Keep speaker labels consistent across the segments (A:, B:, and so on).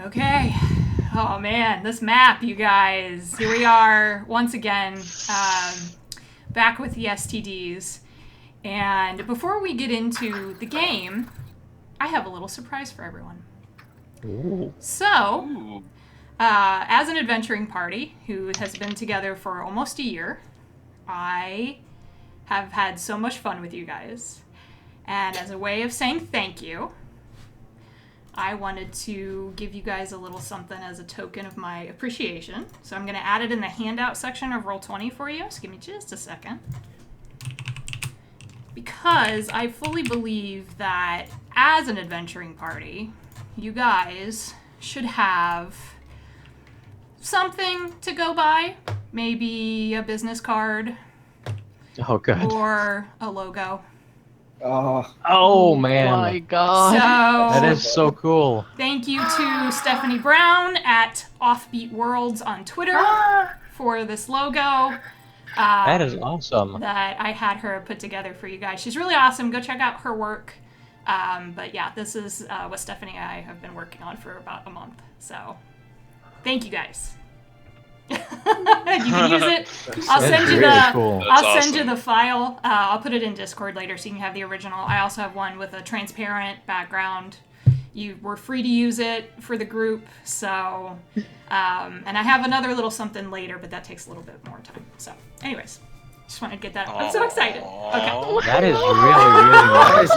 A: Okay. Oh man, this map, you guys. Here we are once again, back with the STDs. And before we get into the game, I have a little surprise for everyone.
B: Ooh.
A: So, as an adventuring party who has been together for almost a year, I have had so much fun with you guys. And as a way of saying thank you, I wanted to give you guys a little something as a token of my appreciation. So I'm going to add it in the handout section of Roll20 for you. So give me just a second. Because I fully believe that as an adventuring party, you guys should have something to go by. Maybe a business card.
B: Oh, God.
A: Or a logo.
B: Oh, man.
C: Oh my god.
A: So,
B: that is so cool.
A: Thank you to Stephanie Brown at Offbeat Worlds on Twitter for this logo.
B: That is awesome.
A: That I had her put together for you guys. She's really awesome. Go check out her work. But yeah, this is what Stephanie and I have been working on for about a month. So, thank you guys. You can use it. I'll send you
B: really cool.
A: send you the file. I'll put it in Discord later so you can have the original. I also have one with a transparent background. You were free to use it for the group. So, and I have another little something later, but that takes a little bit more time. So, anyways, just wanted to get that. I'm so excited. Okay.
B: That is really nice.
D: That is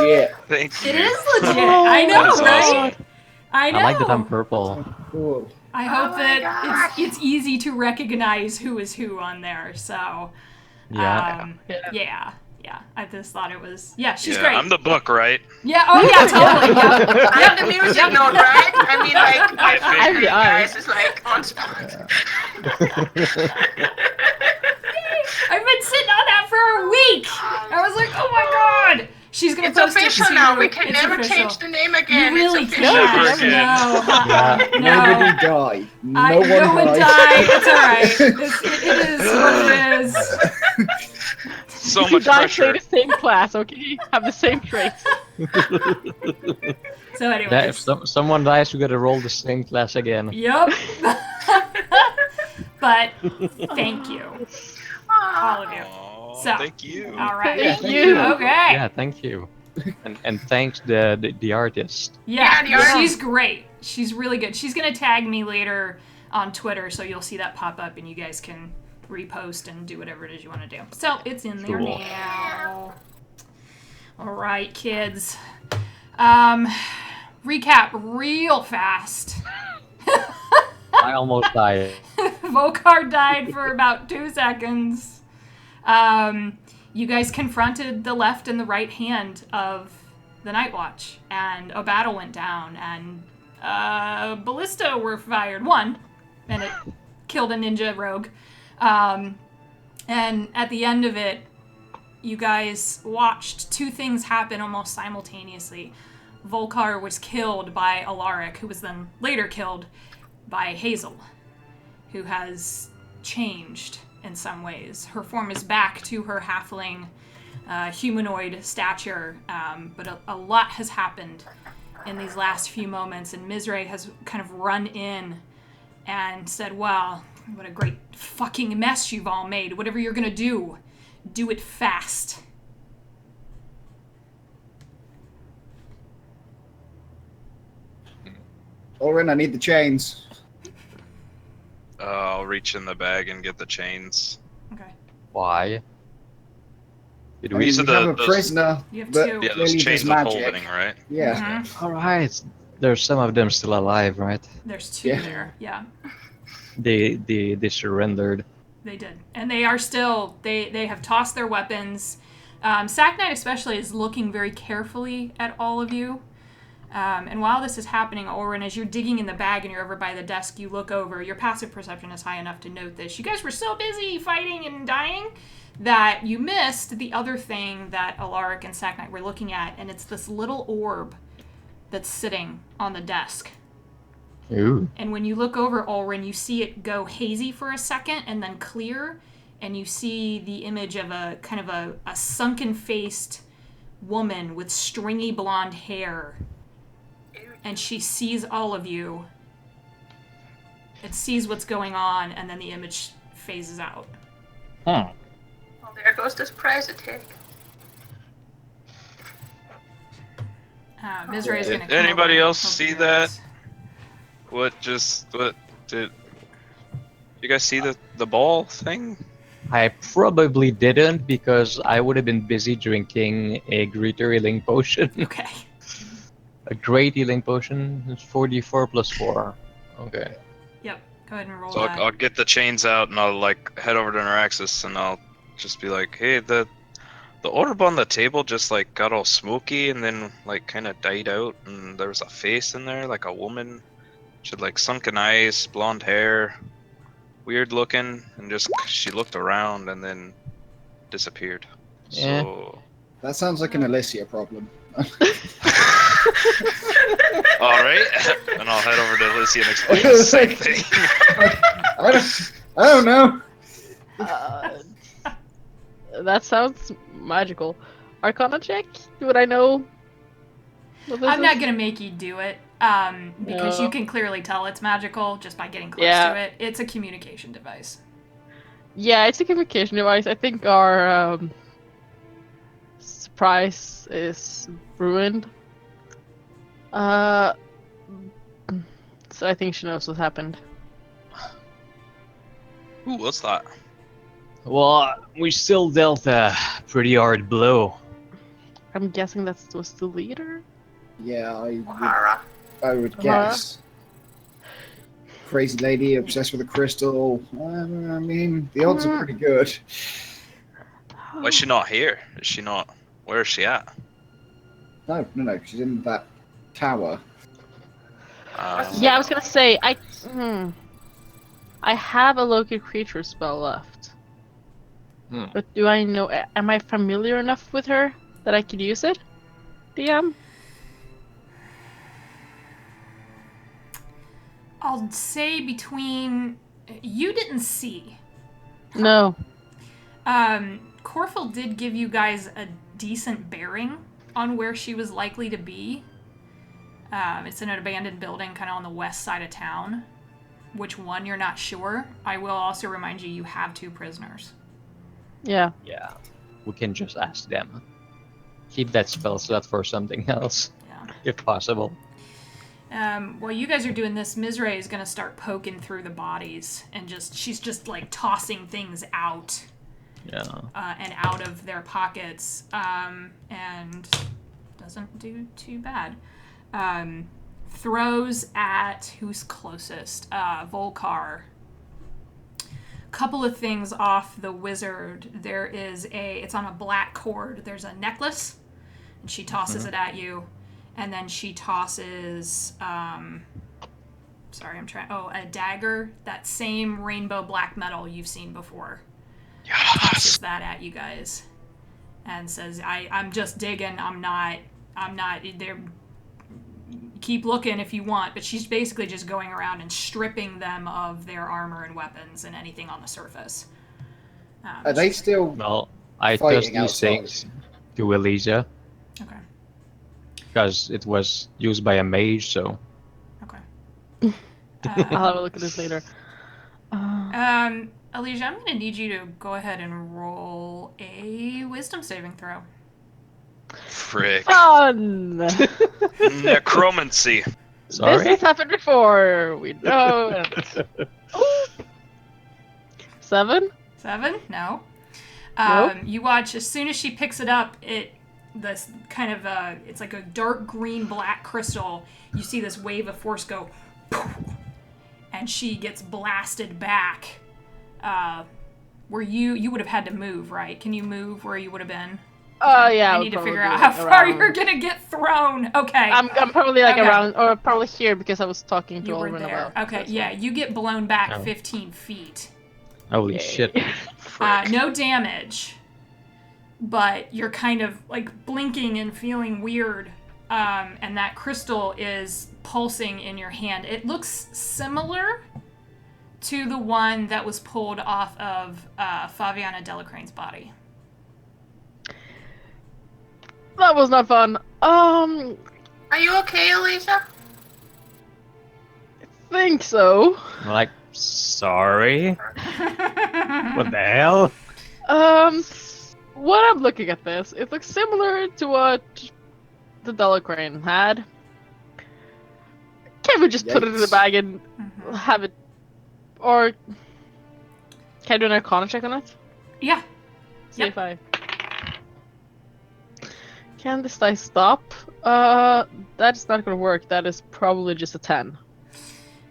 D: legit.
E: Thank you.
A: It is legit. I know,
E: That is
A: right?
E: awesome.
A: I know.
B: I like that I'm purple.
D: Cool.
A: I hope that it's easy to recognize who is who on there. So,
B: Yeah.
A: yeah. I just thought it was, she's
E: Yeah,
A: great.
E: I'm the book, right?
A: Yeah, oh yeah, totally. Yeah.
F: I have the music note, right? I mean, like, my favorite
C: the eyes.
F: guys is like on spot.
A: I've been sitting on that for a week. I was like, oh my god. She's gonna
F: It's
A: post
F: official
A: it too.
F: now. We can
A: It's
F: never
A: official.
F: change the name
A: You
F: again.
A: really
F: It's official.
A: can't.
E: Never again.
A: No.
D: Nobody die.
A: No one
D: dies.
A: died. It's alright. It is what it is.
E: So
C: You
E: much
C: guys play
E: pressure.
C: the same class, okay? Have the same traits.
A: So anyways.
B: That if someone dies, you gotta roll the same class again.
A: Yep. But thank you, all of you.
E: Aw,
A: So,
E: thank you.
A: All right.
C: Thank you.
A: Okay.
B: Yeah, thank you. And thanks the artist.
A: Yeah,
F: Yeah, the artist.
A: she's great. She's really good. She's gonna tag me later on Twitter, so you'll see that pop up, and you guys can repost and do whatever it is you want to do. So it's in there
B: Cool.
A: now. All right, kids. Recap real fast.
B: I almost died.
A: Volcar died for about 2 seconds. You guys confronted the left and the right hand of the Night Watch, and a battle went down, and ballista were fired. One, and it killed a ninja rogue. And at the end of it, you guys watched 2 things happen almost simultaneously. Volcar was killed by Alaric, who was then later killed by Hazel, who has changed in some ways. Her form is back to her halfling humanoid stature, but a lot has happened in these last few moments, and Mizrae has kind of run in and said, well, what a great fucking mess you've all made. Whatever you're gonna do it fast.
D: Oren, I need the chains.
E: I'll reach in the bag and get the chains.
A: Okay.
B: Why? Did
D: I
B: we?
D: mean,
E: These are
D: we have
E: the-
D: a
E: those-
D: prisoner.
A: You have
D: but
A: 2.
E: Yeah, those
D: clearly
E: chains
D: there's
E: of
D: magic.
E: holding, right?
D: Yeah.
A: Mhm.
B: All right. There's some of them still alive, right?
A: There's 2
D: Yeah.
A: there. Yeah.
B: They surrendered.
A: They did. And they are still, they have tossed their weapons. Sack Knight especially is looking very carefully at all of you. And while this is happening, Oren, as you're digging in the bag and you're over by the desk, you look over. Your passive perception is high enough to note this. You guys were so busy fighting and dying that you missed the other thing that Alaric and Sack Knight were looking at, and it's this little orb that's sitting on the desk.
B: Ooh.
A: And when you look over Ulrin, you see it go hazy for a second and then clear, and you see the image of a kind of a sunken-faced woman with stringy blonde hair. and she sees all of you. It sees what's going on, and then the image phases out.
F: Well, there goes this prize attack.
A: Mizrae is
E: Did
A: going to
E: anybody else see that? What did you guys see the ball thing?
B: I probably didn't because I would have been busy drinking a greater healing potion.
A: Okay.
B: A great healing potion is 4d4 plus 4. Okay.
A: Yep. Go ahead and roll
E: So
A: that.
E: I'll get the chains out and I'll like head over to Neuraxis and I'll just be like, hey, the orb on the table just like got all smoky and then like kind of died out and there was a face in there, like a woman. She had like sunken eyes, blonde hair, weird looking, and just she looked around and then disappeared.
B: Yeah.
E: So
D: That sounds like an Alicia problem.
E: all right, and I'll head over to Alicia and explain the same thing.
D: I don't know.
C: That sounds magical. Arcana check? Would I know? What this
A: I'm not
C: is?
A: going to make you do it because
C: No.
A: you can clearly tell it's magical just by getting close
C: Yeah.
A: to it. It's a communication device.
C: Yeah, it's a communication device. I think our surprise is ruined. So I think she knows what happened.
E: Ooh, what's that?
B: Well, we still dealt a pretty hard blow.
C: I'm guessing that was the leader?
D: Yeah,
F: O'Hara.
D: I would guess. Crazy lady obsessed with a crystal. I mean, the odds are pretty good.
E: Why is she not here? Is she not? Where is she at?
D: No, she's in that tower.
C: Yeah, I was gonna say, I have a locate creature spell left. But do I know, am I familiar enough with her that I could use it? DM?
A: I'll say between... You didn't see.
C: No.
A: Corfel did give you guys a decent bearing on where she was likely to be. It's in an abandoned building kind of on the west side of town. Which one, you're not sure. I will also remind you, you have 2 prisoners.
C: Yeah.
B: Yeah. We can just ask them. Keep that spell slot for something else,
A: Yeah.
B: if possible.
A: While you guys are doing this, Mizrae is going to start poking through the bodies and she's just like tossing things out
B: Yeah.
A: and out of their pockets and doesn't do too bad. Throws at who's closest? Volcar. Couple of things off the wizard. There is it's on a black cord. There's a necklace, and she tosses it at you, and then she tosses. A dagger. That same rainbow black metal you've seen before. Tosses that at you guys, and says, "I'm just digging. I'm not there. Keep looking if you want," but she's basically just going around and stripping them of their armor and weapons and anything on the surface.
D: Are they still...
B: Well, I
D: Fighting
B: tossed these
D: outside.
B: things to Elysia
A: Okay.
B: because it was used by a mage, so...
A: Okay.
C: I'll have a look at this later.
A: Alicia, I'm going to need you to go ahead and roll a wisdom saving throw.
E: Frick.
C: Fun!
E: Necromancy.
B: Sorry?
C: This has happened before. We know. 7?
A: 7? No.
C: Nope.
A: You watch as soon as she picks it up, this kind of it's like a dark green black crystal. You see this wave of force go, and she gets blasted back. Where you would have had to move, right? Can you move where you would have been?
C: Oh yeah.
A: I
C: would
A: need to
C: probably
A: figure
C: be,
A: out how
C: like,
A: far
C: around-
A: you're gonna get thrown. Okay.
C: I'm probably like
A: Okay.
C: around, or probably here because I was talking to
A: You were
C: Olrin
A: there.
C: about.
A: Okay,
C: this
A: yeah,
C: one.
A: you get blown back
B: Oh.
A: 15 feet.
B: Holy
C: Yay.
B: shit.
A: No damage, but you're kind of like blinking and feeling weird. And that crystal is pulsing in your hand. It looks similar to the one that was pulled off of Faviana Delacrane's body.
C: That was not fun.
F: Are you okay, Alicia?
C: think so.
B: I'm like, sorry? What the hell?
C: What I'm looking at this, it looks similar to what the Delacrane had. Can't we just put it in the
D: Yikes.
C: bag and
A: Mhm.
C: have it, or can I do an Arcana check on it?
A: Yeah.
C: See
A: Yep.
C: if I can this die stop. That's not gonna work. That is probably just a 10.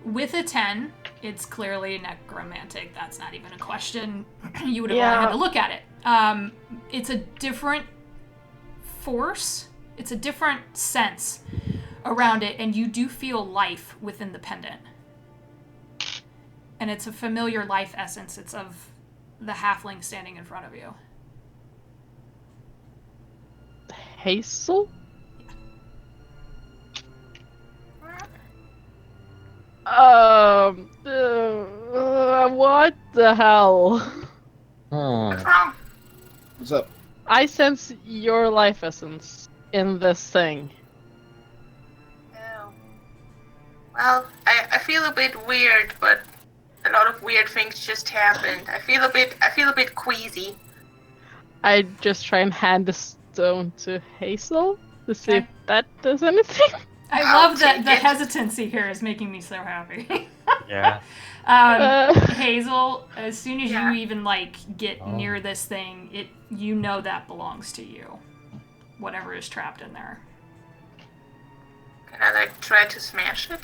A: With a 10, it's clearly necromantic. That's not even a question. You would have
C: Yeah.
A: only had to look at it. It's a different force. It's a different sense around it, and you do feel life within the pendant. And it's a familiar life essence. It's of the halfling standing in front of you.
C: Hazel? What the hell?
B: Hmm.
F: What's wrong?
D: What's up?
C: I sense your life essence in this thing.
F: Oh. Well, I feel a bit weird, but a lot of weird things just happened. I feel a bit queasy.
C: I just try and hand the stone to Hazel to see
A: Okay.
C: if that does anything.
A: I
F: I'll
A: love that
F: take
A: the
F: it.
A: hesitancy here is making me so happy.
B: Yeah.
A: Hazel, as soon as
F: Yeah.
A: you even get
B: Oh.
A: near this thing, you know that belongs to you. Whatever is trapped in there.
F: Can I try to smash it?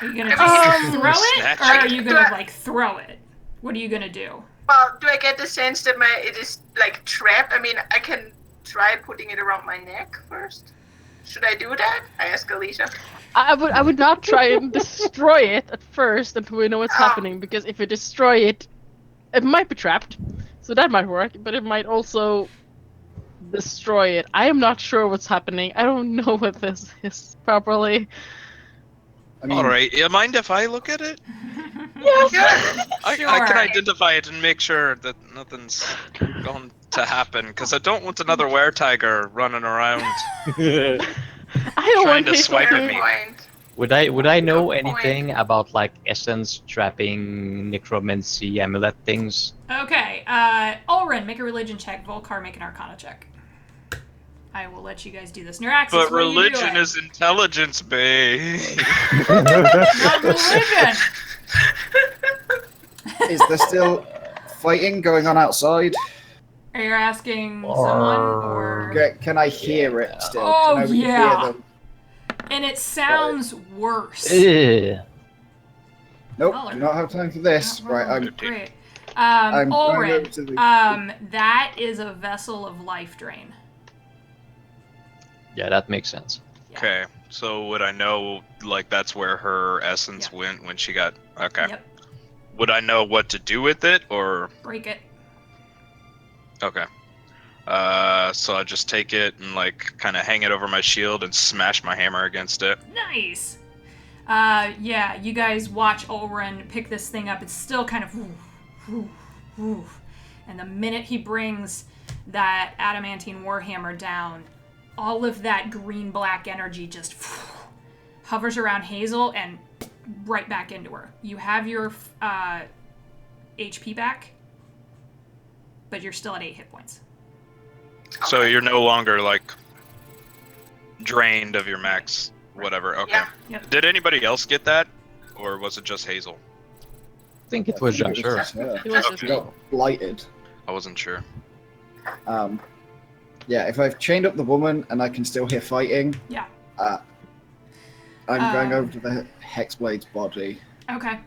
A: Are you gonna
F: Um,
A: just throw it,
E: Snatch
A: or are
E: it.
A: you gonna throw it? What are you gonna do?
F: Well, do I get the sense that it is trapped? I mean, I can try putting it around my neck first. Should I do that? I ask Alicia.
C: I would not try and destroy it at first until we know what's
F: Oh.
C: happening, because if you destroy it, it might be trapped. So that might work, but it might also destroy it. I am not sure what's happening. I don't know what this is properly.
D: I mean,
E: Alright, you mind if I look at it?
C: Yes!
F: Good.
E: I
A: Sure.
E: can identify it and make sure that nothing's going to happen, because I don't want another were-tiger running around.
C: I don't
E: Trying
C: want
E: to
C: Hazel
E: swipe
F: Fair
E: at me.
F: point.
B: Would I know
F: Good point.
B: anything about essence trapping necromancy amulet things?
A: Okay, Ulrin, make a religion check. Volkar, make an arcana check. I will let you guys do this. Neuraxis,
E: But
A: what are you
E: religion
A: doing?
E: is intelligence, babe.
A: Not religion!
D: is there still fighting going on outside?
A: Are you asking someone, or...
D: Can I hear it still?
A: Oh,
D: Can I
A: yeah.
D: hear them?
A: And it sounds worse.
B: Ugh.
D: Nope,
A: Color.
D: do not have time for this.
A: Not
D: Right,
A: wrong.
D: I'm
A: Great.
D: I'm going over
A: Ulrin,
D: to the.
A: that is a vessel of life drain.
B: Yeah, that makes sense.
E: Okay, so would I know, that's where her essence
A: Yeah.
E: went when she got... Okay.
A: Yep.
E: Would I know what to do with it, or...
A: Break it.
E: Okay. So I just take it and, kind of hang it over my shield and smash my hammer against it.
A: Nice. Yeah, you guys watch Ulrin pick this thing up. It's still kind of woof, woof, woof. And the minute he brings that adamantine warhammer down, all of that green-black energy just hovers around Hazel and right back into her. You have your HP back, but you're still at 8 hit points.
E: So you're no longer, drained of your max, whatever. Okay.
F: Yeah.
A: Yep.
E: Did anybody else get that? Or was it just Hazel?
B: I think it was just her.
D: her.
C: It was just
D: She
C: me.
D: got blighted.
E: I wasn't sure.
D: Yeah, if I've chained up the woman and I can still hear fighting,
A: Yeah.
D: I'm going over to the Hexblade's body.
A: Okay.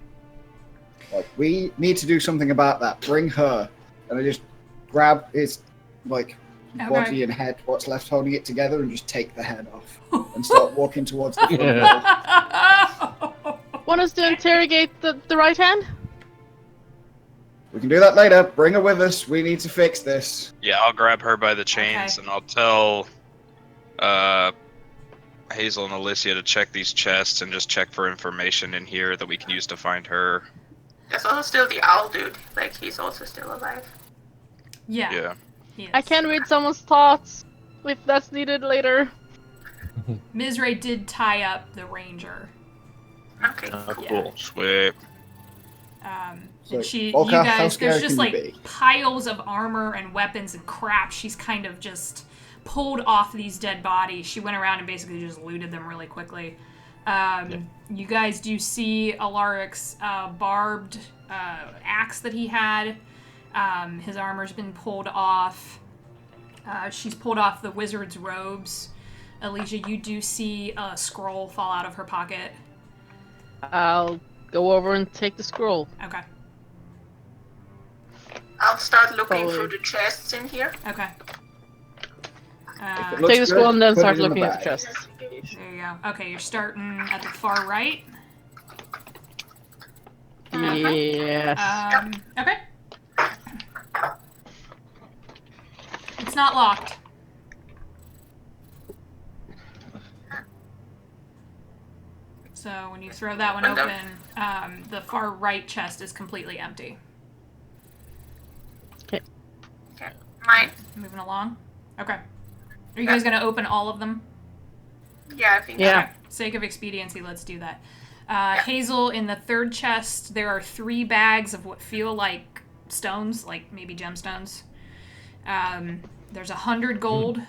D: We need to do something about that. Bring her. And I just grab his, body and head, what's left holding it together, and just take the head off. And start walking towards the front door.
C: Want us to interrogate the right hand?
D: We can do that later. Bring her with us. We need to fix this.
E: Yeah, I'll grab her by the chains
A: Okay.
E: and I'll tell Hazel and Alicia to check these chests and just check for information in here that we can use to find her.
F: There's also still the owl dude. He's also still alive.
A: Yeah.
E: Yeah.
A: he is.
C: I can read someone's thoughts if that's needed later.
A: Mizray did tie up the ranger.
F: Okay.
E: Cool. Sweet.
D: So,
A: And you
D: Volker, how
A: guys,
D: scary
A: there's just
D: can you
A: like
D: be?
A: piles of armor and weapons and crap. She's kind of just pulled off these dead bodies. She went around and basically just looted them really quickly. You guys do see Alaric's barbed axe that he had. His armor's been pulled off. She's pulled off the wizard's robes. Alicia, you do see a scroll fall out of her pocket.
C: I'll go over and take the scroll.
A: Okay.
F: I'll start looking
C: Follow.
F: through the chests in here.
A: Okay.
D: If it
A: There
D: looks
C: Take the scroll
D: good,
C: and then
D: put
C: start
D: it in the
C: looking at the
D: bag.
C: chests.
A: you go. Okay, you're starting at the far right.
C: Yes.
A: Okay. It's not locked. So when you throw that one open, the far right chest is completely empty.
F: Okay. Mine.
A: Moving along. Okay. Are you guys going to open all of them?
F: Yeah, I think
C: Yeah.
A: Okay. Sake of expediency, let's do that. Hazel, in the third chest, there are 3 bags of what feel like stones, like maybe gemstones. There's 100 gold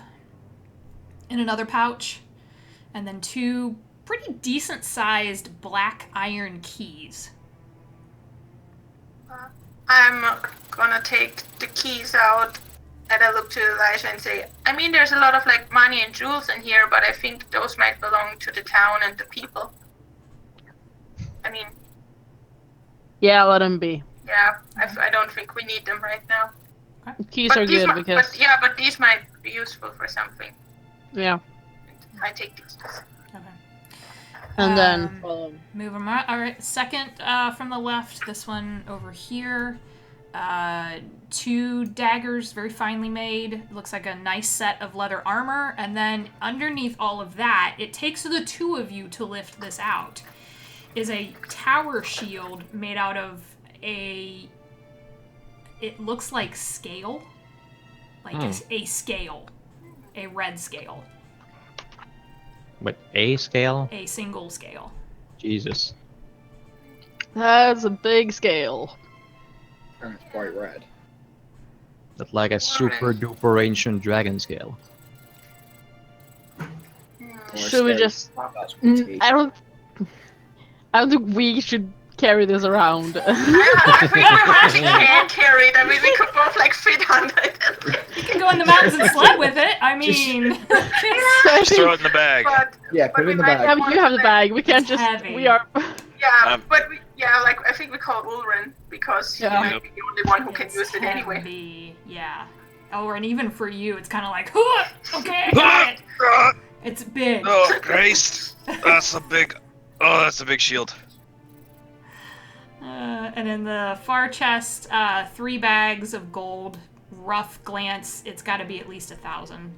A: in another pouch, and then 2 pretty decent-sized black iron keys.
F: I'm gonna take the keys out and I look to Elijah and say, I mean, there's a lot of like money and jewels in here, but I think those might belong to the town and the people. I mean,
C: Yeah, let him be.
F: yeah, I don't think we need them right now.
C: Keys
F: But
C: are
F: these
C: good
F: might,
C: because
F: but these might be useful for something.
C: yeah.
F: I take these.
A: Okay.
C: And then
A: Um,
C: follow him.
A: Move them right. All right. Second from the left. This one over here. 2 daggers, very finely made. Looks like a nice set of leather armor. And then underneath all of that, it takes the 2 of you to lift this out, is a tower shield made out of a... It looks like scale. Like a scale. A red scale.
B: But A scale?
A: A single scale.
B: Jesus.
C: That's a big scale.
D: And it's bright red.
B: That's like a super duper ancient dragon scale.
D: Or
C: Should we
D: scary.
C: just?
D: That's pretty.
C: I don't think we should carry this around.
F: I think we actually can carry it. I mean, we could both like fit on it.
A: You can go in the mountains and sled with it. I mean...
E: Just throw it in the bag.
F: But
D: Yeah, put it in the
F: might
D: bag.
C: Yeah, but you have the bag. We can't
A: It's
C: just.
A: heavy.
C: We are.
F: yeah,
E: Um,
F: but like I think we call Ulrin because he
C: Yeah.
F: might be the only one who can
A: It's
F: use it anyway.
A: heavy, yeah. Oh, and even for you, it's kind of like, "Huh, okay, got it. It's big.
E: Oh, Christ. That's a big shield.
A: And in the far chest, 3 bags of gold. Rough glance, it's got to be at least 1,000.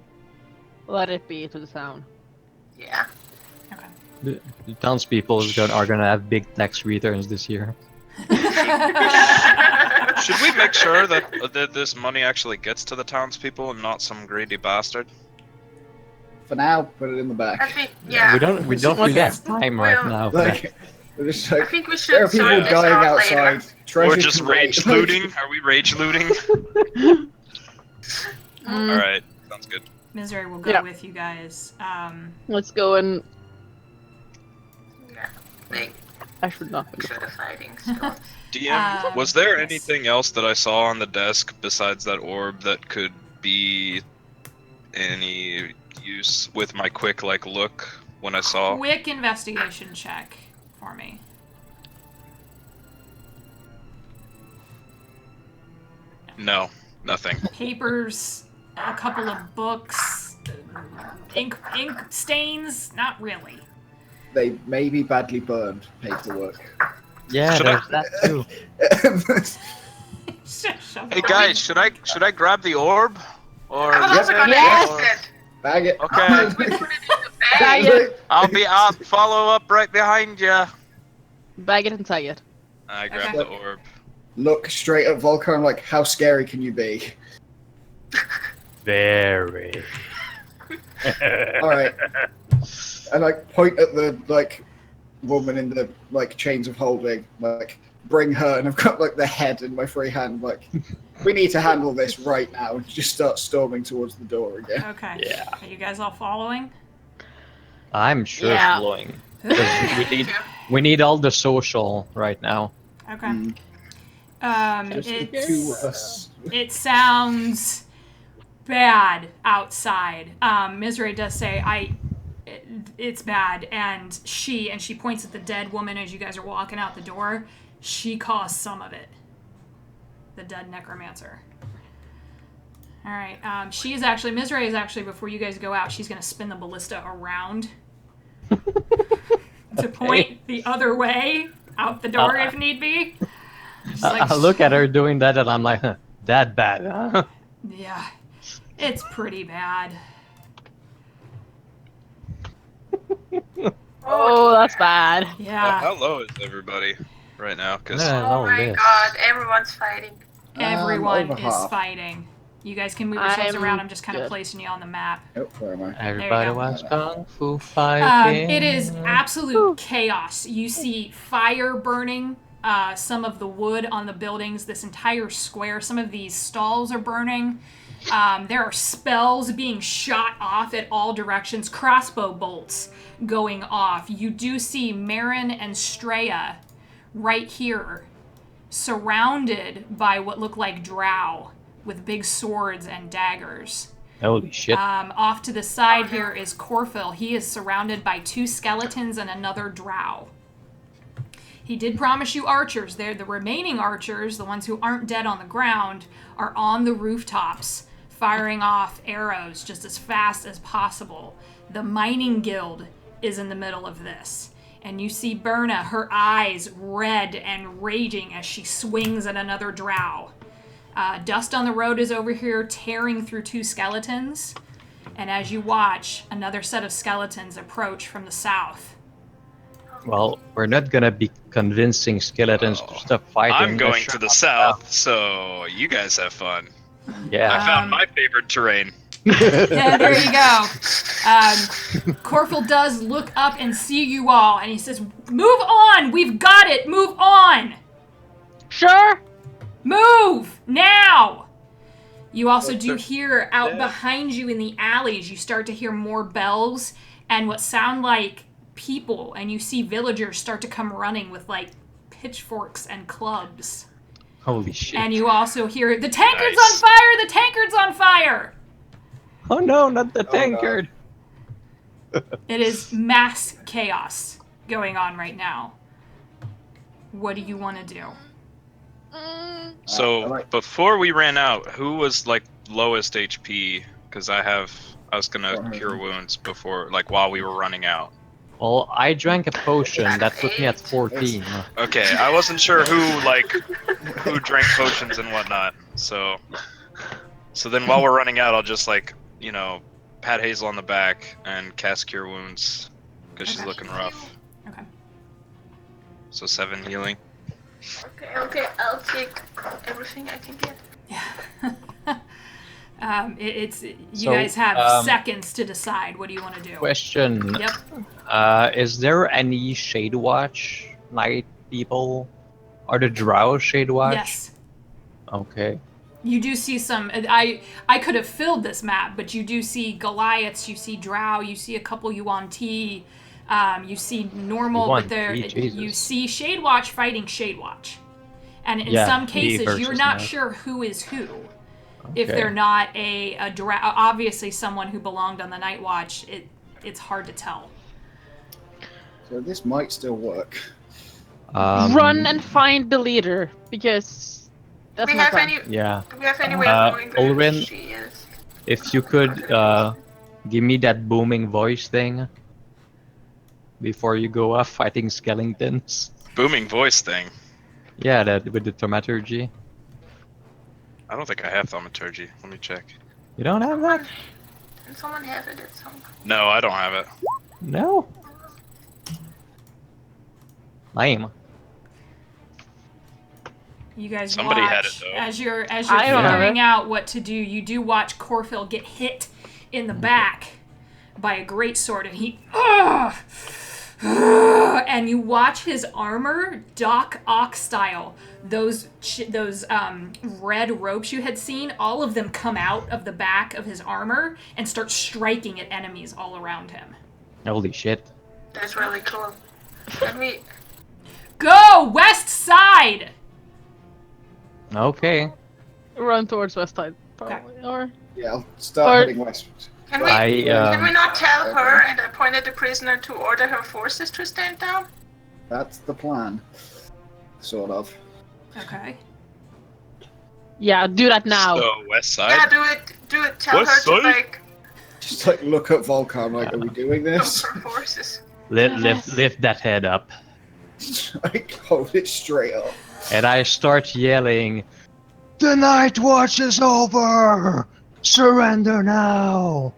C: Let it be to the town.
F: Yeah.
A: Okay.
B: The townspeople are gonna have big tax returns this year.
E: Should we make sure that this money actually gets to the townspeople and not some greedy bastard?
D: For now, put it in the
F: I
D: bag.
F: think yeah.
B: We don't really
C: Okay.
B: have time right
F: Well,
B: now. for that.
D: Like, we're just
F: I
D: like,
F: think we
D: there are
F: should
D: people
F: sort this
D: dying
F: out
D: outside.
F: later.
D: Treasure
E: We're just
D: can
E: rage
D: wait.
E: looting? Are we rage looting? Alright, sounds good.
A: Misery will go
C: Yeah.
A: with you guys.
C: Let's go and.
F: Yeah. Like,
C: I should not.
F: should have fighting stuff.
E: DM, was there
A: yes.
E: anything else that I saw on the desk besides that orb that could be any use with my quick look when I saw?
A: Quick investigation check for me.
E: No, nothing.
A: Papers, a couple of books, ink stains, not really.
D: They may be badly burned paperwork.
B: Yeah,
E: Should I-
B: there's that too.
A: Shove
E: Hey
A: it.
E: guys, should I grab the orb? Or
F: I'm also gonna
C: Yes.
F: use it.
D: Bag it.
E: Okay.
F: We put it in the
C: Bag
F: bag.
C: it.
E: I'll follow up right behind you.
C: Bag it and tag it.
E: I grabbed
A: Okay.
E: the orb.
D: Look straight at Volker and like, how scary can you be?
B: Very.
D: All right. And like point at the like woman in the like chains of holding, like bring her, and I've got like the head in my free hand, like we need to handle this right now, and just start storming towards the door again.
A: Okay.
B: Yeah.
A: Are you guys all following?
B: I'm sure
C: Yeah.
B: following. 'Cause we need all the social right now.
A: Okay.
D: Just the
A: It's,
D: two of us.
A: it sounds bad outside. Mizrae does say, it's bad, and she points at the dead woman as you guys are walking out the door. She caused some of it. The dead necromancer. All right. Mizrae is actually, before you guys go out, she's going to spin the ballista around to point the other way out the door if need be. She's like,
B: I look at her doing that and I'm like, huh, that bad, huh?
A: yeah, it's pretty bad.
C: Oh, that's bad.
A: Yeah.
E: How low is everybody right now? Because
F: Oh my god, everyone's fighting.
A: Everyone
D: over
A: is
D: half.
A: fighting. You guys can move yourselves
C: I'm
A: around. I'm just kind of
C: good.
A: placing you on the map.
D: Oh, where am I?
B: Everybody
A: go.
B: wants kung fu fighting.
A: It is absolute chaos. You see fire burning. Some of the wood on the buildings, this entire square, some of these stalls are burning. There are spells being shot off at all directions, crossbow bolts going off. You do see Marin and Straya right here, surrounded by what look like drow with big swords and daggers.
B: Holy shit.
A: Off to the side here is Corfil. He is surrounded by 2 skeletons and another drow. He did promise you archers. The remaining archers, the ones who aren't dead on the ground, are on the rooftops, firing off arrows just as fast as possible. The mining guild is in the middle of this. And you see Berna, her eyes red and raging as she swings at another drow. Dust on the Road is over here tearing through 2 skeletons. And as you watch, another set of skeletons approach from the south.
B: Well, we're not gonna be convincing skeletons to stop fighting.
E: I'm going
B: Sure.
E: to the south, so you guys have fun. I
B: Yeah.
E: found my favorite terrain.
A: Yeah, there you go. Corfil does look up and see you all, and he says, "Move on! We've got it! Move on!
C: Sure.
A: Move! Now!" You also do hear out behind you in the alleys, you start to hear more bells and what sound like people, and you see villagers start to come running with, like, pitchforks and clubs.
B: Holy shit.
A: And you also hear, "The tankard's
E: Nice.
A: on fire! The tankard's on fire!"
B: Oh no, not the
D: no.
B: tankard.
A: It is mass chaos going on right now. What do you want to do?
E: So
D: alright.
E: before we ran out, who was like lowest HP? Because I was gonna
D: 400.
E: cure wounds before, like while we were running out.
B: Well, I drank a potion that put me at 14.
E: Okay, I wasn't sure who drank potions and whatnot. So then while we're running out, I'll just pat Hazel on the back and cast cure wounds because she's
A: Okay.
E: looking rough.
A: Okay.
E: So 7 healing.
F: Okay, I'll take everything I can get.
A: You guys have seconds to decide. What do you want to do?
B: Question.
A: Yep.
B: Is there any Shade Watch night people? Are the Drow Shade Watch?
A: Yes.
B: Okay.
A: You do see some. I could have filled this map, but you do see Goliaths. You see Drow. You see a couple Yuan-Ti. You see normal, but
B: Yuan-Ti, Jesus.
A: you see Shade Watch fighting Shade Watch, and in
B: Yeah,
A: some
B: me
A: cases you're
B: versus
A: not
B: Matt.
A: sure who is who. If
B: Okay.
A: they're not a Drow, obviously someone who belonged on the Night Watch, it's hard to tell.
D: So this might still work.
C: Run and find the leader, because that's
F: Do we
C: my
F: have
C: plan.
F: any?
B: Yeah.
F: Do we have any way of knowing where
B: Ulrin-
F: she is?
B: If you could give me that booming voice thing before you go off fighting skeletons.
E: Booming voice thing.
B: Yeah, that with the thaumaturgy.
E: I don't think I have thaumaturgy. Let me check.
B: You don't have that?
F: Can someone have it at some point?
E: No, I don't have it.
B: No. Lame.
A: You guys
E: Somebody
A: watch
E: had it, though.
A: as you're
C: I don't have
A: figuring
C: it.
A: out what to do. You do watch Corfil get hit in the back by a greatsword, and he and you watch his armor, Doc Ock style. Those red ropes you had seen, all of them come out of the back of his armor and start striking at enemies all around him.
B: Holy shit.
F: That's really cool. Let me.
A: Go west side.
B: Okay.
C: Run towards west side, probably. Or
D: Yeah, I'll start
C: Or-
D: heading westwards.
F: Can we? Can we not tell her and appoint the prisoner to order her forces to stand down?
D: That's the plan. Sort of.
A: Okay.
C: yeah, do that now.
E: So west side.
F: Yeah, do it. Tell
E: West
F: her
E: side?
F: to like
D: Just like look at Volcar, like, are we doing
F: put
D: this?
F: her forces.
B: Lift that head up.
D: Like, hold it straight up.
B: And I start yelling, "The night watch is over! Surrender now!"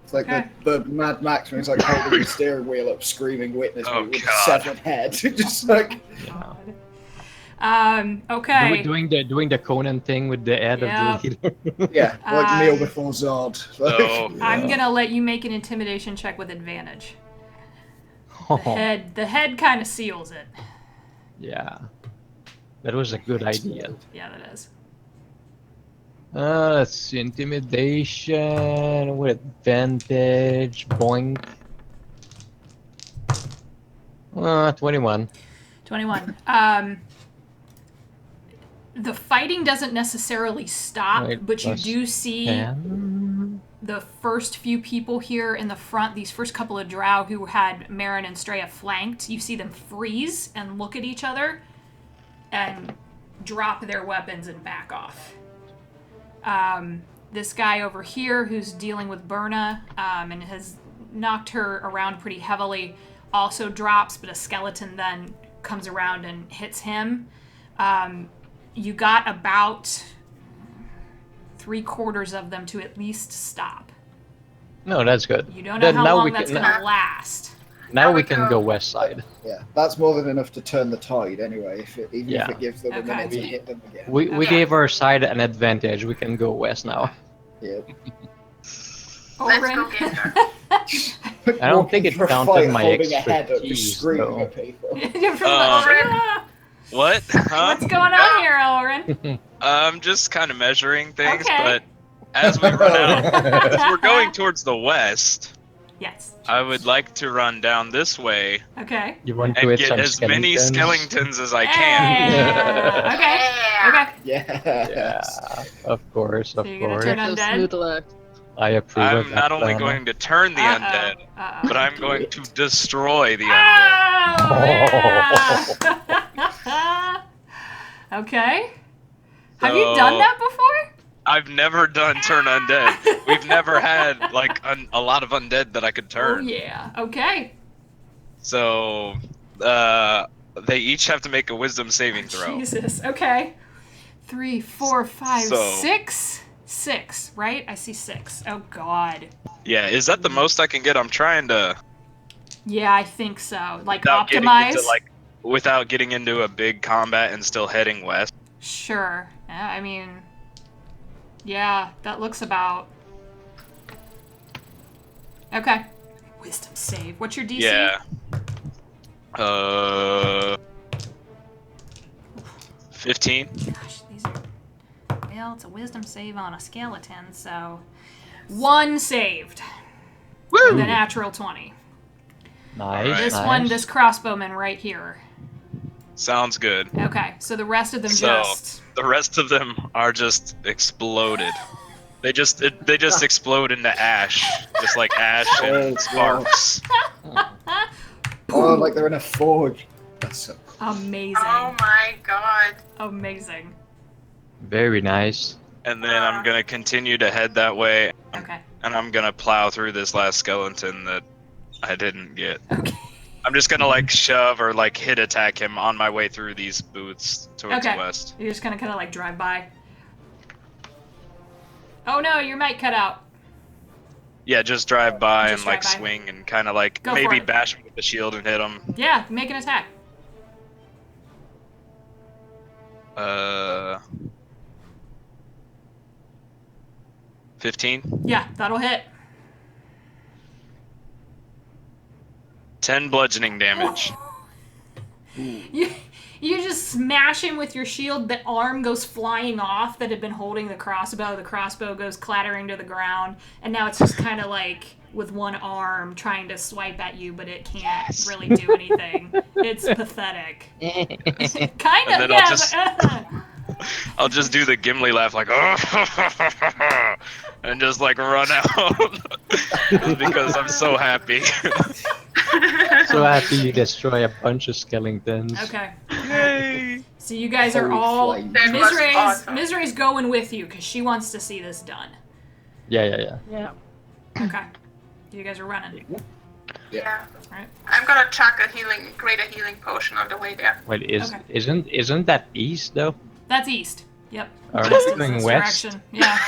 D: It's like
A: Okay.
D: the Mad Max when he's like holding the steering wheel up, screaming "Witness me"
E: Oh,
D: with a
E: God.
D: severed head. Just like
A: Okay.
B: Doing the Conan thing with the head
A: Yeah.
B: of the leader.
D: yeah, like Neil before Zod. Like,
E: So
A: I'm gonna let you make an intimidation check with advantage. The head kind of seals it.
B: Yeah. That was a good idea.
A: Yeah, that is.
B: Let's see, intimidation with advantage, boink. 21.
A: 21. The fighting doesn't necessarily stop,
B: Wait,
A: but you
B: plus
A: do see
B: 10.
A: the first few people here in the front, these first couple of drow who had Marin and Straya flanked, you see them freeze and look at each other and drop their weapons and back off. This guy over here who's dealing with Berna and has knocked her around pretty heavily also drops, but a skeleton then comes around and hits him. You got about 3/4 of them to at least stop.
B: No, that's good.
A: You don't know
B: Then
A: how
B: now
A: long
B: we
A: that's
B: can-
A: going to last.
B: Now we can go west side.
D: yeah, that's more than enough to turn the tide anyway. Even
B: Yeah.
D: if it gives them a
A: Okay.
D: minute to hit them again.
B: We
A: Okay.
B: gave our side an advantage. We can go west now.
D: Yeah.
F: Let's
A: Oren?
F: go get her.
B: I don't think it
D: Walking for a
B: counted
D: fight,
B: my
D: holding a head up,
B: expertise,
D: just screaming
B: though.
D: at people.
A: You're from
F: Oren.
E: what? Huh?
A: What's going on here, Oren?
E: I'm just kind of measuring things,
A: Okay.
E: but as we run out, as we're going towards the west,
A: Yes.
E: I would like to run down this way
A: Okay.
B: You want to
E: and
B: hit
E: get
B: some
E: as many skeletons as I can.
A: Yeah. Okay.
F: Yeah.
A: Okay.
D: Yeah.
B: Yeah, of course, of
A: So you're gonna
B: course.
A: turn
C: So
A: undead?
C: smooth alert.
B: I approve of
E: I'm
B: that
E: not only
B: plan.
E: going to turn the undead, but I'm going to destroy the undead.
A: Oh, yeah. Okay. Have you done
E: So-
A: that before?
E: I've never done turn undead. We've never had like a lot of undead that I could
A: Oh
E: turn.
A: yeah. Okay.
E: So they each have to make a wisdom saving throw.
A: Jesus. Okay. 3, 4, 5,
E: So-
A: 6. 6, right? I see 6. Oh god.
E: Yeah, is that the most I can get? I'm trying to
A: Yeah, I think so. Like
E: without getting
A: optimize.
E: into without getting into a big combat and still heading west.
A: Sure. Yeah, I mean, yeah, that looks about. Okay. Wisdom save. What's your DC?
E: Yeah. 15.
A: Gosh, these are. Well, it's a wisdom save on a skeleton, so 1 saved.
B: Woo!
A: The natural 20.
B: Nice,
A: This
B: nice.
A: one, this crossbowman right here.
E: Sounds good.
A: Okay, so the rest of them
E: So-
A: just.
E: The rest of them are just exploded. They just explode into ash, just like ash
D: Oh,
E: and sparks.
D: Oh, like they're in a forge. That's so cool.
A: Amazing.
F: Oh my god.
A: Amazing.
B: Very nice.
E: And then I'm gonna continue to head that way,
A: Okay.
E: and I'm gonna plow through this last skeleton that I didn't get.
A: Okay.
E: I'm just gonna like shove or like hit attack him on my way through these booths towards
A: Okay.
E: the west.
A: You're just gonna kind of like drive by. Oh no, your mic cut out.
E: Yeah, just drive by
A: Just
E: and like
A: drive by.
E: swing and kind of like
A: Go for
E: maybe
A: it.
E: bash him with the shield and hit him.
A: Yeah, make an attack.
E: 15,
A: Yeah, that'll hit.
E: 10 bludgeoning damage.
A: You just smash him with your shield. The arm goes flying off that had been holding the crossbow. The crossbow goes clattering to the ground, and now it's just kind of like with one arm trying to swipe at you, but it can't really do anything. It's pathetic. Kind of,
E: then
A: yeah.
E: I'll just do the Gimli laugh like, oh, and just like run out because I'm so happy.
B: So happy you destroy a bunch of skeletons.
A: Okay.
E: Yay!
A: So you guys are
D: Holy
A: all
D: flame.
F: That was
A: Mizrae's
F: awesome.
A: Mizrae's going with you because she wants to see this done.
B: Yeah.
C: Yeah.
A: Okay. You guys are running.
F: Yeah.
A: Right.
F: I'm gonna chuck a greater healing potion on the way there.
B: Wait,
A: Okay.
B: isn't that east though?
A: That's east. Yep.
B: Alright,
A: West is
B: going
A: this
B: west.
A: direction. Yeah.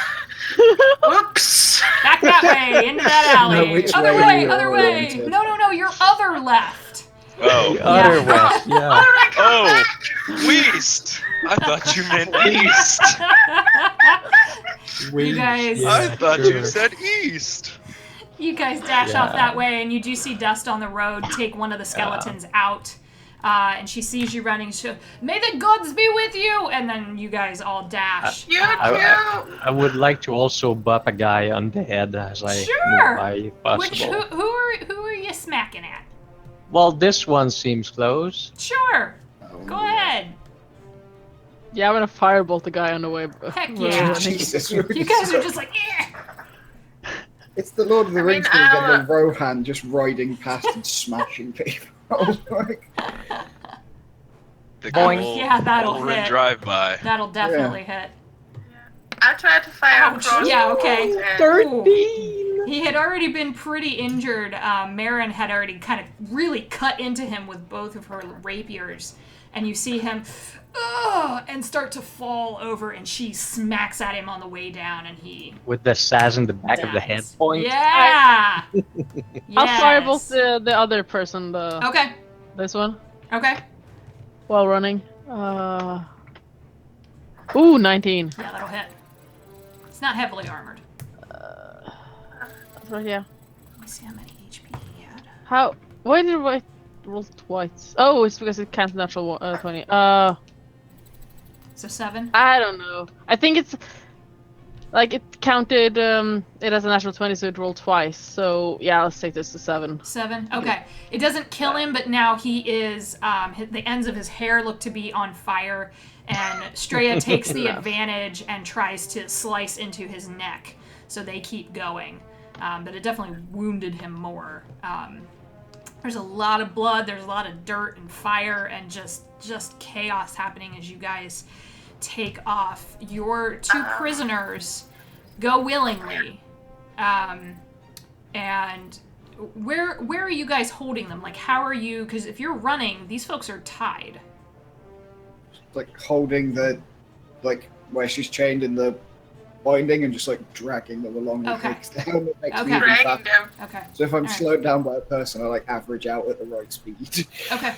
F: Whoops!
A: Back that way, into that alley.
D: No, which
A: other
D: way
A: way,
D: you're
A: other way.
D: oriented.
A: No, your other left.
E: Oh.
B: The other
A: Yeah.
B: west, yeah.
E: Oh! West! I thought you meant east!
A: You guys-
E: I thought you
B: sure.
E: said east!
A: You guys dash
B: Yeah.
A: off that way, and you do see Dust on the road take one of the skeletons out. And she sees you running. She, may the gods be with you! And then you guys all dash.
F: You
B: I-
F: too!
B: I would like to also bop a guy on the head as I
A: Sure.
B: move by if
A: Which,
B: possible.
A: who are you smacking at?
B: Well, this one seems close.
A: Sure.
D: Oh,
A: Go ahead.
C: Yeah, I'm gonna firebolt the guy on the way.
A: Heck
C: we're
A: yeah.
C: running.
D: Jesus.
A: You guys are just like, eh.
D: It's the Lord of the
F: I
D: Rings
F: mean,
D: where you
F: I'll-
D: get the Rohan just riding past and smashing people. Like,
E: The
B: Boing.
E: good old
A: Yeah, that'll
E: Oren
A: hit.
E: drive-by.
A: That'll definitely hit.
F: I tried to fire
A: Ouch.
F: across.
A: Yeah, okay.
F: and-
C: 13!
A: He had already been pretty injured. Marin had already kind of really cut into him with both of her rapiers. And you see him and start to fall over, and she smacks at him on the way down, and he
B: With the sass in the back of the head
A: dies.
B: point.
A: Yeah!
C: I'll
A: Yes.
C: firebolt the other person,
A: Okay,
C: this one,
A: okay.
C: while running. Ooh, 19.
A: Yeah, that'll hit. It's not heavily armored.
C: That's right, yeah.
A: Let me see how many HP he had.
C: How? Why did I roll twice? Oh, it's because it can't natural 20.
A: So 7?
C: I don't know. I think it's like it counted it as a natural 20, so it rolled twice. So yeah, let's take this to 7.
A: 7? Okay. It doesn't kill him, but now he is, the ends of his hair look to be on fire, and Straya takes the advantage and tries to slice into his neck. So they keep going. But it definitely wounded him more. There's a lot of blood, there's a lot of dirt and fire, and just chaos happening as you guys take off. Your 2 prisoners go willingly. And where are you guys holding them? Like, how are you? Because if you're running, these folks are tied.
D: like holding the, like where she's chained in the binding and just like dragging them along the
A: Okay.
D: legs down. It makes me
A: Okay.
D: even
F: Dragging
D: faster.
F: them.
A: Okay.
D: So if I'm
A: Alright.
D: slowed down by a person, I like average out at the right speed.
A: Okay.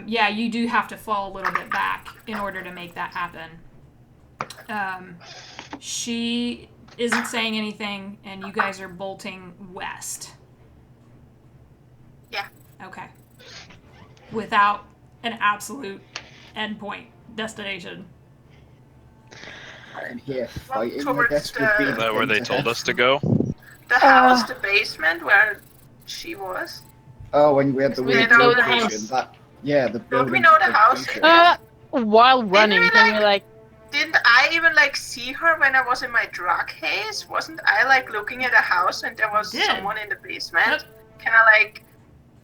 A: Yeah, you do have to fall a little bit back in order to make that happen. She isn't saying anything, and you guys are bolting west.
F: Yeah.
A: Okay. Without an absolute endpoint destination.
D: And here, fighting, I
F: towards
D: guess, would be
F: the-
E: Is that where they
D: thing to
E: told
D: have.
E: us to go?
F: The house, the basement where she was.
D: Oh, when we had the
C: We
D: weird
F: know the
D: location,
C: house.
D: that, yeah, the building.
F: we know the house?
C: While running,
F: we,
C: can we like?
F: Didn't I even like see her when I was in my drug haze? Wasn't I like looking at a house and there was
A: Did.
F: someone in the basement?
A: Yep.
F: Can I like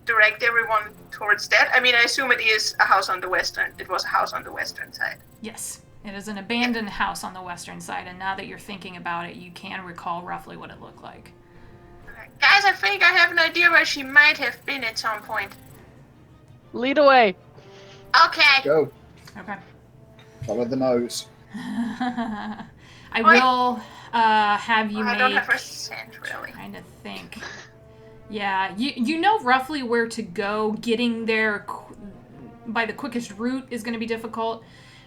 F: direct everyone towards that? I mean, I assume it is a house on the western. It was a house on the western side.
A: Yes. It is an abandoned house on the western side, and now that you're thinking about it, you can recall roughly what it looked like.
F: Guys, I think I have an idea where she might have been at some point.
C: Lead away.
F: Okay.
D: Go,
A: Okay.
D: follow the nose.
A: I will have you
F: I don't
A: make...
F: have a scent really.
A: Trying to think. Yeah, you know roughly where to go. Getting there by the quickest route is going to be difficult.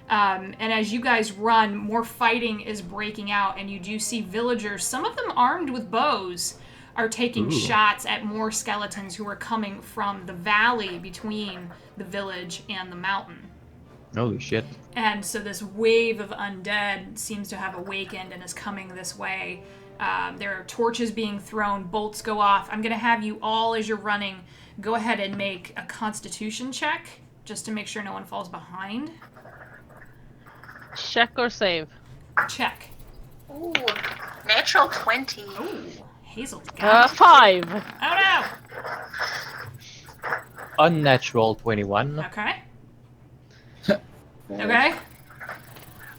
A: And as you guys run, more fighting is breaking out, and you do see villagers, some of them armed with bows, are taking
B: Ooh.
A: shots at more skeletons who are coming from the valley between the village and the mountain.
B: Holy shit.
A: And so this wave of undead seems to have awakened and is coming this way. There are torches being thrown, bolts go off. I'm going to have you all, as you're running, go ahead and make a constitution check, just to make sure no one falls behind.
C: Check or save?
A: Check.
F: Ooh, natural 20.
A: Ooh, Hazel's got it.
C: 5.
A: Oh no!
B: Unnatural 21.
A: Okay. Okay.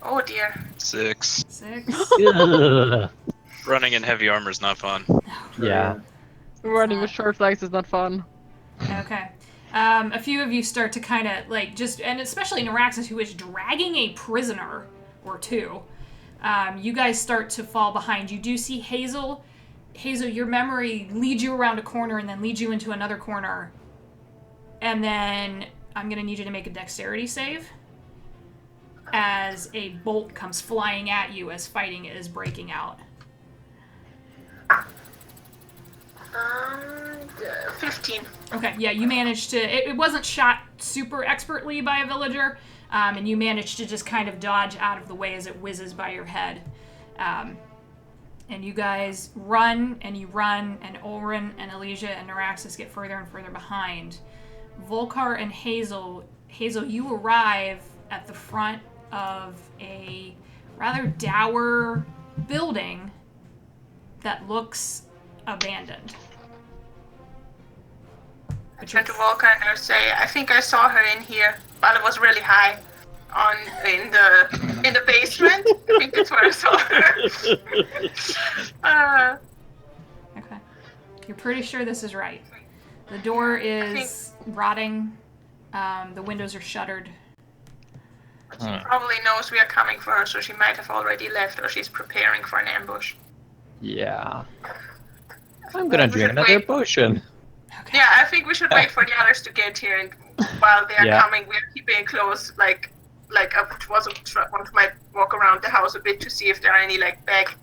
F: Oh dear.
E: 6.
A: 6.
B: Ugh.
E: Running in heavy armor is not fun.
B: Yeah.
C: Running with short legs is not fun.
A: Okay. A few of you start to kind of and especially Neuraxis, who is dragging a prisoner or two. You guys start to fall behind. You do see Hazel. Hazel, your memory leads you around a corner and then leads you into another corner. And then I'm going to need you to make a dexterity save as a bolt comes flying at you as fighting is breaking out.
F: 15.
A: Okay, yeah, you managed to... It wasn't shot super expertly by a villager, and you managed to just kind of dodge out of the way as it whizzes by your head. And you guys run, and Jorenn and Elysia and Neuraxis get further and further behind. Volkar and Hazel, you arrive at the front of a rather dour building that looks abandoned.
F: I turned to Volker and I say, I think I saw her in here, but it was really high in the basement. I think that's where I saw her.
A: Okay. You're pretty sure this is right. The door is rotting. The windows are shuttered.
F: She probably knows we are coming for her, so she might have already left, or she's preparing for an ambush.
B: Yeah. I'm gonna drink another potion.
A: Okay.
F: Yeah, I think we should wait for the others to get here, and while they are coming, we are keeping close, like up towards one might walk around the house a bit to see if there are any back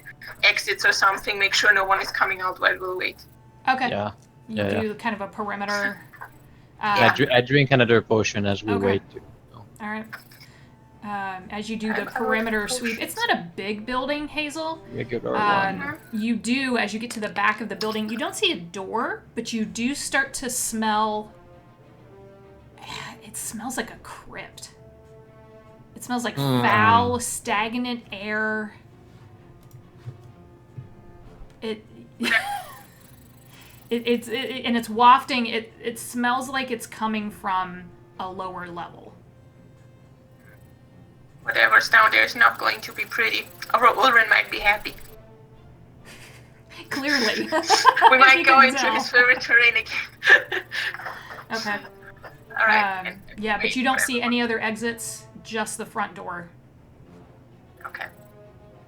F: exits or something. Make sure no one is coming out while we'll wait.
A: Okay.
B: Yeah.
A: You do kind of a perimeter.
B: I drink another potion as we wait.
A: All right. As you do the perimeter sweep, it's not a big building, Hazel.
B: Regular one.
A: You do, as you get to the back of the building, you don't see a door, but you do start to smell. It smells like a crypt. It smells like foul, stagnant air. It's wafting. It smells like it's coming from a lower level.
F: Whatever's down there is not going to be pretty. Or Jorenn might be happy.
A: Clearly.
F: We might go into his favorite terrain again.
A: Okay.
F: Alright.
A: But you don't see any other exits, just the front door.
F: Okay.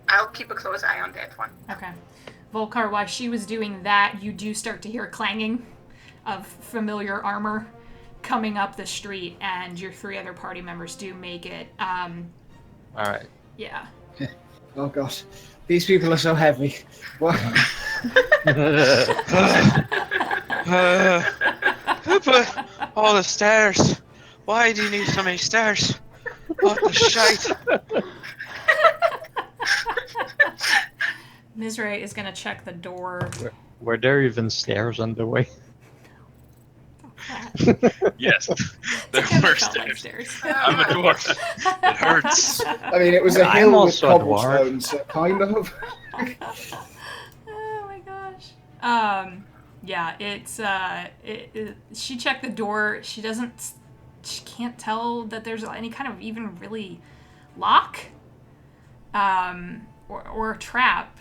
F: I'll keep a close eye on that one.
A: Okay. Volkar, while she was doing that, you do start to hear clanging of familiar armor coming up the street, and your 3 other party members do make it.
B: Alright.
A: Yeah.
D: Oh god, these people are so heavy. What?
E: But all the stairs. Why do you need so many stairs? What the shite?
A: Mizrae is gonna check the door.
B: Were there even stairs on the way?
E: Yes, there were stairs. I'm a dwarf. It hurts.
D: I mean, it was a
B: I'm
D: hill with
B: also a dwarf.
D: cobblestones, so kind of.
A: Oh my gosh. Yeah, it's she checked the door. She can't tell that there's any kind of even really lock or a trap.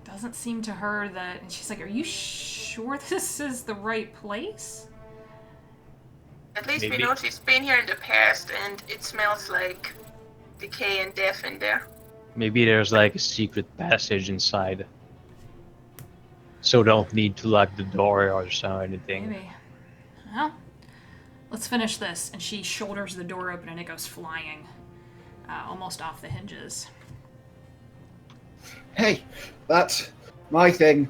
A: Doesn't seem to her that, and she's like, are you sure this is the right place?
F: At least we
B: Maybe.
F: know she's been here in the past, and it smells like decay and death in there.
B: Maybe there's a secret passage inside. So don't need to lock the door or anything.
A: Maybe. Well, let's finish this. And she shoulders the door open and it goes flying. Almost off the hinges.
D: Hey, that's my thing.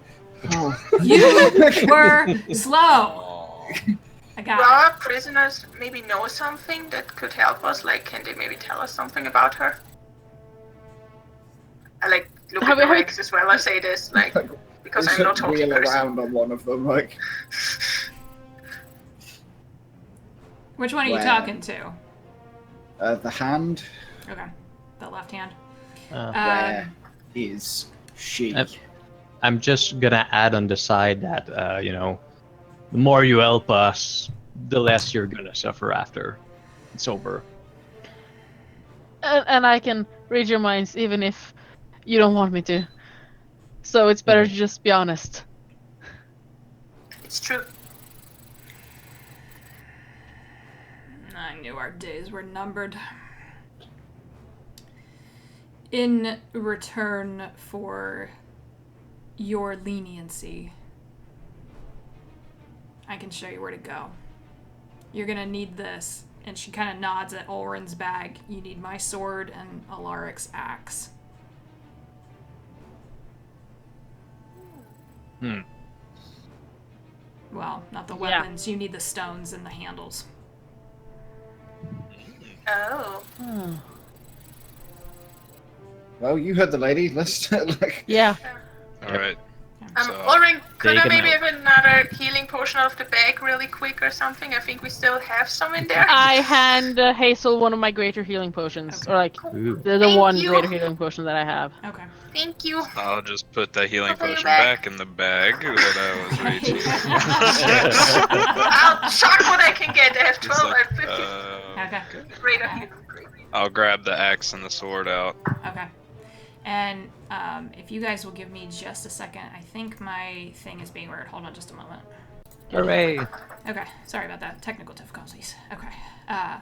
A: You were slow. I got
F: Do
A: it.
F: our prisoners maybe know something that could help us? Like, can they maybe tell us something about her? I like look at the Rex as well. I say this like because I'm not talking
D: wheel
F: person.
D: around on one of them, like.
A: Which one are you
D: Where?
A: talking to?
D: The hand.
A: Okay, the left hand.
D: Where is she?
B: I'm just gonna add on the side that the more you help us, the less you're gonna suffer after it's over.
C: And I can read your minds even if you don't want me to. So it's better to just be honest.
F: It's true.
A: I knew our days were numbered. In return for your leniency, I can show you where to go. You're gonna need this. And she kind of nods at Ulrin's bag. You need my sword and Alaric's axe. Well, not the weapons. You need the stones and the handles.
F: Oh.
D: Well, you heard the lady. Let's like.
C: Yeah.
E: Alright.
F: Ulrich, could I
B: Take 'em
F: maybe
B: out.
F: have another healing potion out of the bag really quick or something? I think we still have some in there.
C: I hand Hazel one of my greater healing potions.
A: Okay.
C: Or like,
B: Ooh.
C: the
F: Thank
C: one
F: you.
C: greater healing potion that I have.
A: Okay.
F: Thank you.
E: I'll just put that healing
F: I'll put you
E: potion
F: back.
E: back in the bag that I was reaching.
F: I'll chuck what I can get. I have
E: It's
F: 12, I
E: like,
F: have 50.
A: Okay.
F: Great.
E: I'll grab the axe and the sword out.
A: Okay. And if you guys will give me just a second, I think my thing is being weird. Hold on just a moment.
B: Hooray!
A: Okay, sorry about that. Technical difficulties. Okay. And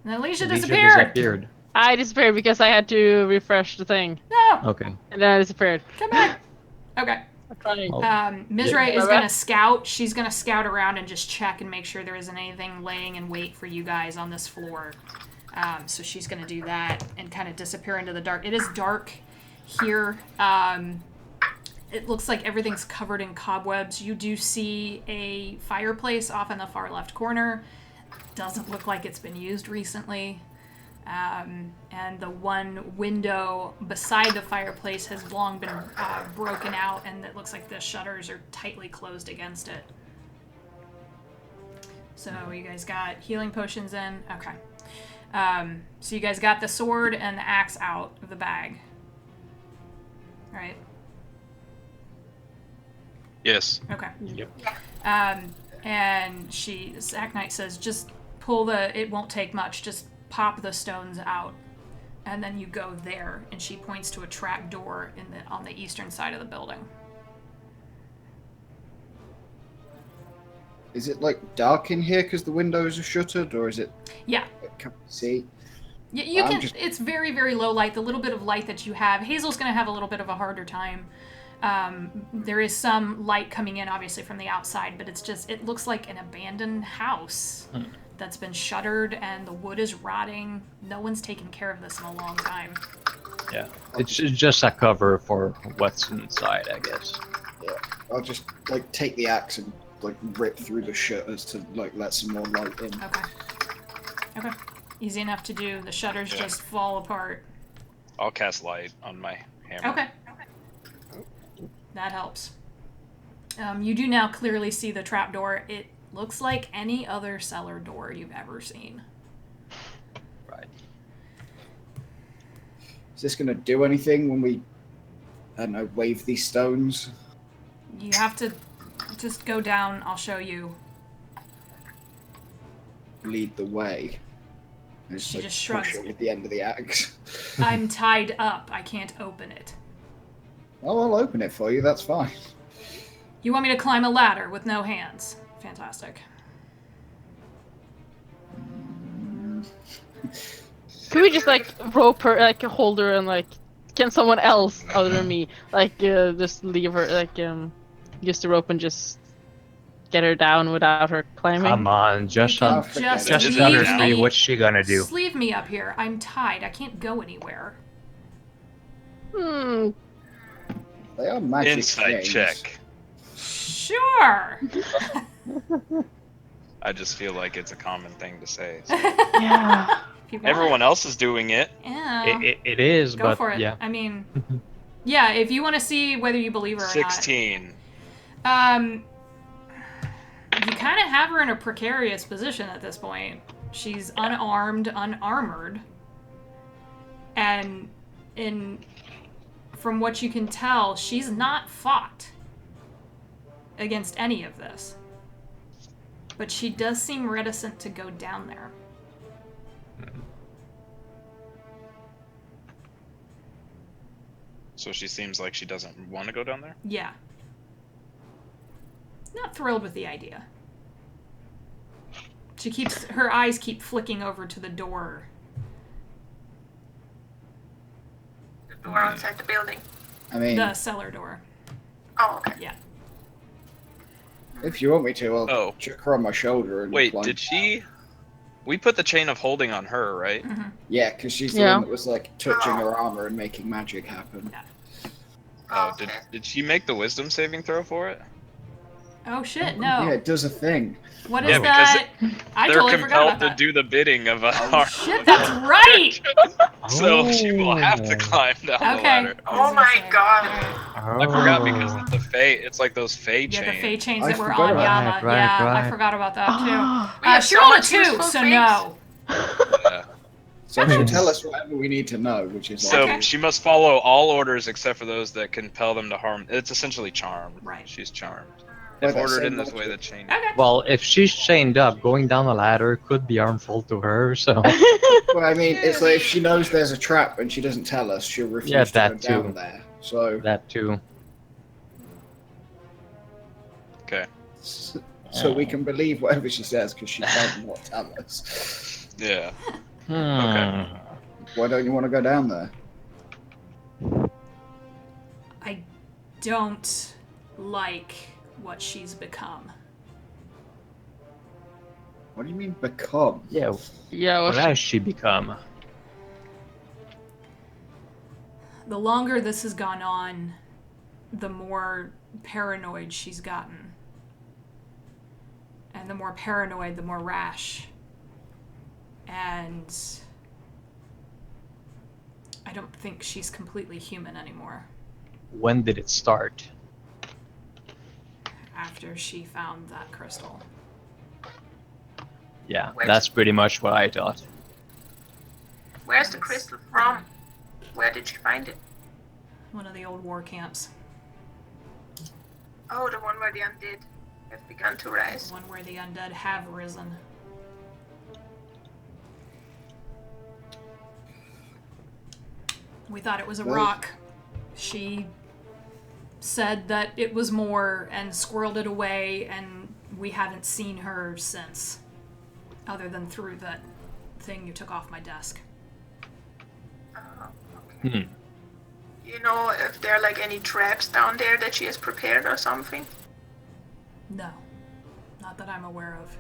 A: Alicia
B: Alicia
A: disappeared!
C: I disappeared because I had to refresh the thing.
A: No!
B: Okay.
C: And then I disappeared.
A: Come back! Okay.
C: I'm trying.
A: Mizrae
C: Yeah.
A: is gonna scout. She's gonna scout around and just check and make sure there isn't anything laying in wait for you guys on this floor. So she's gonna do that and kind of disappear into the dark. It is dark here. It looks like everything's covered in cobwebs. You do see a fireplace off in the far left corner. Doesn't look like it's been used recently. And the one window beside the fireplace has long been broken out, and it looks like the shutters are tightly closed against it. So you guys got healing potions in? Okay. So you guys got the sword and the axe out of the bag. All right.
E: Yes.
A: Okay.
B: Yep.
A: And Zack Knight says, just pull it won't take much, just pop the stones out. And then you go there, and she points to a trap door on the eastern side of the building.
D: Is it like dark in here because the windows are shuttered, or is it?
A: Yeah.
D: Can we see?
A: You
D: I'm
A: can.
D: just-
A: It's very, very low light. The little bit of light that you have, Hazel's going to have a little bit of a harder time. There is some light coming in, obviously, from the outside, but it looks like an abandoned house that's been shuttered, and the wood is rotting. No one's taken care of this in a long time.
B: Yeah. It's just a cover for what's inside, I guess.
D: Yeah. I'll just like take the axe and like rip through the shutters to like let some more light in.
A: Okay. Easy enough to do. The shutters
E: Yeah.
A: just fall apart.
E: I'll cast light on my hammer.
A: Okay. That helps. You do now clearly see the trapdoor. It looks like any other cellar door you've ever seen.
B: Right.
D: Is this gonna do anything when we, I don't know, wave these stones?
A: You have to just go down. I'll show you.
D: Lead the way. And
A: She
D: like,
A: just shrugs.
D: push it with the end of the axe.
A: I'm tied up. I can't open it.
D: Oh, I'll open it for you. That's fine.
A: You want me to climb a ladder with no hands? Fantastic.
C: Could we just like rope her, like hold her, and like, can someone else other than me, like just leave her, like use the rope and just get her down without her climbing?
B: Come on, just
A: You
B: on,
A: can
D: just
B: just
A: leave
B: under
A: me.
B: three. What's she gonna do?
A: Just leave me up here. I'm tied. I can't go anywhere.
C: Hmm.
D: They are magic
E: Insight
D: games.
E: check.
A: Sure.
E: I just feel like it's a common thing to say. So.
C: Yeah.
A: If you want.
E: Everyone else is doing it.
A: Yeah.
B: It is,
A: Go
B: but
A: for it.
B: yeah.
A: I mean, yeah. If you want to see whether you believe her or
E: 16.
A: not. You kind of have her in a precarious position at this point. She's unarmed, unarmored, and from what you can tell, she's not fought against any of this. But she does seem reticent to go down there.
E: So she seems like she doesn't want to go down there?
A: Yeah. Not thrilled with the idea. Her eyes keep flicking over to the door.
F: The door outside the building.
D: I mean,
A: The cellar door.
F: Oh, okay.
A: Yeah.
D: if you want me to, I'll
E: Oh.
D: check her on my shoulder. And
E: Wait,
D: like,
E: did she... We put the chain of holding on her, right?
A: Mm-hmm.
D: Yeah, because she's the
C: Yeah.
D: one that was like touching her armor and making magic happen.
E: Oh,
F: Okay.
E: did she make the wisdom saving throw for it?
A: Oh shit,
D: Yeah,
A: no.
D: it does a thing.
A: What is
E: Yeah, because
A: that? I
E: They're
A: totally forgot
E: compelled
A: about
E: to
A: that.
E: do the bidding of a
A: Shit, that's right!
E: So she will have to
B: Oh.
E: climb down the
A: Okay.
E: ladder.
F: Oh my god.
E: I forgot because it's the Fae. It's like those Fae
A: Yeah,
E: chains.
A: the Fae chains
D: I
A: that were
D: forgot
A: on
D: about
A: Yama.
B: that. Right,
A: Yeah, I
B: right.
A: forgot about that too.
C: Ah.
F: We have
A: She
F: so
A: rolled a
F: much
A: 2,
F: useful
A: so
F: things.
A: no.
E: Yeah.
D: So she'll tell us whatever we need to know, which is
E: So
A: Okay.
E: she must follow all orders except for those that compel them to harm. It's essentially charmed.
A: Right.
E: She's charmed.
D: By
E: If
D: that
E: ordered
D: same
E: in this way,
D: logic.
E: the chain.
A: Okay.
B: Well, if she's chained up, going down the ladder could be harmful to her, so...
D: Well, I mean, it's like if she knows there's a trap and she doesn't tell us, she'll refuse
B: Yeah,
D: to
B: that
D: go down
B: too.
D: there. So,
B: that too.
E: Okay.
D: so we can believe whatever she says because she can't not tell us.
E: Yeah.
B: Okay.
D: Why don't you want to go down there?
A: I don't like what she's become.
D: What do you mean become?
B: Yeah,
C: Yeah,
B: what
C: well,
B: has she become?
A: The longer this has gone on, the more paranoid she's gotten. And the more paranoid, the more rash. And I don't think she's completely human anymore
B: When did it start?
A: after she found that crystal.
B: Yeah,
F: Where's-
B: that's pretty much what I thought.
F: Where's the crystal from? Where did you find it?
A: One of the old war camps.
F: Oh, the one where the undead have begun to rise.
A: One where the undead have risen. We thought it was a
D: Well-
A: rock. She said that it was more and squirreled it away, and we haven't seen her since. Other than through that thing you took off my desk.
F: Oh,
B: Hmm.
F: you know if there are like any traps down there that she has prepared or something?
A: No. Not that I'm aware of.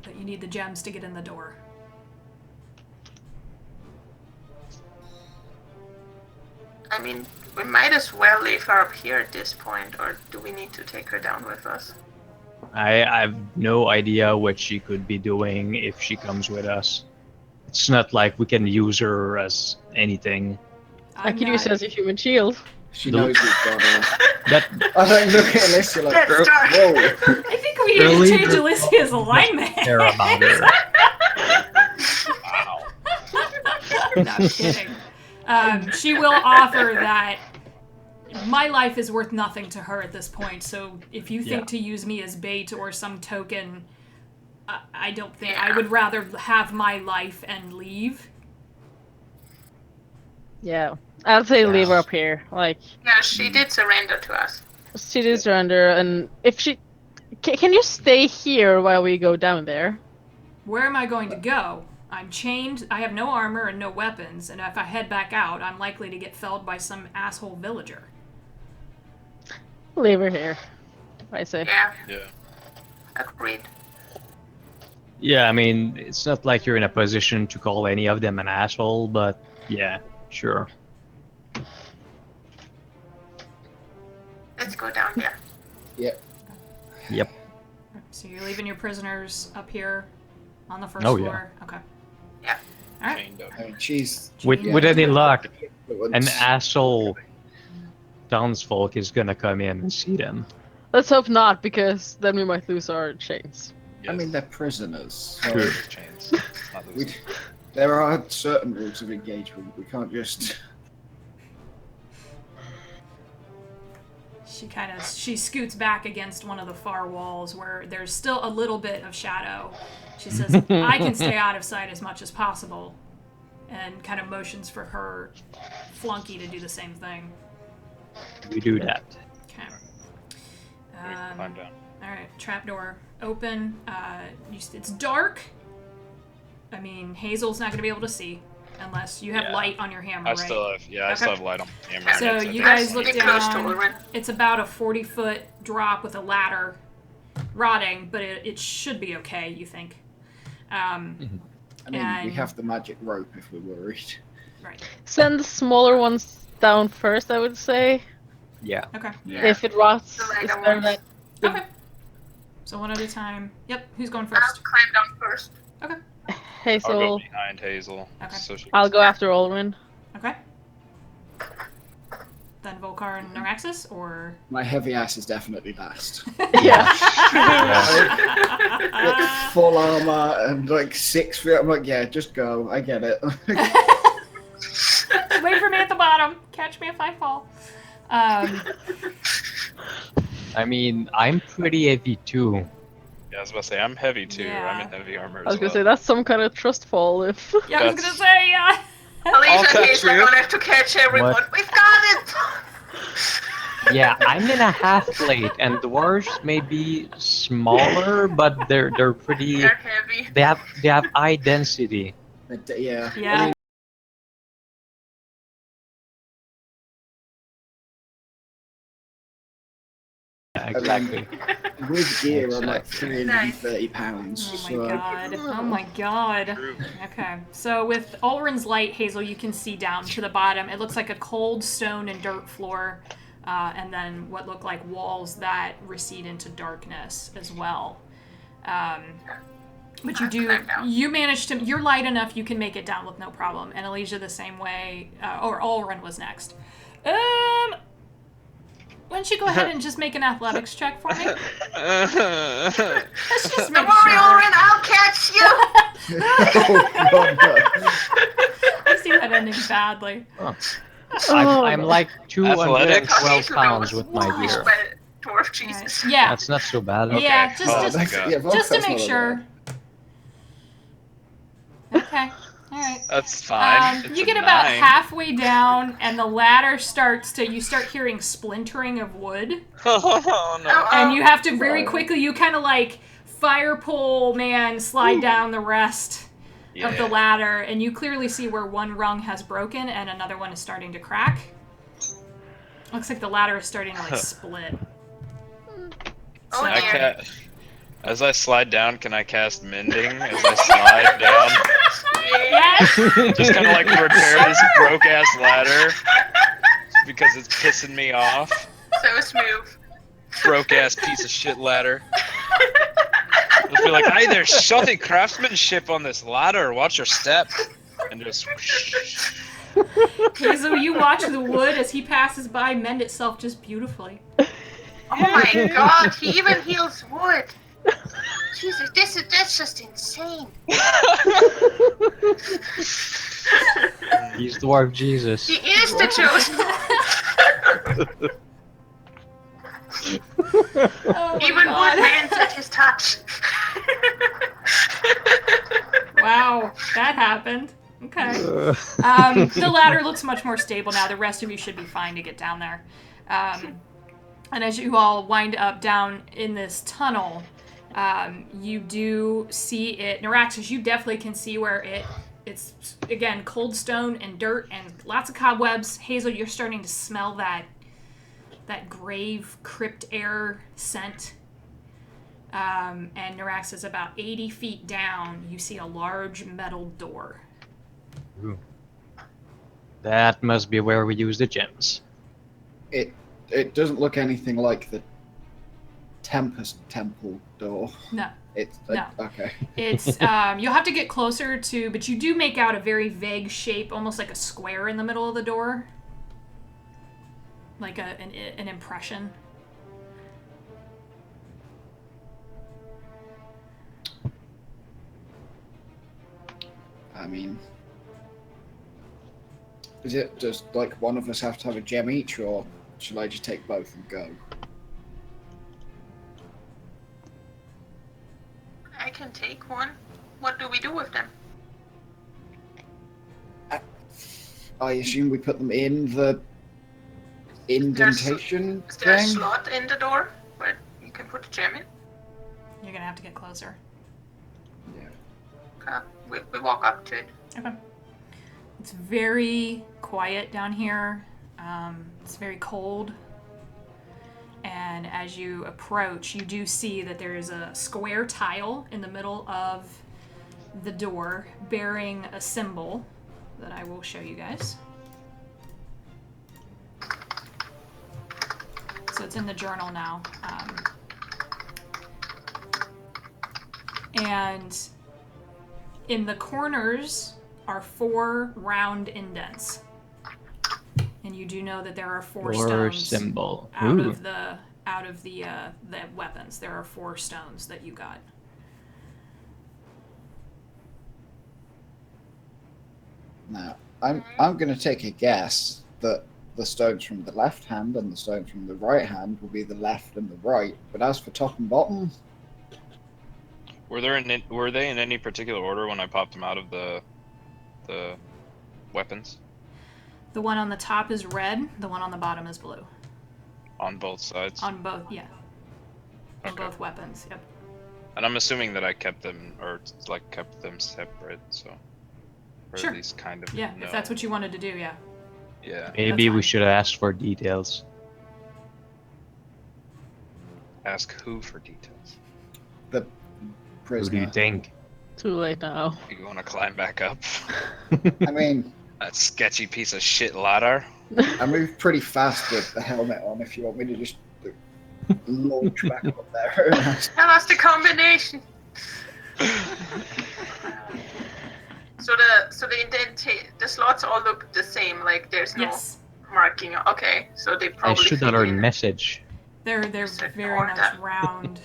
A: But you need the gems to get in the door.
F: I mean, we might as well leave her up here at this point, or do we need to take her down with us?
B: I have no idea what she could be doing if she comes with us. It's not like we can use her as anything.
C: I
A: I'm
C: could use it
A: not-
C: as a human shield.
D: She
B: Nope.
D: knows we've got her.
B: That
D: I think looking at this, you're like,
F: Let's start.
D: whoa.
A: I think we need to
B: Really?
A: change Alicia's alignment.
B: care about her.
E: Wow.
A: No, I'm kidding. She will offer that my life is worth nothing to her at this point, so if you think
B: Yeah.
A: to use me as bait or some token, I don't think. I would rather have my life and leave.
C: Yeah, I'd say leave her
B: Yeah.
C: up here. Like,
F: Yeah, she did surrender to us.
C: she did surrender, and if she... Can you stay here while we go down there?
A: Where am I going to go? I'm chained, I have no armor and no weapons, and if I head back out, I'm likely to get felled by some asshole villager.
C: Leave her here, I say.
F: Yeah,
E: Yeah.
F: agreed.
B: Yeah, I mean, it's not like you're in a position to call any of them an asshole, but yeah, sure.
F: Let's go down there.
B: Yep.
A: So you're leaving your prisoners up here on the first
B: Oh, yeah.
A: floor? Okay.
F: Yeah.
A: Alright.
E: Chained up.
D: I mean, she's
B: With
A: Yeah.
B: any luck,
D: but
B: an
D: once-
B: asshole townsfolk is gonna come in and see them.
C: Let's hope not, because then we might lose our chains.
D: I mean, they're prisoners. So
B: True.
E: chains. Not
D: we,
E: those.
D: there are certain rules of engagement. We can't just.
A: She scoots back against one of the far walls where there's still a little bit of shadow. She says, I can stay out of sight as much as possible. And kind of motions for her flunky to do the same thing.
B: We do that.
A: Okay.
E: Climb down.
A: Alright, trapdoor open. It's dark. I mean, Hazel's not going to be able to see unless you have
E: Yeah.
A: light on your hammer,
E: I
A: right?
E: still have, I
A: Okay.
E: still have light on the camera.
A: So
E: It's
A: you
E: okay.
A: guys look
F: Get close to
A: down.
F: Ulrich.
A: It's about a 40-foot drop with a ladder rotting, but it should be okay, you think.
D: I mean, we
A: And-
D: have the magic rope if we're worried.
A: Right.
C: Send the smaller ones down first, I would say.
B: Yeah.
A: Okay.
D: Yeah.
C: If it rots,
F: The
C: it's
F: lighter
C: better
F: ones.
C: than
A: Okay. So one at a time. Yep. Who's going
F: I'll
A: first?
F: climb down first.
E: I'll go
C: Hazel.
E: behind Hazel.
A: Okay.
E: So she
C: I'll go after Olrin.
A: Okay. Then Volkar and Neuraxis, or
D: My heavy ass is definitely last.
C: Yeah.
D: Like full armor and like 6 feet. I'm like, yeah, just go. I get it.
A: wait for me at the bottom. Catch me if I fall.
B: I mean, I'm pretty heavy too.
E: Yeah, I was about to say, I'm heavy too.
A: Yeah.
E: I'm in heavy armor
C: I was
E: as
C: gonna
E: well.
C: say that's some kind of trust fall. If
A: Yeah, I was
E: That's-
A: gonna say, yeah.
F: Alicia
E: I'll
F: and
E: catch
F: Hazel are
E: you.
F: gonna have to catch everyone.
B: What?
F: We've got it!
B: Yeah, I'm in a half plate, and dwarves may be smaller, but they're pretty.
F: They're heavy.
B: They have high density.
D: Yeah.
A: Yeah.
D: I mean,
B: Yeah, exactly.
D: with gear, I'm like
B: Exactly.
D: 330 pounds.
A: Oh my
D: so
A: god. Oh my god.
E: True.
A: Okay. So with Ulrin's light, Hazel, you can see down to the bottom. It looks like a cold stone and dirt floor, and then what look like walls that recede into darkness as well. But you managed to, you're light enough, you can make it down with no problem. And Alicia the same way, or Ulrin was next. Why don't you go ahead and just make an athletics check for me? Let's just
F: Don't
A: make
F: worry,
A: sure.
F: Ulrich, I'll catch you!
D: Oh, God, no.
A: I see that ending badly.
B: I'm like
E: Athletics?
B: 212 pounds with my
F: Foolish
B: gear.
F: by Dwarf Jesus.
A: Yeah.
B: That's not so bad.
E: Okay.
A: Yeah,
E: Oh,
A: just
E: thank God.
D: Yeah,
A: just to
D: Volkar's
A: make
D: not
A: sure. Okay. All right.
E: That's fine. It's
A: You
E: a
A: get about
E: 9.
A: halfway down, and the ladder you start hearing splintering of wood,
E: Oh no.
A: and you have to very quickly, you kind of like fire pole man slide down the rest of the ladder, and you clearly see where one rung has broken and another one is starting to crack. Looks like the ladder is starting to like split.
F: Oh,
A: So-
E: I
F: dear.
E: can't. As I slide down, can I cast mending as I slide down?
A: Yes.
E: Just kind of like repair this broke ass ladder because it's pissing me off.
F: So smooth.
E: Broke ass piece of shit ladder. Just be like, hey, there's something craftsmanship on this ladder. Watch your step. And just.
A: Hazel, you watch the wood as he passes by mend itself just beautifully.
F: Oh my god, he even heals wood. Jesus, that's just insane.
B: He's dwarf Jesus.
F: He is the chosen one.
A: Oh my
F: Even
A: God.
F: wood bends at his touch.
A: Wow, that happened. Okay. The ladder looks much more stable now. The rest of you should be fine to get down there. And as you all wind up down in this tunnel, you do see it. Neuraxis, you definitely can see where it's, again, cold stone and dirt and lots of cobwebs. Hazel, you're starting to smell that grave crypt air scent. And Neuraxis, about 80 feet down, you see a large metal door.
B: Ooh. That must be where we use the gems.
D: It doesn't look anything like the Tempest Temple door.
A: No.
D: It's
A: No.
D: Okay.
A: It's you'll have to get closer to, but you do make out a very vague shape, almost like a square in the middle of the door, like an impression.
D: I mean, is it just like one of us have to have a gem each, or should I just take both and go?
F: I can take one. What do we do with them?
D: I assume we put them in the indentation
F: Is there a
D: thing.
F: slot in the door where you can put the gem in?
A: You're gonna have to get closer.
D: Yeah.
F: We walk up to it.
A: Okay. It's very quiet down here. It's very cold. And as you approach, you do see that there is a square tile in the middle of the door bearing a symbol that I will show you guys. So it's in the journal now. And in the corners are 4 round indents. And you do know that there are 4 stones
B: symbol.
A: out
B: Ooh.
A: of the weapons. There are 4 stones that you got.
D: Now, I'm going to take a guess that the stones from the left hand and the stones from the right hand will be the left and the right. But as for top and bottom,
E: Were they in any particular order when I popped them out of the weapons
A: The one on the top is red, the one on the bottom is blue.
E: on both sides?
A: On both, yeah. On
E: Okay.
A: both weapons, yep.
E: And I'm assuming that I kept them separate, so or
A: Sure.
E: at least kind of.
A: Yeah, if that's what you wanted to do, yeah.
E: Yeah.
B: Maybe we
A: fine.
B: should have asked for details.
E: Ask who for details.
D: the
B: Who
D: prisoner.
B: do you think?
C: Too late now.
E: You want to climb back up?
D: I mean,
E: That sketchy piece of shit ladder.
D: I move pretty fast with the helmet on. If you want me to just launch back up there.
F: Tell us the combination. So the slots all look the same. Like there's no
A: Yes.
F: marking. Okay, so they
B: I
F: probably.
B: should
F: fit
B: have learned
F: in.
B: message.
A: They're
F: Just
A: very
F: ignore
A: much
F: that.
A: round.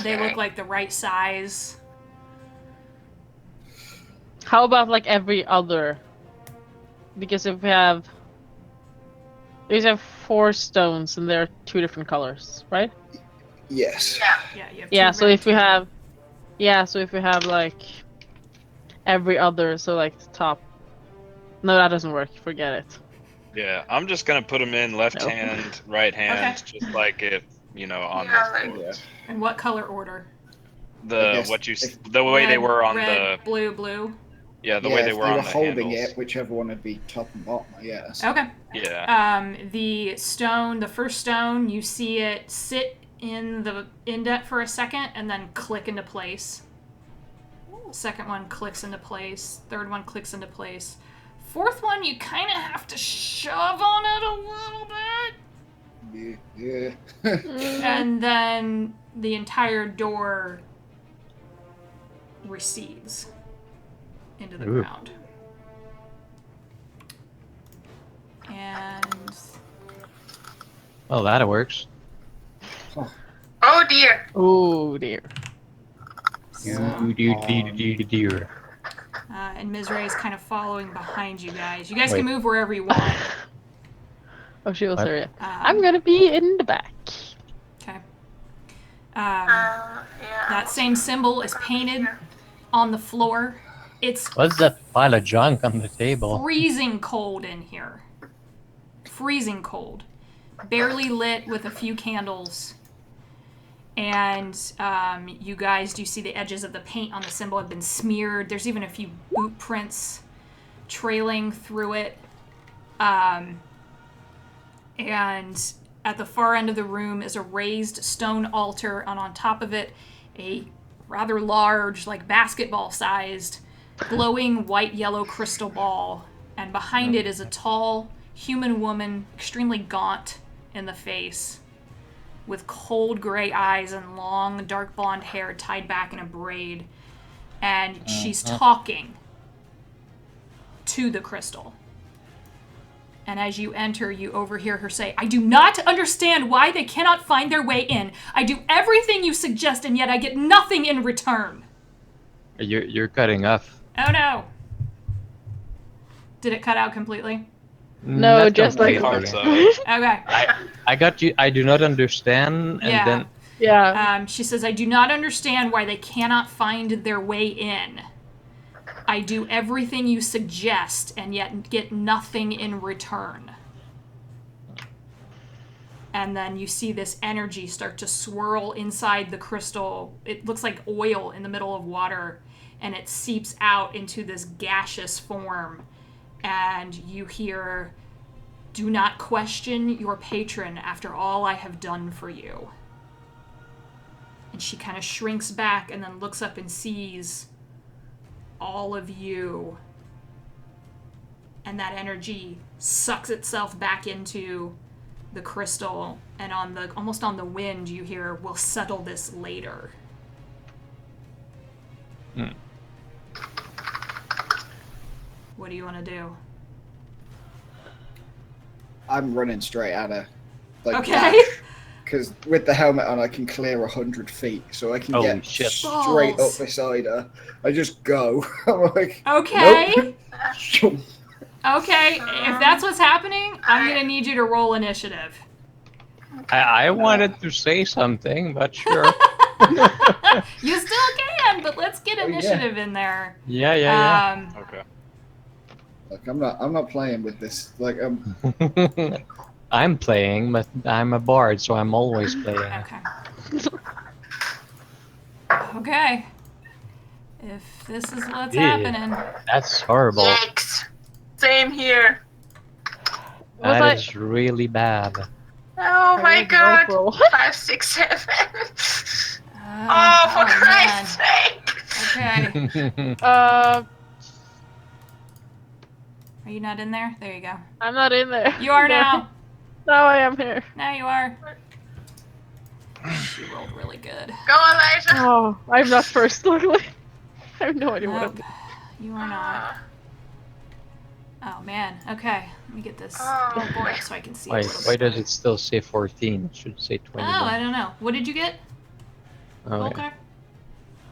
A: They
F: Okay.
A: look like the right size.
C: How about like every other? Because if we have, these have 4 stones and they're 2 different colors, right?
D: Yes.
F: Yeah.
A: Yeah, you have
C: Yeah.
A: 2
C: So
A: red,
C: if we
A: 2 blue.
C: have, so if we have like every other, so like the top. No, that doesn't work. Forget it.
E: Yeah, I'm just gonna put them in left
C: No.
E: hand, right hand,
A: Okay.
E: just like it, on
F: Yeah,
E: the
F: like-
E: board.
D: Yeah.
A: And what color order?
D: I
E: The
D: guess
E: what you
D: if-
E: the way they
A: Red,
E: were on
A: red, blue, blue.
E: the
D: Yeah,
E: way they
D: if
E: were
D: they
E: on
D: were
E: the
D: holding
E: handles.
D: it, whichever one would be top and bottom, I guess.
A: Okay.
E: Yeah.
A: The stone, the first stone, you see it sit in the indent for a second and then click into place. Second one clicks into place. Third one clicks into place. Fourth one, you kind of have to shove on it a little bit.
D: Yeah.
A: And then the entire door recedes into the
B: Ooh.
A: ground. And
B: Well, that works.
F: Oh dear.
C: Oh dear.
D: Yeah.
B: Dear.
A: and Mizrae is kind of following behind you guys. You guys can
B: Wait.
A: move wherever you want.
C: Oh, she was
B: What?
C: there. Yeah.
A: Um,
C: I'm gonna be in the back.
A: Okay.
F: Yeah.
A: That same symbol is painted on the floor. It's
B: What's that pile of junk on the table?
A: freezing cold in here. Freezing cold. Barely lit with a few candles. And you guys do see the edges of the paint on the symbol have been smeared. There's even a few boot prints trailing through it. And at the far end of the room is a raised stone altar, and on top of it, a rather large, like basketball-sized, glowing white-yellow crystal ball. And behind it is a tall human woman, extremely gaunt in the face, with cold gray eyes and long dark blonde hair tied back in a braid. And she's talking to the crystal. And as you enter, you overhear her say, "I do not understand why they cannot find their way in. I do everything you suggest, and yet I get nothing in return."
B: You're cutting off.
A: Oh no. Did it cut out completely?
C: No,
B: Not
C: just like
B: completely.
A: Okay.
B: I got you. I do not understand, and
A: Yeah.
B: then
C: yeah.
A: She says, "I do not understand why they cannot find their way in. I do everything you suggest and yet get nothing in return." And then you see this energy start to swirl inside the crystal. It looks like oil in the middle of water, and it seeps out into this gaseous form. And you hear, "Do not question your patron after all I have done for you." And she kind of shrinks back and then looks up and sees all of you. And that energy sucks itself back into the crystal. And on the almost on the wind, you hear, "We'll settle this later." What do you want to do?
D: I'm running straight at her. Like,
A: Okay.
D: Because with the helmet on, I can clear 100 feet, so I can
B: Holy
D: get
B: shit.
D: straight up
A: Balls.
D: beside her. I just go. I'm like,
A: Okay.
D: nope.
A: Okay. If that's what's happening, I'm going to need you to roll initiative.
B: I wanted to say something, but sure.
A: You still can, but let's get
D: yeah.
A: initiative in there.
B: Yeah.
E: Okay.
D: Like, I'm not playing with this. Like,
B: I'm playing, but I'm a bard, so I'm always playing.
A: Okay. Okay. If this is what's
B: Yeah.
A: happening.
B: That's horrible.
F: Yikes. Same here.
B: That is really bad.
F: Oh my god.
C: Roll.
F: 5, 6, 7. Oh, for Christ's sake.
A: Man. Okay.
C: Uh,
A: Are you not in there? There you go.
C: I'm not in there.
A: You are now.
C: Now I am here.
A: Now you are. She rolled really good.
F: Go, Elijah.
C: Oh, I'm not first, luckily. I have no idea what I'm
A: Nope. You are not. Oh man. Okay. Let me get this
F: Oh, boy.
A: so I can see.
B: Why
A: a little
B: why
A: bit
B: does
A: better.
B: it still say 14? It should say 20.
A: Oh, I don't know. What did you get?
B: Okay.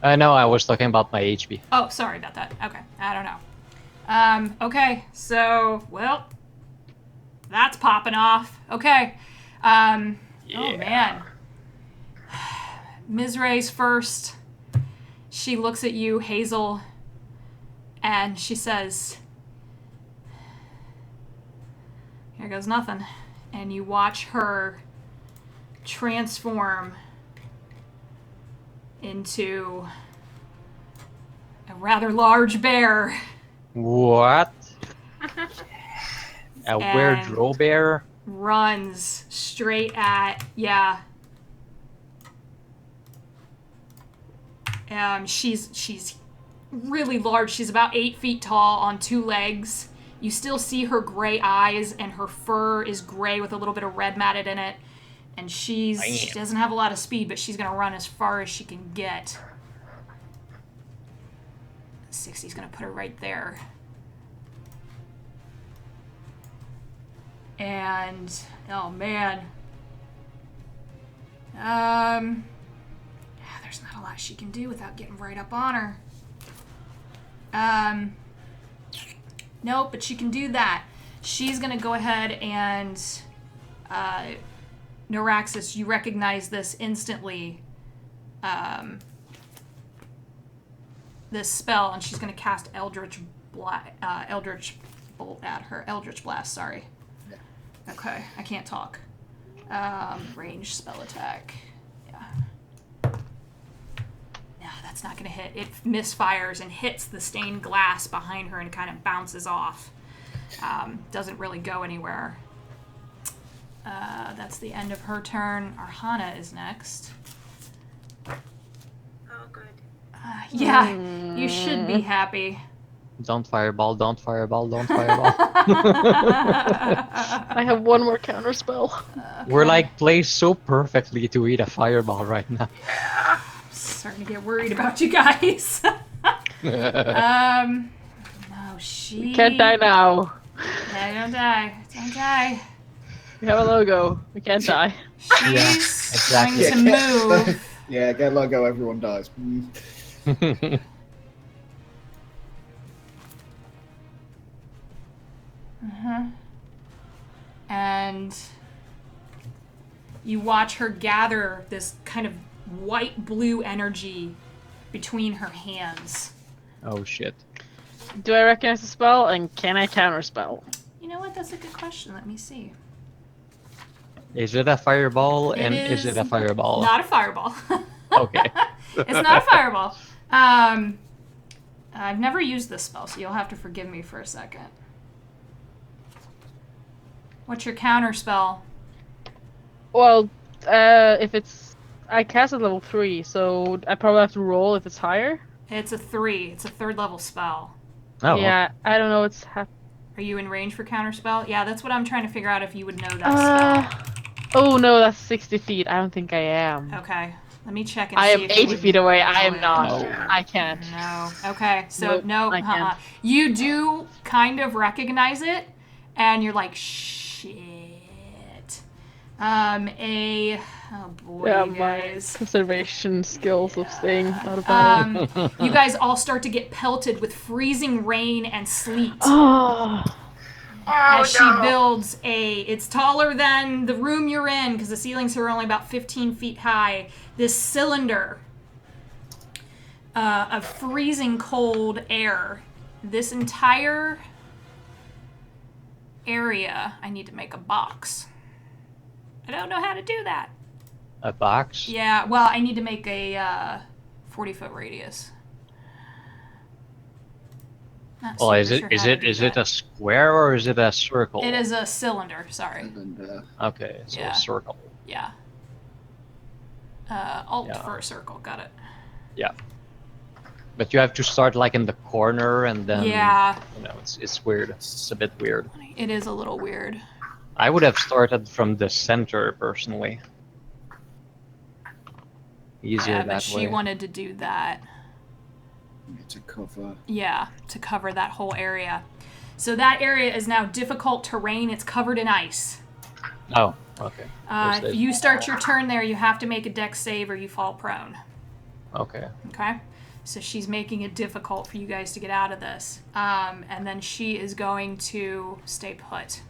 A: Okay.
B: No, I was talking about my HP.
A: Oh, sorry about that. Okay. I don't know. Okay. So, well, that's popping off. Okay. Oh man. Ms. Ray's first. She looks at you, Hazel, and she says, "Here goes nothing." And you watch her transform into a rather large bear.
B: What? A weird
A: And-
B: drow bear?
A: Runs straight at, yeah. She's really large. She's about 8 feet tall on 2 legs. You still see her gray eyes, and her fur is gray with a little bit of red matted in it. And she doesn't have a lot of speed, but she's gonna run as far as she can get. 60's gonna put her right there. And oh man. There's not a lot she can do without getting right up on her. Nope, but she can do that. She's gonna go ahead and Neuraxis, you recognize this instantly. This spell, and she's gonna cast Eldritch Bolt at her. Eldritch Blast, sorry. Okay, I can't talk. Range spell attack. Yeah. No, that's not gonna hit. It misfires and hits the stained glass behind her and kind of bounces off. Doesn't really go anywhere. That's the end of her turn. Arhanna is next.
F: Oh, good.
A: Yeah, you should be happy.
B: Don't fireball, don't fireball, don't fireball.
C: I have one more counter spell.
B: We're like placed so perfectly to eat a fireball right now.
A: Starting to get worried about you guys. No, she
C: Can't die now.
A: Yeah, don't die. Don't die.
C: We have a logo. We can't die.
A: She's
B: exactly.
A: going to move.
D: Yeah, get logo, everyone dies.
A: And you watch her gather this kind of white blue energy between her hands.
B: Oh shit.
C: Do I recognize the spell, and can I counter spell?
A: You know what? That's a good question. Let me see.
B: Is it a fireball?
A: It
B: And is it a
A: is
B: fireball?
A: Not a fireball.
B: Okay.
A: It's not a fireball. I've never used this spell, so you'll have to forgive me for a second. What's your counter spell?
C: Well, if it's... I cast at level 3, so I probably have to roll if it's higher.
A: It's a 3. It's a 3rd level spell.
B: Oh.
C: Yeah, I don't know what's
A: Are you in range for counter spell? Yeah, that's what I'm trying to figure out if you would know that spell.
C: Oh no, that's 60 feet. I don't think I am.
A: Okay. Let me check and
C: I
A: see
C: am
A: if
C: 80
A: you
C: feet
A: would
C: away.
A: know
C: I am
A: it.
C: not.
B: No.
C: I can't.
A: No. Okay. So
C: Nope,
A: no.
C: I can't.
A: You do kind of recognize it, and you're like, shit. Oh boy,
C: Yeah,
A: you
C: my
A: guys.
C: conservation skills of staying out of battle.
A: You guys all start to get pelted with freezing rain and sleet.
C: Oh,
A: As she builds it's taller than the room you're in because the ceilings are only about 15 feet high. This cylinder of freezing cold air. This entire area, I need to make a box. I don't know how to do that.
B: A box?
A: Yeah, well, I need to make a 40-foot radius. Not
B: Oh, is
A: super
B: it
A: sure how to do
B: is it
A: that.
B: a square or is it a circle?
A: It is a cylinder, sorry.
D: And,
B: Okay, so
A: Yeah.
B: a circle.
A: Yeah. Alt
B: Yeah.
A: for a circle, got it.
B: Yeah. But you have to start like in the corner and then
A: Yeah,
B: you know, it's weird. It's a bit weird.
A: it is a little weird.
B: I would have started from the center personally. Easier
A: Yeah,
B: that
A: but she
B: way.
A: wanted to do that.
D: to cover.
A: Yeah, to cover that whole area. So that area is now difficult terrain. It's covered in ice.
B: Oh, okay.
A: If you start your turn there, you have to make a dex save or you fall prone.
B: Okay.
A: Okay? So she's making it difficult for you guys to get out of this. And then she is going to stay put.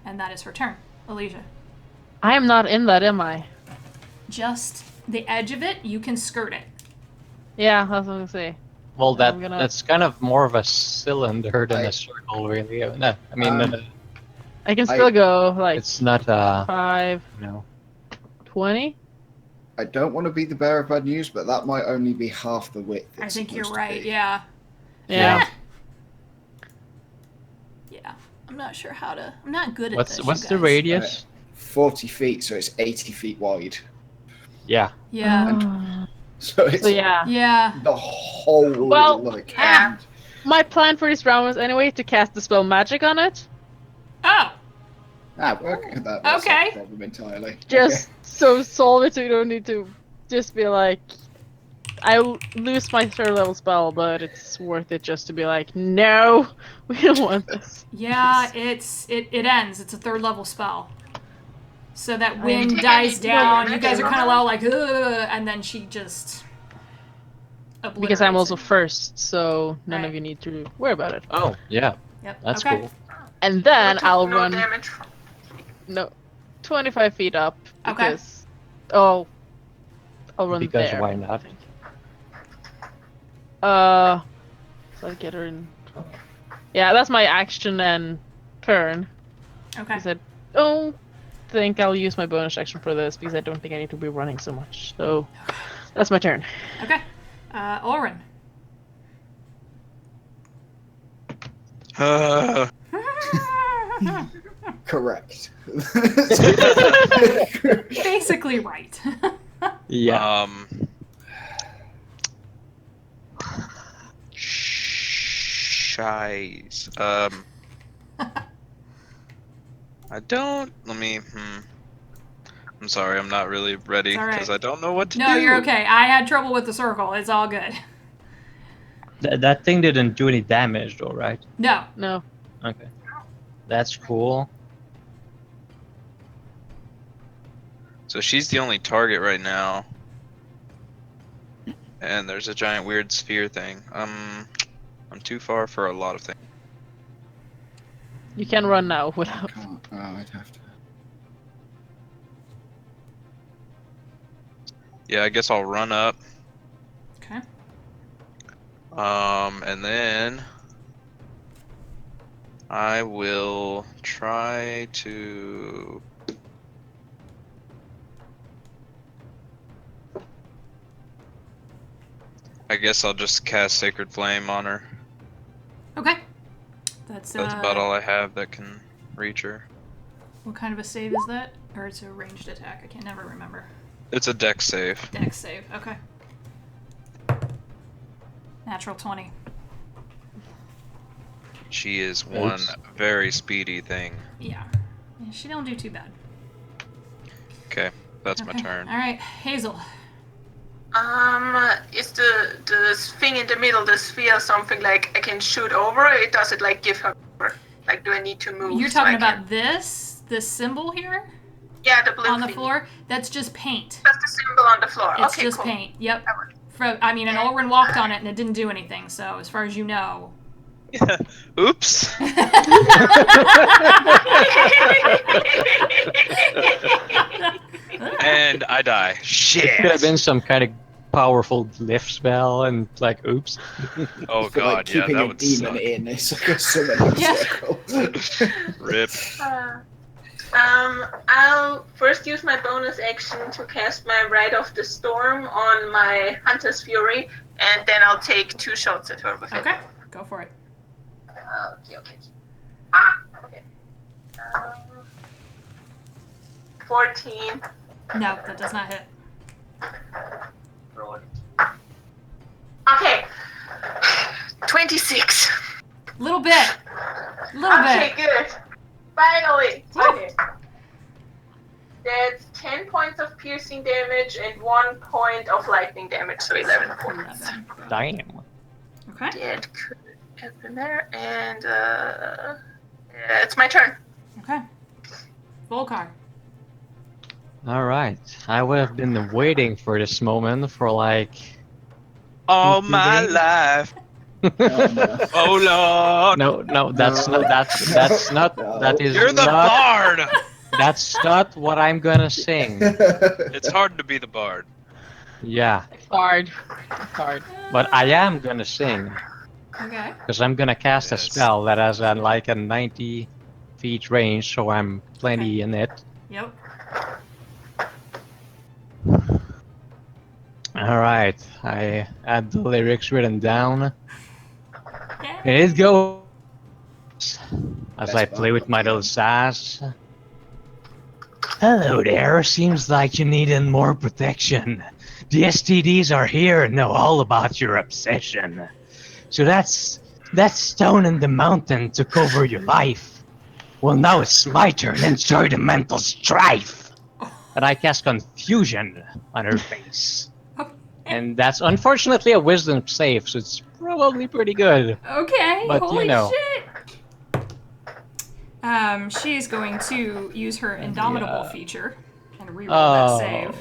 A: And that is her turn. Alicia.
C: I am not in that, am I?
A: Just the edge of it, you can skirt it.
C: Yeah, that's what I was gonna say.
B: Well,
C: I'm gonna-
B: that's kind of more of a cylinder than
D: I-
B: a circle, really. No, I mean,
C: I can still go like
B: it's not
C: 5,
B: you know.
C: 20.
D: I don't want to be the bearer of bad news, but that might only be half the width.
A: I
D: it's
A: think you're
D: supposed to
A: right,
D: be.
A: yeah.
C: Yeah.
A: Yeah. I'm not sure how to... I'm not good at
B: What's
A: this,
B: what's
A: you
B: the
A: guys.
B: radius?
D: 40 feet, so it's 80 feet wide.
B: Yeah.
A: Yeah.
D: So it's
C: So yeah.
A: Yeah.
D: the whole
C: Well,
D: like
F: yeah.
D: hand.
C: My plan for this round was anyway to cast the spell magic on it.
A: Oh!
D: Okay, that's
A: Okay.
D: not a problem entirely.
C: Just so solve it so you don't need to just be like, I lose my 3rd level spell, but it's worth it just to be like, no, we don't want this.
A: Yeah, it ends. It's a 3rd level spell. So that wind
F: Take
A: dies
F: any
A: down. You
F: damage,
A: guys are kind of
F: remember?
A: all like, ugh, and then she just
C: Because I'm also
A: obliterates it.
C: first, so none
A: Right.
C: of you need to worry about it.
B: Oh, yeah.
A: Yep.
B: That's
A: okay.
B: cool.
C: And then
F: Take
C: I'll
F: no
C: run
F: damage.
C: 25 feet up
A: Okay.
C: because I'll run
B: Because
C: there.
B: why not?
C: So I get her in. Yeah, that's my action and turn.
A: Okay.
C: Because I don't think I'll use my bonus action for this because I don't think I need to be running so much. So that's my turn.
A: Okay. Oren.
D: Correct.
A: Basically right.
B: Yeah.
E: franchise. I don't. Let me. I'm sorry, I'm not really ready
A: It's all right.
E: because I don't know what to do.
A: No, you're okay. I had trouble with the circle. It's all good.
B: That thing didn't do any damage, though, right?
A: No.
C: No.
B: Okay. That's cool.
E: So she's the only target right now. And there's a giant weird sphere thing. I'm too far for a lot of things.
C: You can run now
D: I
C: without.
D: can't. Oh, I'd have to.
E: Yeah, I guess I'll run up.
A: Okay.
E: And then I will try to. I guess I'll just cast Sacred Flame on her.
A: Okay. That's
E: about all I have that can reach her.
A: What kind of a save is that? Or it's a ranged attack? I can never remember.
E: It's a dex save.
A: Dex save. Okay. Natural 20.
E: She is one
B: Oops.
E: very speedy thing.
A: Yeah. She don't do too bad.
E: Okay, that's my
A: Okay.
E: turn.
A: All right, Hazel.
F: Is the thing in the middle, the sphere, something like I can shoot over? Or does it like give her cover? Like, do I need to move?
A: You're
F: so
A: talking
F: I
A: about
F: can-
A: this symbol here
F: Yeah, the blue
A: on the
F: thing.
A: floor? That's just paint.
F: That's the symbol on the floor.
A: It's
F: okay,
A: just
F: cool.
A: paint. Yep.
F: That works.
A: I mean, and Olrin walked on it and it didn't do anything. So as far as you know.
E: Oops. And I die. Shit.
B: Could have been some kind of powerful glyph spell, and like, oops.
E: Oh
D: For, like,
E: god, yeah,
D: keeping
E: that
D: a
E: would
D: demon
E: suck.
D: in. It's like a summoning
A: Yeah.
D: circle.
E: Rip.
F: I'll first use my bonus action to cast my Rite of the Storm on my Hunter's Fury, and then I'll take 2 shots at her with it.
A: Okay, go for it.
F: Okay. Ah! Okay. 14.
A: No, that does not hit.
F: Roll. Okay. 26.
A: Little bit.
F: Okay, good. Finally. Okay. That's 10 points of piercing damage and 1 point of lightning damage, so 11 points.
A: 11.
B: Damn.
A: Okay.
F: That could happen there, and yeah, it's my turn.
A: Okay. Volcar.
B: All right. I would have been waiting for this moment for like.
E: All my
B: Days?
E: life.
D: Oh, no.
E: Oh lord.
B: No, that's not. That's not. That is
E: You're the
B: not.
E: bard.
B: That's not what I'm gonna sing.
E: It's hard to be the bard.
B: Yeah,
C: It's hard. It's hard.
B: but I am gonna sing
A: Okay.
B: because I'm gonna cast a
E: Yes.
B: spell that has like a 90 feet range, so I'm plenty in it.
A: Yep.
B: All right, I had the lyrics written down.
A: Yeah.
B: Here it goes. As
D: Best
B: I play with my
D: bard,
B: little sass. Hello there. Seems like you needed more protection. The STDs are here and know all about your obsession. So that stone in the mountain took over your life. Well, now it's my turn. Enjoy the mental strife. And I cast confusion on her face. And that's unfortunately a wisdom save, so it's probably pretty good.
A: Okay.
B: But,
A: Holy
B: you know.
A: shit. She's going to use her Indomitable
B: Yeah.
A: feature and reroll that
B: Oh.
A: save.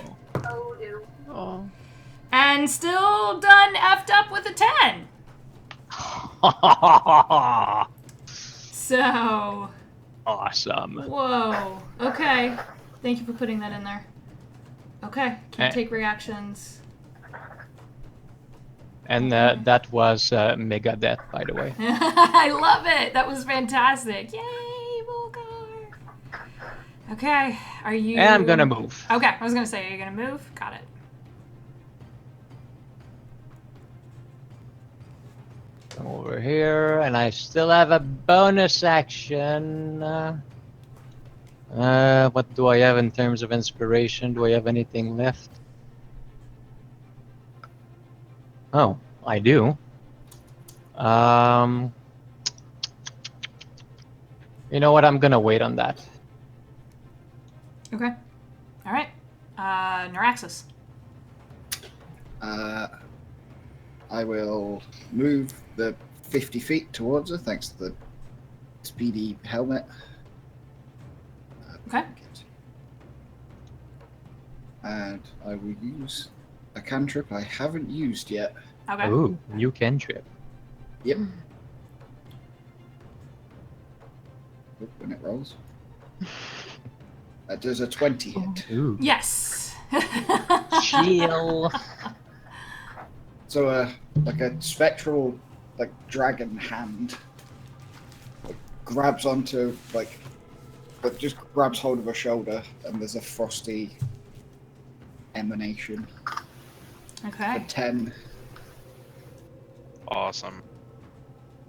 F: Oh, ew.
C: Oh.
A: And still done effed up with a 10. So,
B: Awesome.
A: whoa. Okay. Thank you for putting that in there. Okay. Can't take reactions.
B: And that was Mega Death, by the way.
A: I love it. That was fantastic. Yay, Volgar. Okay. Are you...
B: And I'm gonna move.
A: Okay. I was going to say, are you going to move? Got it.
B: Over here, and I still have a bonus action. What do I have in terms of inspiration? Do I have anything left? Oh, I do. You know what? I'm gonna wait on that.
A: Okay. All right. Neuraxis.
D: I will move the 50 feet towards her, thanks to the speedy helmet.
A: Okay.
D: And I will use a cantrip I haven't used yet.
A: Okay.
B: Ooh, new cantrip.
D: Yep. When it rolls. That does a 20 hit.
B: Ooh.
A: Yes.
B: Chill.
D: So, like a spectral, like dragon hand, like, grabs onto but just grabs hold of her shoulder, and there's a frosty emanation.
A: Okay.
D: For 10.
E: Awesome.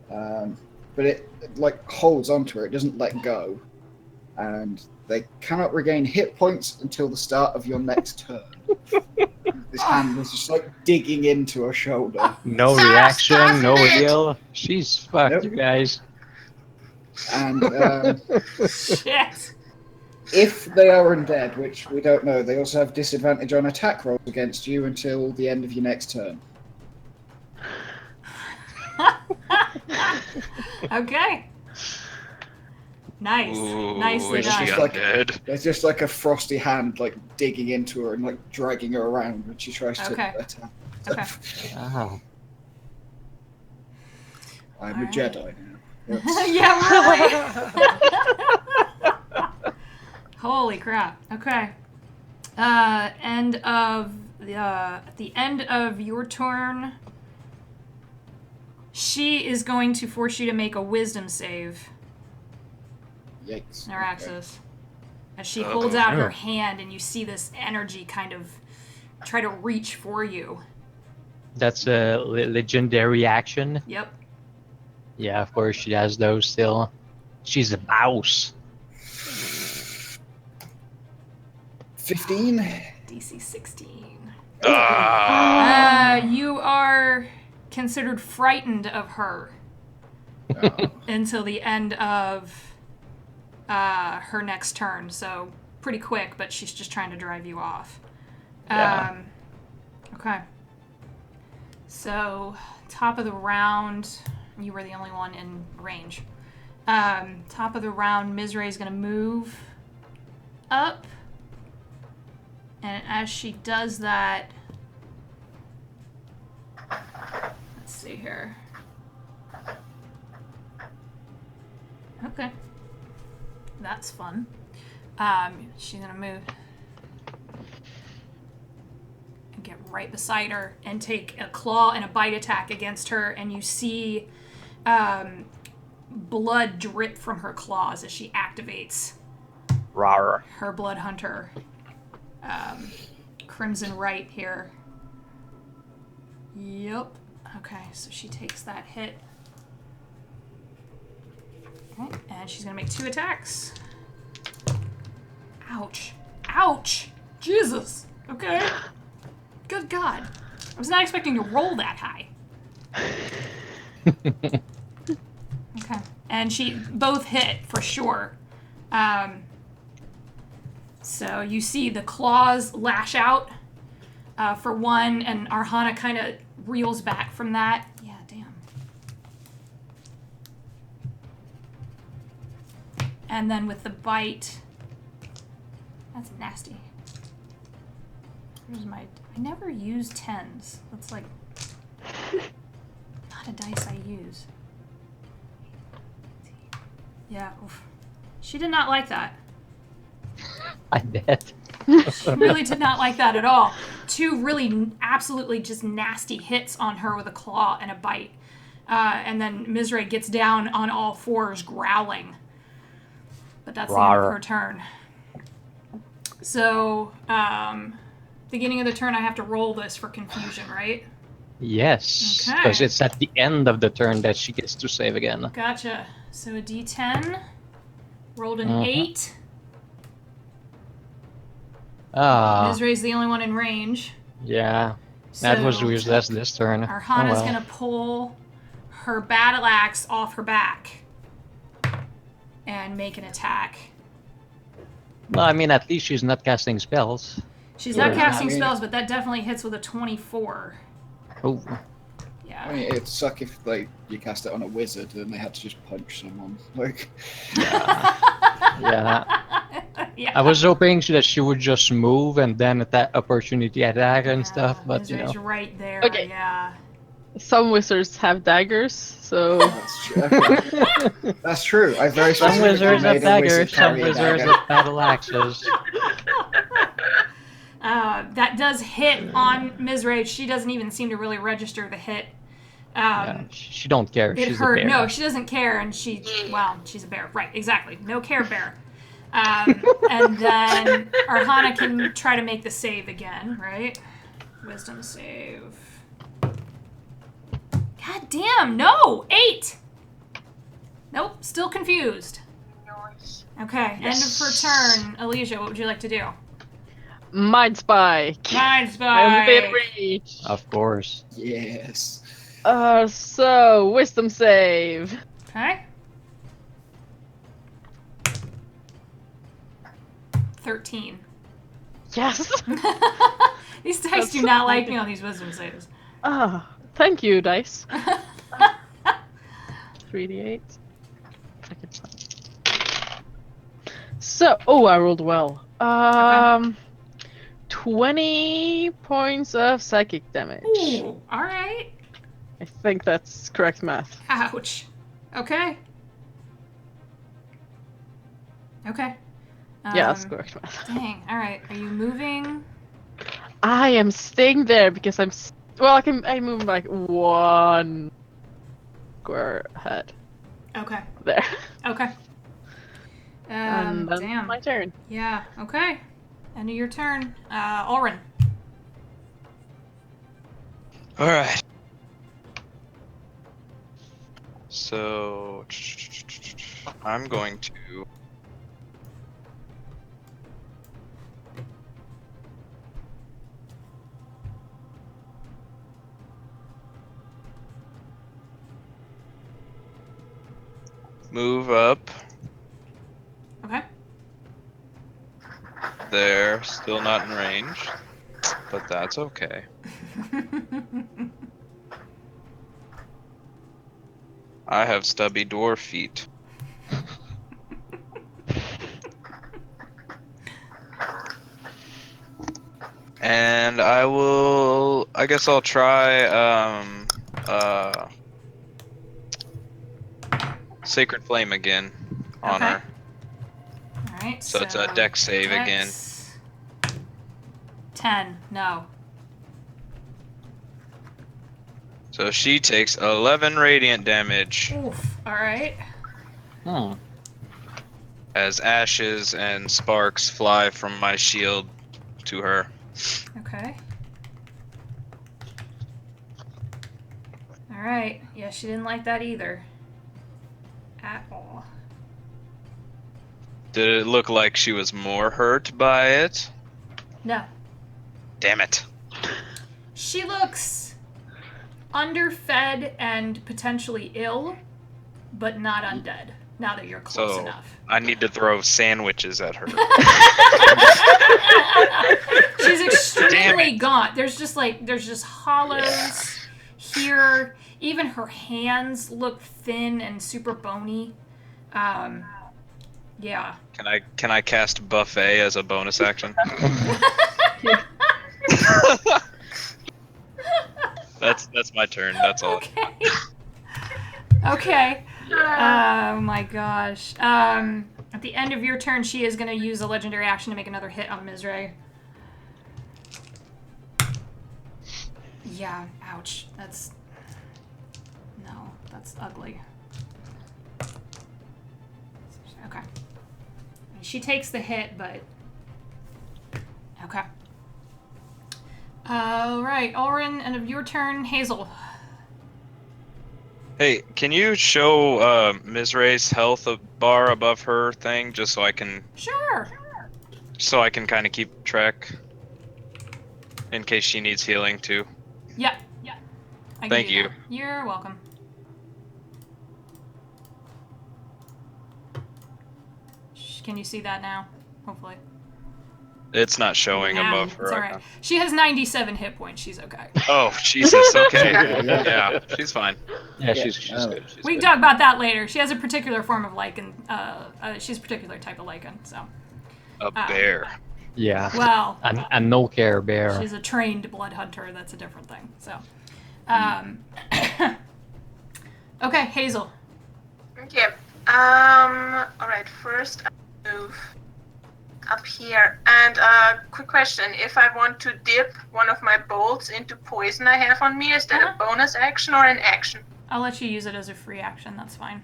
D: But it like holds onto her. It doesn't let go, and they cannot regain hit points until the start of your next turn. This hand was just like digging into her shoulder.
B: No
F: Stop,
B: reaction,
F: stop
B: no
F: it!
B: heal. She's fucked,
D: Nope.
B: you guys.
D: And
A: Shit.
D: if they are undead, which we don't know, they also have disadvantage on attack rolls against you until the end of your next turn.
A: Okay. Nice.
E: Ooh,
A: Nicely
E: is
A: done.
E: she
D: Just like-
E: undead?
D: There's just like a frosty hand like digging into her and like dragging her around when she tries to
A: Okay.
D: attack.
A: Okay.
B: Oh.
D: I'm
A: Alright.
D: a Jedi now. That's-
A: Yeah, really. Holy crap. Okay. At the end of your turn, she is going to force you to make a wisdom save,
D: Yikes.
A: Neuraxis. As she
E: Uh-oh.
A: holds out her
B: Oh.
A: hand and you see this energy kind of try to reach for you.
B: That's a legendary action.
A: Yep.
B: Yeah, of course she has those still. She's a boss.
D: 15?
A: DC 16.
E: Ah!
A: You are considered frightened of her
D: Oh.
A: until the end of her next turn. So pretty quick, but she's just trying to drive you off.
B: Yeah.
A: Okay. So top of the round, you were the only one in range. Top of the round, Mizrae is going to move up. And as she does that, let's see here. Okay. That's fun. She's gonna move and get right beside her and take a claw and a bite attack against her, and you see blood drip from her claws as she activates
B: Rawr.
A: her blood hunter. Crimson right here. Yep. Okay, so she takes that hit. Okay, and she's gonna make 2 attacks. Ouch. Ouch! Jesus! Okay. Good God. I was not expecting to roll that high. Okay. And she both hit for sure. So you see the claws lash out for one, and Arhanna kind of reels back from that. Yeah, damn. And then with the bite, that's nasty. Where's my? I never use 10s. That's like not a dice I use. Yeah, oof. She did not like that.
B: I bet.
A: She really did not like that at all. 2 really absolutely just nasty hits on her with a claw and a bite. And then Mizrae gets down on all 4s growling. But that's the end of
B: Rawr.
A: her turn. So, beginning of the turn, I have to roll this for confusion, right?
B: Yes,
A: Okay.
B: because it's at the end of the turn that she gets to save again.
A: Gotcha. So a d10. Rolled an
B: Mhm.
A: 8.
B: Ah,
A: Mizrae's the only one in range.
B: yeah. That was
A: So
B: useless this turn.
A: Arhanna's
B: Oh, well.
A: gonna pull her battle axe off her back and make an attack.
B: Well, I mean, at least she's not casting spells.
A: She's not
D: Yeah,
A: casting
D: I mean-
A: spells, but that definitely hits with a 24.
B: Oh,
A: Yeah.
D: I mean, it'd suck if you cast it on a wizard and they had to just punch someone. Like,
B: yeah.
A: Yeah.
B: I was hoping that she would just move and then attack opportunity attack and stuff, but
A: Mizray's right there.
C: Okay.
A: Yeah.
C: Some wizards have daggers, so
D: that's true. Okay. That's true. I very
B: some
D: specifically
B: wizards
D: made
B: have
D: a wizard
B: daggers, some
D: carry a
B: wizards
D: dagger.
B: have battle axes.
A: That does hit on Mizray. She doesn't even seem to really register the hit.
B: Yeah, she don't care.
A: It
B: She's
A: hurt.
B: a bear.
A: No, she doesn't care, and she's a bear. Right, exactly. No care bear. And then Arhanna can try to make the save again, right? Wisdom save. God damn, no! 8! Nope, still confused.
F: Nice.
A: Okay,
B: Yes.
A: end of her turn. Alicia, what would you like to do?
C: Mind Spike.
A: Mind
C: I'm within
A: Spike!
C: reach.
B: Of course.
D: Yes.
C: So wisdom save.
A: Okay. 13.
C: Yes.
A: These dice
C: That's
A: do
C: so
A: not like
C: funny.
A: me on these wisdom saves.
C: Thank you, dice. 3d8. So, I rolled well. 20 points of psychic damage.
A: Ooh, alright.
C: I think that's correct math.
A: Ouch. Okay. Okay.
C: Yeah, that's correct math.
A: Dang. Alright. Are you moving?
C: I am staying there because I move like one square ahead.
A: Okay.
C: There.
A: Okay.
C: And then
A: Damn.
C: my turn.
A: Yeah. Okay. End of your turn. Jorenn.
E: All right. So I'm going to move up
A: Okay.
E: there, still not in range, but that's okay. I have stubby dwarf feet. And I guess I'll try Sacred Flame again on
A: Okay.
E: her.
A: Alright.
E: So it's a dex save again.
A: Dex 10. No.
E: So she takes 11 radiant damage
A: Oof. Alright.
B: Hmm.
E: as ashes and sparks fly from my shield to her.
A: Okay. Alright. Yeah, she didn't like that either. At all.
E: Did it look like she was more hurt by it?
A: No.
E: Damn it.
A: She looks underfed and potentially ill, but not undead. Now that you're close
E: So
A: enough.
E: I need to throw sandwiches at her.
A: She's extremely
E: Damn
A: gaunt. There's just hollows here. Even her hands look thin and super bony. Yeah.
E: Can I cast buffet as a bonus action? That's my turn. That's all.
A: Okay. Okay. Oh my gosh. At the end of your turn, she is going to use a legendary action to make another hit on Mizray. Yeah, ouch. That's ugly. Okay. She takes the hit, but okay. All right, Jorenn, end of your turn, Hazel.
E: Hey, can you show Mizray's health bar above her thing just so I can
A: Sure.
E: kind of keep track in case she needs healing too?
A: Yeah. I can
E: Thank
A: do
E: you.
A: that. You're welcome. damage. Can you see that now? Hopefully.
E: It's not showing
A: Yeah,
E: above her
A: it's all
E: icon.
A: right. She has 97 hit points. She's okay.
E: Oh, Jesus. Okay.
D: Yeah.
E: Yeah, she's fine.
B: Yeah,
D: Yeah,
B: she's good. She's
A: We can
B: good.
A: talk about that later. She has a particular form of lichen. She's a particular type of lichen. So,
E: A bear.
B: Yeah.
A: well,
B: And no care bear.
A: she's a trained blood hunter. That's a different thing. So, okay, Hazel.
F: Okay. All right. First, I move up here. And quick question: if I want to dip one of my bolts into poison I have on me, is that a bonus action or an action?
A: I'll let you use it as a free action. That's fine.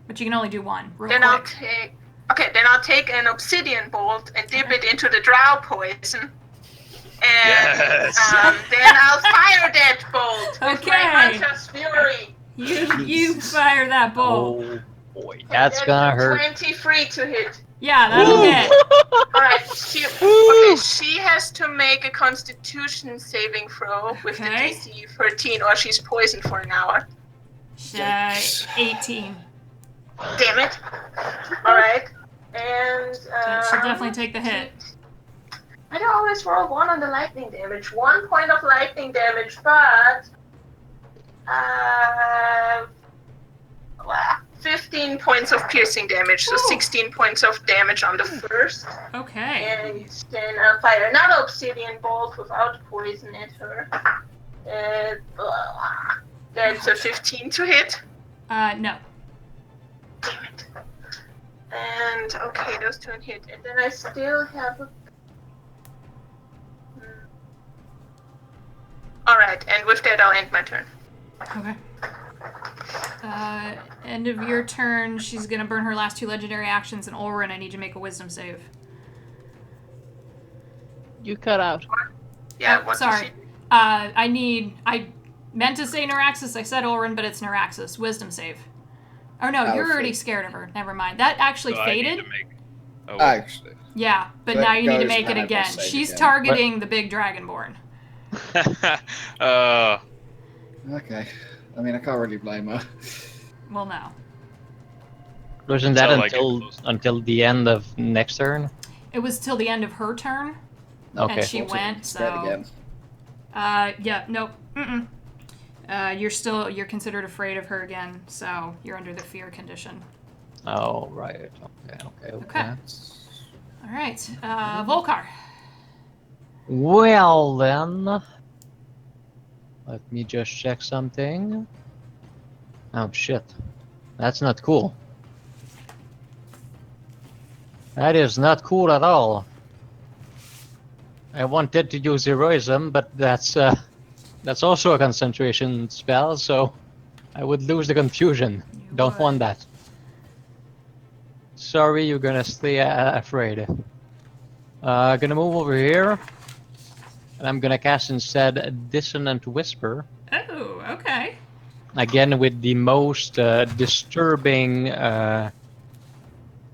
A: But you can only do one. Real
F: Then
A: quick.
F: I'll take. Okay, then I'll take an obsidian bolt and dip it into the drow poison. And
E: Yes.
F: then I'll fire that bolt with my
A: Okay.
F: Hunter's Fury.
A: You fire that bolt.
B: Oh boy, that's gonna hurt.
F: 23 to hit.
A: Yeah, that'll hit.
F: Alright, she has to make a Constitution saving throw with
A: Okay.
F: the DC 13 or she's poisoned for an hour.
A: 18.
F: Damn it. Alright. And
A: She'll definitely take the hit.
F: I don't always roll 1 on the lightning damage. 1 point of lightning damage, but 15 points of piercing damage, so 16 points of damage on the first.
A: Okay.
F: And then I'll fire another obsidian bolt without poison at her. That's a 15 to hit.
A: No.
F: Damn it. And okay, those 2 hit. And then I still have a... Alright, and with that I'll end my turn.
A: Okay. End of your turn. She's gonna burn her last 2 legendary actions, and Oren, I need you to make a wisdom save.
C: You cut out.
F: Yeah,
A: Oh,
F: what
A: sorry. I meant to say Neuraxis. I said Oren, but it's Neuraxis. Wisdom save. Oh no, you're already scared of her. Never mind. That actually
E: So I need
A: faded.
E: to make... Oh,
D: Actually.
A: Yeah, but
D: So
A: now
D: it
A: you need to
D: goes
A: make it
D: kind of
A: again.
D: save
A: She's
D: again.
A: targeting the big dragonborn.
D: Okay. I mean, I can't really blame her.
A: Well, no.
B: Wasn't that
E: Until I get
B: until
E: close.
B: until the end of next turn?
A: It was till the end of her turn,
B: Okay.
A: and she
D: Also,
A: went.
D: scared
A: So,
D: again.
A: yeah, nope. You're considered afraid of her again, so you're under the fear condition.
B: Oh right. Okay.
A: Okay. All right, Volkar.
B: Well then, let me just check something. Oh shit, that's not cool. That is not cool at all. I wanted to use heroism, but that's also a concentration spell, so I would lose the confusion.
A: You
B: Don't
A: would.
B: want that. Sorry, you're gonna stay afraid. Gonna move over here, and I'm gonna cast instead Dissonant Whisper.
A: Oh, okay.
B: Again with the most disturbing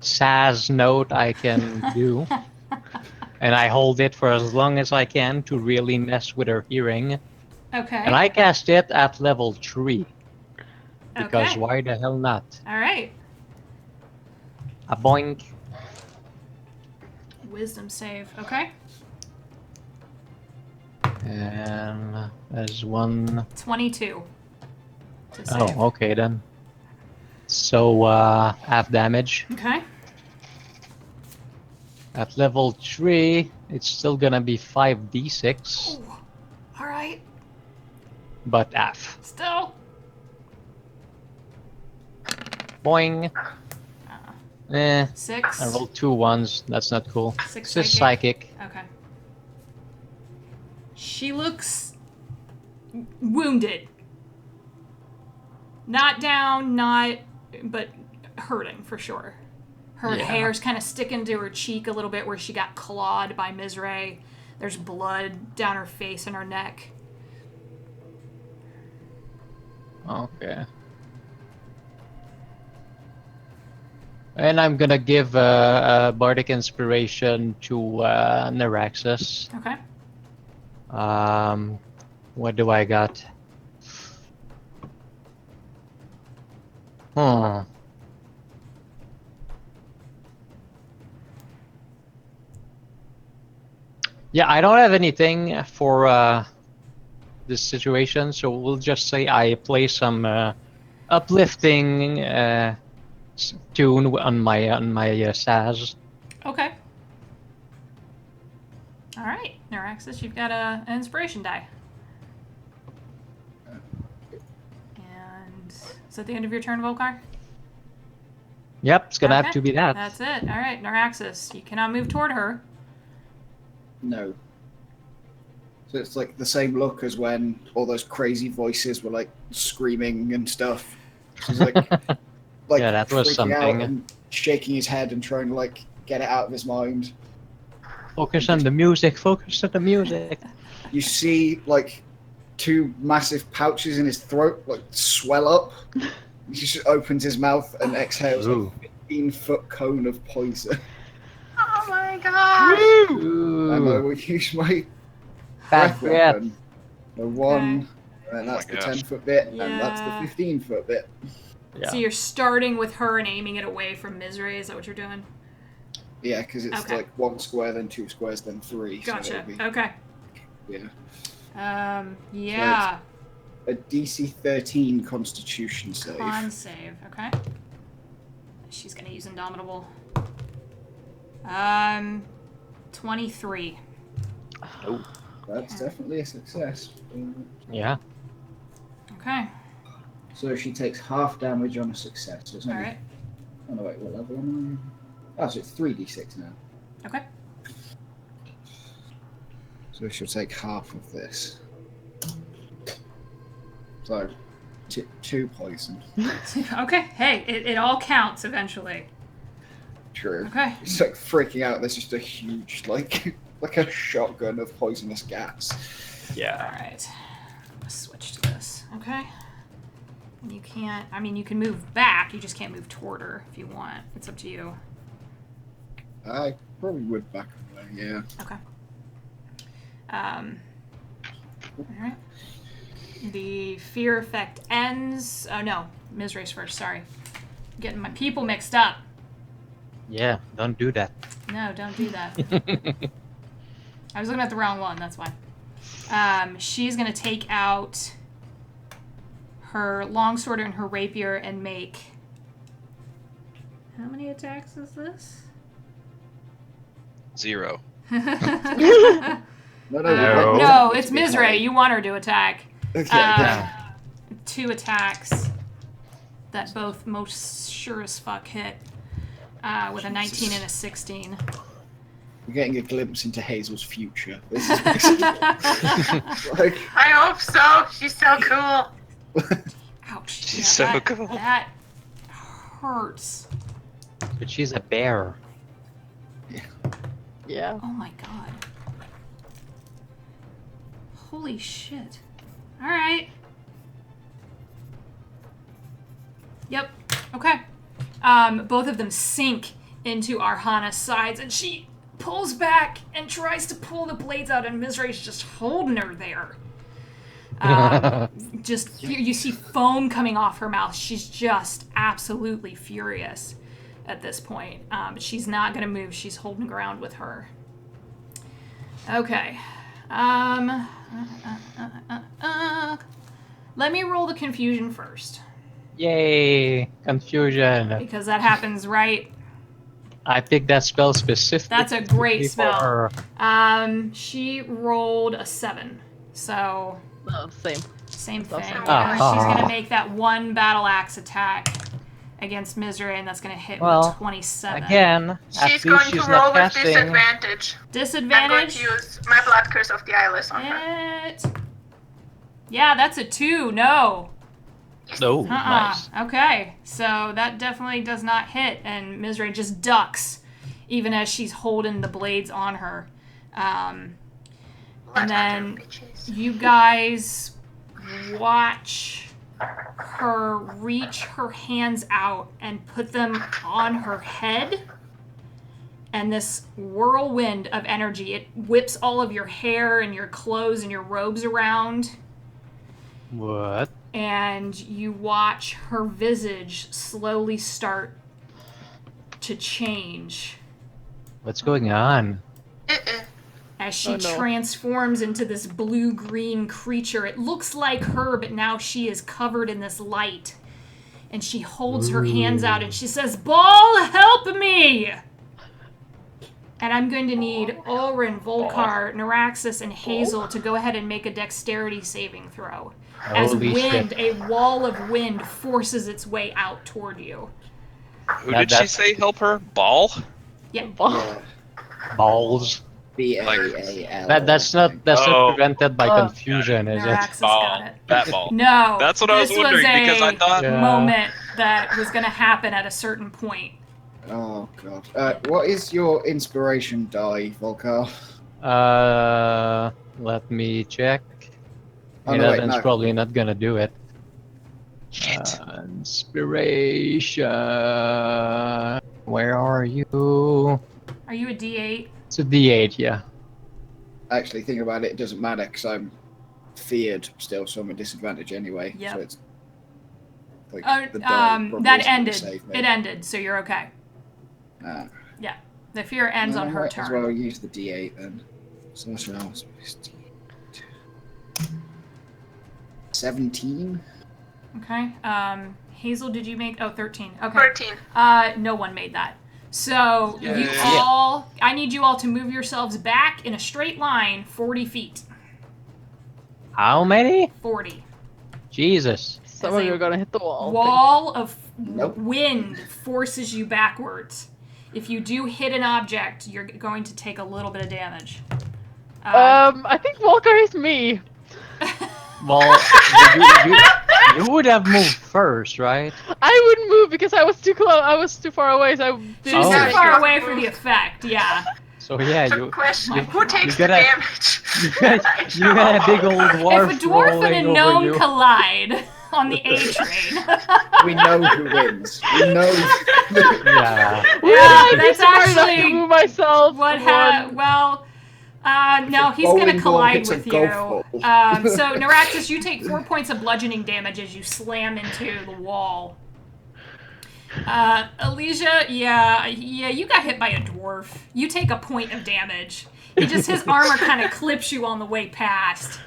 B: Saz note I can do. And I hold it for as long as I can to really mess with her hearing.
A: Okay.
B: And I cast it at level 3. Because
A: Okay.
B: why the hell not?
A: All right.
B: A boink.
A: Wisdom save. Okay.
B: And there's one.
A: 22. To save.
B: Oh, okay then. So, half damage.
A: Okay.
B: At level 3, it's still gonna be 5d6,
A: Ooh. All right.
B: but half.
A: Still.
B: Boing.
A: 6.
B: I rolled 2 ones. That's not cool.
A: 6
B: It's just
A: psychic.
B: psychic.
A: Okay. She looks wounded. Not down, but hurting for sure. Her
B: Yeah.
A: hair's kind of sticking to her cheek a little bit where she got clawed by Mizrae. There's blood down her face and her neck.
B: Okay. And I'm gonna give Bardic Inspiration to Neuraxis.
A: Okay.
B: What do I got? Yeah, I don't have anything for this situation, so we'll just say I play some uplifting tune on my saz.
A: Okay. All right, Neuraxis, you've got an inspiration die. And is that the end of your turn, Volkar?
B: Yep, it's gonna
A: Okay,
B: have to be that.
A: That's it. All right, Neuraxis, you cannot move toward her.
D: No. So it's like the same look as when all those crazy voices were like screaming and stuff. She's like,
B: Yeah, that was
D: freaking
B: something.
D: out and shaking his head and trying to like get it out of his mind.
B: Focus on the music. Focus on the music.
D: You see like 2 massive pouches in his throat like swell up. He just opens his mouth and exhales
B: Ooh.
D: a 15-foot cone of poison.
F: Oh my gosh!
D: And I
B: Ooh.
D: will use my
B: Bad
D: breath
B: breath.
D: weapon. The 1,
E: Oh
D: and that's
E: my
D: the
E: gosh.
D: 10-foot bit, and
A: Yeah.
D: that's the 15-foot bit.
B: Yeah.
A: So you're starting with her and aiming it away from Misery. Is that what you're doing?
D: Yeah, because it's
A: Okay.
D: like 1 square, then 2 squares, then 3. So
A: Gotcha.
D: it'll be,
A: Okay.
D: yeah.
A: Yeah.
D: A DC 13 Constitution save.
A: Con save. Okay. She's gonna use Indomitable. 23.
D: That's definitely a success.
B: Yeah.
A: Okay.
D: So she takes half damage on a success. So it's
A: All
D: only,
A: right.
D: oh no, wait, what level am I? Oh, so it's 3d6 now.
A: Okay.
D: So she'll take half of this. So, 2 poison.
A: Okay. Hey, it all counts eventually.
D: True.
A: Okay.
D: It's like freaking out. There's just a huge, like a shotgun of poisonous gas.
A: All
B: Yeah.
A: right. I'm gonna switch to this. Okay. You can't. I mean, you can move back. You just can't move toward her if you want. It's up to you.
D: I probably would back away, yeah.
A: Okay. All right. The fear effect ends. Oh no, Misery's first. Sorry, I'm getting my people mixed up.
B: Yeah. Don't do that.
A: No, don't do that. I was looking at the wrong one. That's why. She's gonna take out her longsword and her rapier and make. How many attacks is this?
E: 0.
D: No,
A: No, it's Misery. You want her to attack.
D: Okay,
B: Yeah.
A: 2 attacks that both most sure as fuck hit with a 19 and a 16.
D: We're getting a glimpse into Hazel's future. This is basically like,
F: I hope so. She's so cool.
A: Ouch.
E: She's so
A: that,
E: cool.
A: That hurts.
B: But she's a bear.
C: Yeah.
A: Oh my god. Holy shit. Alright. Yep. Okay. Both of them sink into Arhanna's sides, and she pulls back and tries to pull the blades out, and Misery's just holding her there. You see foam coming off her mouth. She's just absolutely furious at this point. But she's not gonna move. She's holding ground with her. Okay. Let me roll the confusion first,
B: Yay! Confusion.
A: because that happens right.
B: I picked that spell specifically.
A: That's a great
B: for
A: spell.
B: her.
A: She rolled a 7, so
C: Oh, same.
A: same
C: That's
A: thing.
C: awesome.
A: Yeah, she's
B: Ah.
A: gonna make that 1 battle axe attack against Misery, and that's gonna hit with
B: Well,
A: a 27.
B: Again, at
F: She's
B: least
F: going
B: she's
F: to roll
B: not
F: with
B: casting.
F: disadvantage. I'm going
A: Disadvantage.
F: to use my blood curse of the eyeless on her.
A: It. Yeah, that's a 2. No.
B: Oh, nice.
A: Okay, so that definitely does not hit, and Misery just ducks, even as she's holding the blades on her. And then you guys watch her reach her hands out and put them on her head. And this whirlwind of energy, it whips all of your hair and your clothes and your robes around.
B: What?
A: And you watch her visage slowly start to change
B: What's going on?
A: as as she
C: Oh, no.
A: transforms into this blue-green creature. It looks like her, but now she is covered in this light. And she holds her hands out and she says, Ball, help me! And I'm going to need Jorenn, Volkar, Neuraxis, and Hazel to go ahead and make a dexterity saving throw. As
B: Holy
A: wind,
B: shit.
A: a wall of wind forces its way out toward you.
E: Who did she say help her? Ball?
A: Yeah.
D: Yeah.
B: Balls.
D: B-A-A-L.
B: That's not prevented by confusion, is it?
A: Neuraxis
E: Ball.
A: got it.
E: That ball.
A: No.
E: That's what I was
A: this
E: wondering because I
A: a
E: thought.
B: Yeah.
A: moment that was going to happen at a certain point.
D: Oh, God. What is your inspiration die, Volkar?
B: Let me check.
D: Oh, no, wait,
B: 11's
D: no.
B: probably not gonna do it.
E: Shit.
B: Inspiration. Where are you?
A: Are you a D8?
B: It's a D8, yeah.
D: Actually, think about it, it doesn't matter because I'm feared still, so I'm at disadvantage anyway.
A: Yep.
D: So it's like the die probably
A: That
D: isn't gonna
A: ended.
D: save me.
A: It ended, so you're okay.
D: Ah.
A: Yeah. The fear ends on
D: I
A: her
D: might
A: turn.
D: as well use the D8 then. So 17.
A: Okay. Hazel, did you make? Oh, 13. Okay.
F: 13.
A: No one made that. So you
E: Yeah.
A: all, I need you all to move yourselves back in a straight line 40 feet.
B: How many?
A: 40.
B: Jesus.
C: Some of you are gonna hit the wall.
A: Wall of
D: Nope.
A: wind forces you backwards. If you do hit an object, you're going to take a little bit of damage.
C: I think Volkar is me.
B: Well, you would have moved first, right?
C: I wouldn't move because I was too close. I was too far away, so I didn't.
A: She's
B: Oh.
A: too
C: make
A: far
C: it.
A: away for the effect, yeah.
B: So yeah,
F: So
B: you
F: question,
B: you-
F: who takes
B: you
F: the
B: gotta-
F: damage?
B: you got a big old dwarf
A: If a dwarf and
B: rolling
A: a
B: over
A: gnome
B: you.
A: collide on the A train.
D: We know who wins. We know.
B: Yeah.
A: Yeah,
C: I'm
A: that's
C: smart enough to
A: actually
C: move myself.
A: what
C: one.
A: well, no, he's
D: bowling
A: gonna
D: ball
A: collide
D: hits a
A: with you.
D: golf ball.
A: So, Neuraxis, you take 4 points of bludgeoning damage as you slam into the wall. Alicia, yeah, you got hit by a dwarf. You take a point of damage. His armor kind of clips you on the way past.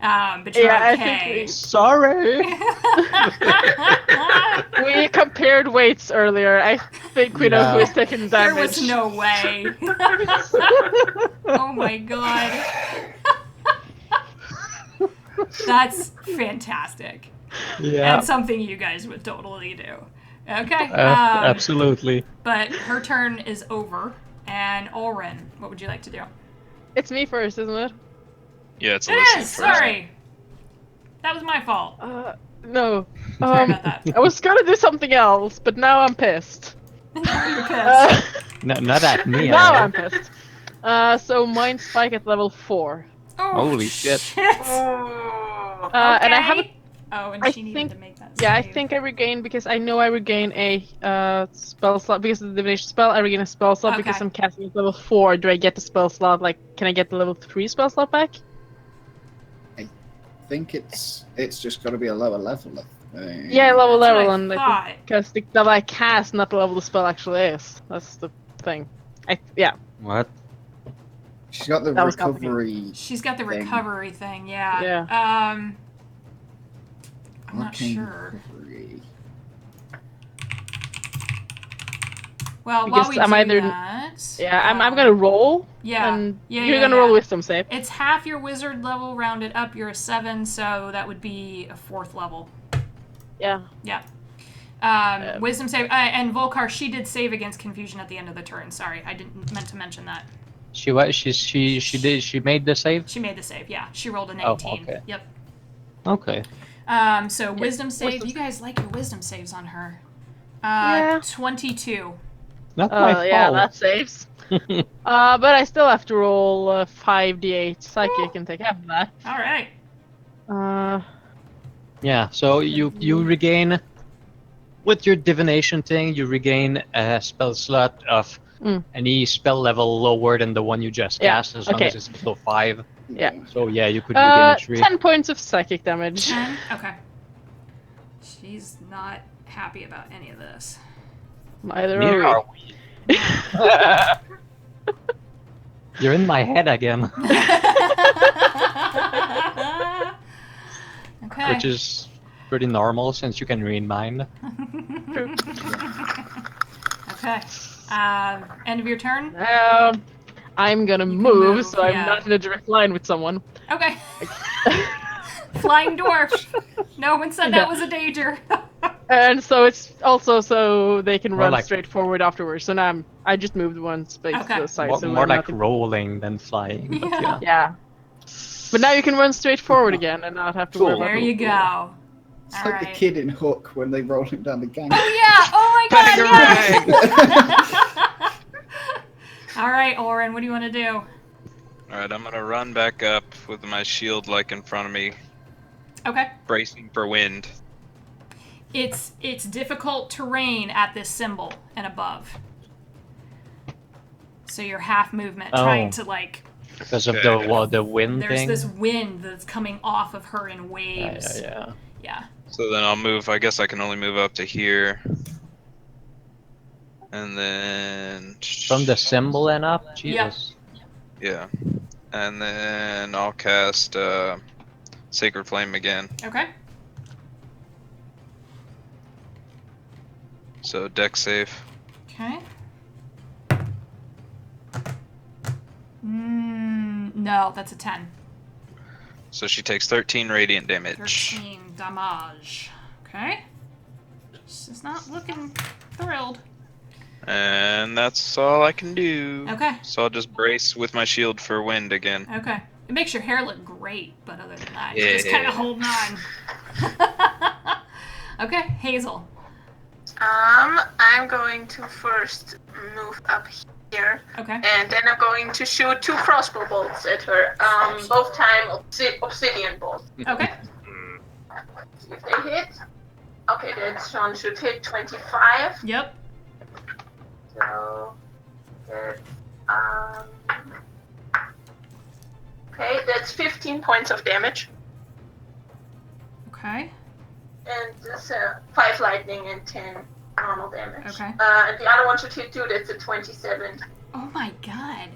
A: But you're
C: Yeah, I
A: okay.
C: think
B: Sorry.
C: we compared weights earlier. I think we know
B: Yeah.
C: who is taking
A: There
C: damage.
A: was no way. Oh my god. That's fantastic.
B: Yeah.
A: And something you guys would totally do. Okay.
B: Absolutely.
A: But her turn is over. And Jorenn, what would you like to do?
C: It's me first, isn't it?
E: Yeah, it's
A: It
E: Alyssa
A: is!
E: first.
A: Sorry! That was my fault.
C: No.
A: Sorry about that.
C: I was gonna do something else, but now I'm pissed.
A: You're pissed.
B: No, not at me.
C: Now
B: I
C: I'm pissed. So mind spike at level 4.
A: Oh,
B: Holy shit.
F: Oh.
C: And I haven't.
A: Oh, and
C: I
A: she needed
C: think-
A: to make that
C: Yeah, I
A: save.
C: think I regain because I know I regain a spell slot because of the divination spell. I regain a spell slot because
A: Okay.
C: I'm casting at level 4. Do I get the spell slot? Like, can I get the level 3 spell slot back?
D: I think it's just got to be a lower level. I think.
C: Yeah, level
A: That's what I
C: and
A: thought.
C: because the level I cast, not the level the spell actually is. That's the thing. Yeah.
B: What?
D: She's got the
C: That was
D: recovery.
A: She's got the
D: thing.
A: recovery thing, yeah.
C: Yeah.
A: I'm not
D: Arcane
A: sure.
D: recovery.
A: Well,
C: Because
A: while we
C: I'm
A: do
C: either-
A: that...
C: Yeah, I'm gonna roll.
A: Yeah.
C: And
A: Yeah,
C: you're
A: yeah,
C: gonna
A: yeah.
C: roll wisdom save.
A: It's half your wizard level rounded up. You're a 7, so that would be a 4th level.
C: Yeah.
A: Yeah. Wisdom save. And Volkar, she did save against confusion at the end of the turn. Sorry, I didn't meant to mention that.
B: She made the save?
A: She made the save, yeah. She rolled an 18.
B: Oh, okay.
A: Yep.
B: Okay.
A: So wisdom save.
C: wisdom
A: You guys like your wisdom saves on her.
C: Yeah.
A: 22.
B: Not my fault.
C: Yeah, that saves. But I still have to roll 5d8 psychic and take half of that.
A: All right.
B: Yeah, so you regain with your divination thing, you regain a spell slot of any spell level lower than the one you just
C: Yeah,
B: cast, as long
C: okay.
B: as it's below 5.
C: Yeah.
B: So yeah, you could regain a 3.
C: 10 points of psychic damage.
A: 10? Okay. She's not happy about any of this.
C: Neither
B: Neither
C: are
B: are
C: we.
B: we. You're in my head again.
A: Okay.
B: Which is pretty normal since you can read mind.
A: Okay. End of your turn?
C: I'm gonna
A: You can
C: move,
A: move,
C: so I'm
A: yeah.
C: not in a direct line with someone.
A: Okay. Flying dwarf. No one said that
C: Yeah.
A: was a danger.
C: And so it's also so they can
B: More
C: run
B: like-
C: straight forward afterwards. So now I just moved one space
A: Okay.
C: to the side.
B: More,
C: so
B: more
C: I'm
B: like
C: not in-
B: rolling than flying. But
A: Yeah.
B: yeah.
C: Yeah. But now you can run straight forward again and not have to worry
E: Cool.
C: about
A: There you go.
D: It's
A: All
D: like the
A: right.
D: kid in Hook when they roll him down the gang.
A: Oh yeah! Oh my god! Yes! All right, Oren. What do you want to do?
E: Alright, I'm gonna run back up with my shield like in front of me,
A: Okay.
E: bracing for wind.
A: It's difficult terrain at this symbol and above. So your half movement, trying to like.
B: Because of
E: Okay.
B: the wind
A: There's
B: thing.
A: this wind that's coming off of her in waves.
B: Yeah.
A: Yeah.
E: So then I'll move, I guess I can only move up to here. And then...
B: From the symbol and up? Jesus.
E: Yeah. And then I'll cast Sacred Flame again.
A: Okay.
E: So deck save.
A: Okay. No, that's a 10.
E: So she takes 13 radiant damage.
A: 13 damage. Okay. She's not looking thrilled.
E: And that's all I can do.
A: Okay.
E: So I'll just brace with my shield for wind again.
A: Okay. It makes your hair look great, but other than that, you're just kind of holding on. Okay, Hazel.
F: I'm going to first move up here,
A: Okay.
F: and then I'm going to shoot 2 crossbow bolts at her. Both time obsidian bolts.
A: Okay.
F: See if they hit. Okay, that one should hit 25.
A: Yep.
F: So that's okay, that's 15 points of damage,
A: Okay.
F: and this 5 lightning and 10 normal damage.
A: Okay.
F: And the other one should hit too. That's a 27.
A: Oh my god.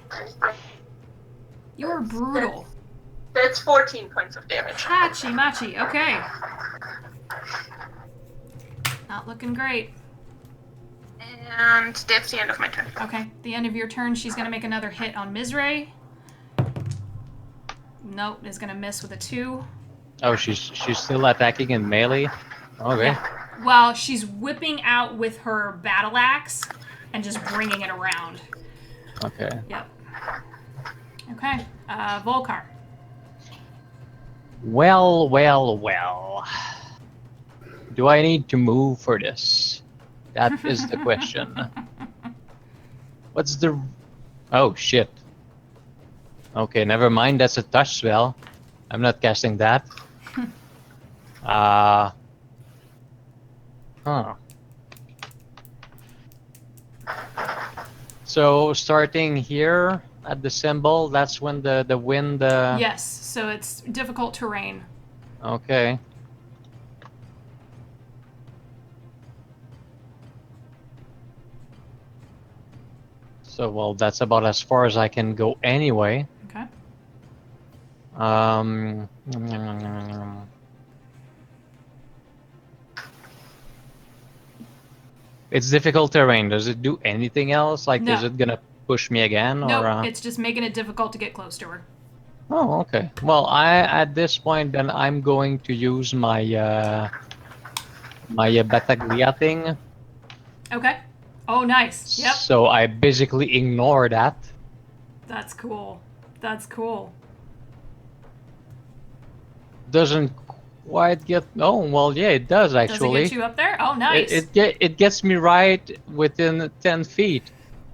A: You are brutal.
F: That's 14 points of damage.
A: Hachi machi. Okay. Not looking great.
F: And that's the end of my turn.
A: Okay. The end of your turn, she's gonna make another hit on Mizrae. Nope, is gonna miss with a 2.
B: Oh, she's still attacking in melee? Okay.
A: Yeah. Well, she's whipping out with her battle axe and just bringing it around.
B: Okay.
A: Yep. Okay. Volkar.
B: Well. Do I need to move for this? That is the question. What's the... Oh, shit. Okay, never mind. That's a touch spell. I'm not casting that. Huh. So, starting here at the symbol, that's when the wind...
A: Yes, so it's difficult terrain.
B: Okay. So, well, that's about as far as I can go anyway.
A: Okay.
B: It's difficult terrain. Does it do anything else? Like,
A: No.
B: is it gonna push me again?
A: No,
B: Or,
A: it's just making it difficult to get close to her.
B: Oh, okay. Well, at this point, then I'm going to use my Battaglia thing.
A: Okay. Oh, nice. Yep.
B: So I basically ignore that.
A: That's cool. That's cool.
B: Doesn't quite get. Oh, well, yeah, it does
A: Does
B: actually.
A: it get you up there? Oh, nice.
B: It gets me right within 10 feet.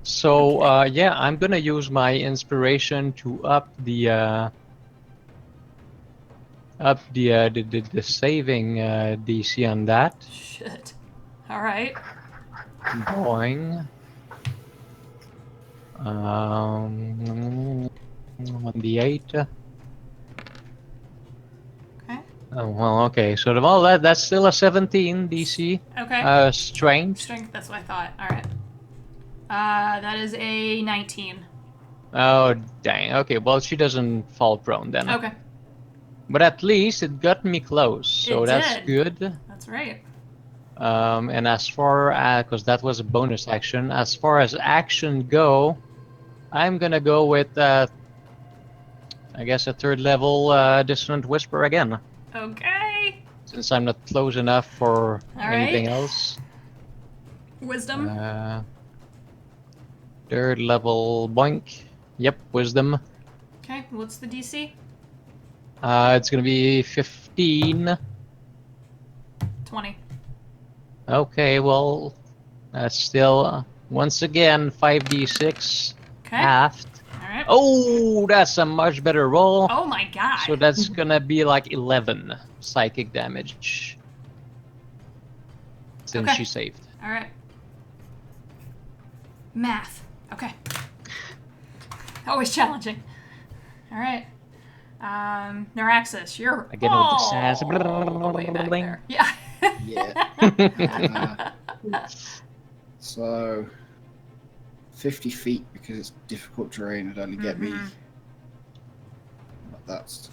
B: So yeah, I'm gonna use my inspiration to up the saving DC on that.
A: Shit. All right.
B: Boing. 1d8.
A: Okay.
B: Oh well, okay. So that's still a 17 DC.
A: Okay.
B: Strength.
A: Strength. That's what I thought. All right. That is a 19.
B: Oh, dang. Okay, well, she doesn't fall prone then.
A: Okay.
B: But at least it got me close, so
A: It
B: that's
A: did.
B: good.
A: That's right.
B: And as far as, because that was a bonus action, as far as action go, I'm gonna go with, I guess, a 3rd level Dissonant Whisper again,
A: Okay.
B: since I'm not close enough for
A: All
B: anything
A: right.
B: else.
A: Wisdom.
B: 3rd level boink. Yep, wisdom.
A: Okay. What's the DC?
B: It's gonna be 15.
A: 20.
B: Okay, well, that's still, once again, 5d6
A: Okay.
B: halved.
A: All right.
B: Oh, that's a much better roll.
A: Oh my god.
B: So that's gonna be like 11 psychic damage. Since
A: Okay.
B: she saved.
A: All right. Math. Okay. Always challenging. All right. Neuraxis, you're
B: Again with the
A: all
B: sass.
A: the way back there. Yeah.
D: Yeah. So 50 feet because it's difficult terrain would only get me. That's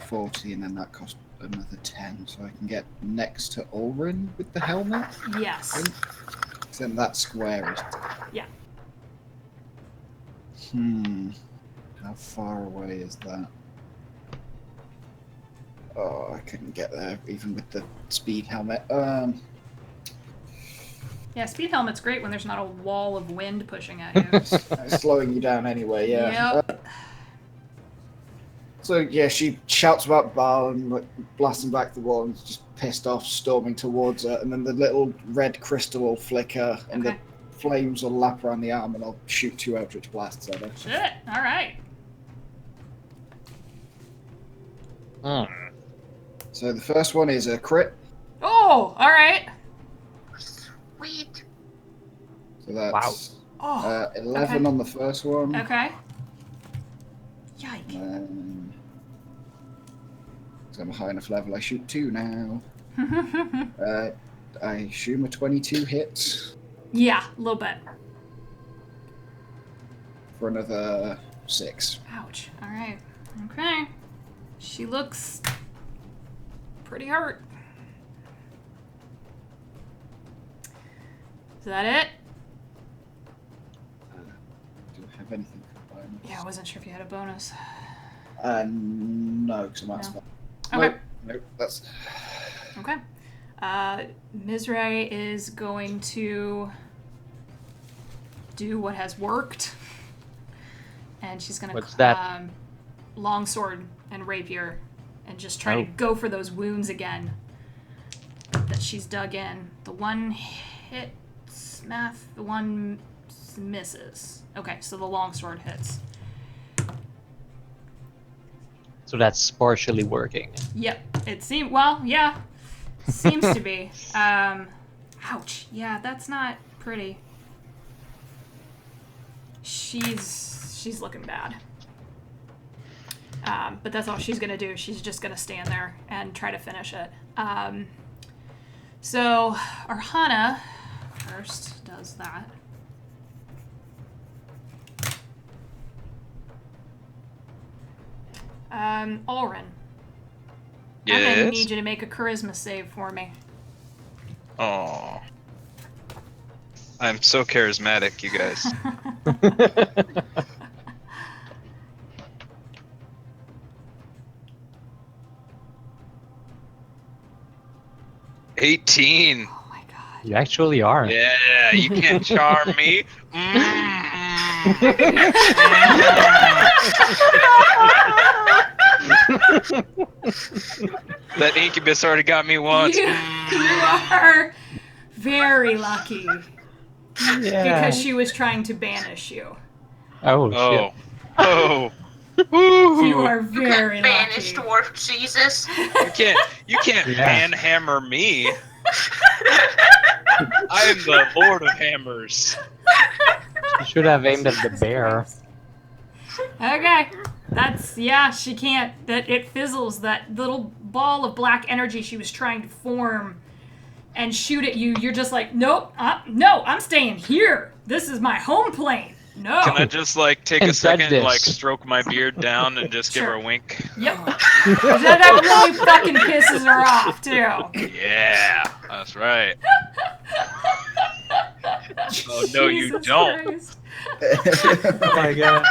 D: 40, and then that costs another 10, so I can get next to Jorenn with the helmet.
A: Yes.
D: Then that square is.
A: Yeah.
D: How far away is that? Oh, I couldn't get there even with the speed helmet.
A: Yeah, speed helmet's great when there's not a wall of wind pushing at you.
D: It's slowing you down anyway. Yeah.
A: Yep.
D: So yeah, she shouts about Baal and like, blasting back the wall and just pissed off, storming towards her, and then the little red crystal will flicker and
A: Okay.
D: the flames will lap around the arm, and I'll shoot 2 Eldritch Blasts at her.
A: Shit. All right.
D: So the first one is a crit.
A: Oh, all right.
F: Sweet.
D: So that's
A: Oh.
D: 11
A: okay.
D: on the first one.
A: Okay. Yike.
D: So I'm a high enough level, I shoot 2 now. I assume a 22 hits
A: Yeah, a little bit.
D: for another 6.
A: Ouch. All right. Okay. She looks pretty hurt. Is that it?
D: Do I have anything for bonus?
A: Yeah, I wasn't sure if you had a bonus.
D: No, because I'm out of
A: No.
D: spell.
A: Okay.
D: Nope, that's.
A: Okay. Mizrae is going to do what has worked. And she's going to
B: What's that?
A: Longsword and rapier and just try to go for those wounds again that she's dug in. The one hits math, the one misses. Okay, so the longsword hits.
B: So that's partially working.
A: Yep, it seems, well, yeah, seems to be. Ouch, yeah, that's not pretty. She's looking bad. But that's all she's gonna do. She's just gonna stand there and try to finish it. So Arhanna first does that. Jorenn, I'm gonna
E: Yes.
A: need you to make a charisma save for me.
E: Oh. I'm so charismatic, you guys. 18.
A: Oh my god.
B: You actually are.
E: Yeah, you can't charm me. That incubus already got me once.
A: You are very lucky
B: Yeah.
A: because she was trying to banish you.
B: Oh,
E: Oh.
B: shit.
E: Oh.
A: You are very
F: Banished
A: lucky.
F: dwarf Jesus.
E: You can't
B: Yeah.
E: panhammer me. I am the Lord of Hammers.
B: You should have aimed at the bear.
A: Okay. That's, yeah, she can't. That it fizzles. That little ball of black energy she was trying to form and shoot at you. You're just like, nope, no, I'm staying here. This is my home plane. No.
E: Can I just like take
B: And
E: a second
B: judge
E: and like
B: this.
E: stroke my beard down and just give her a wink?
A: Yep. that really fucking pisses her off too.
E: Yeah, that's right. Oh no, you
A: Jesus
E: don't.
A: Christ.
B: Oh my god.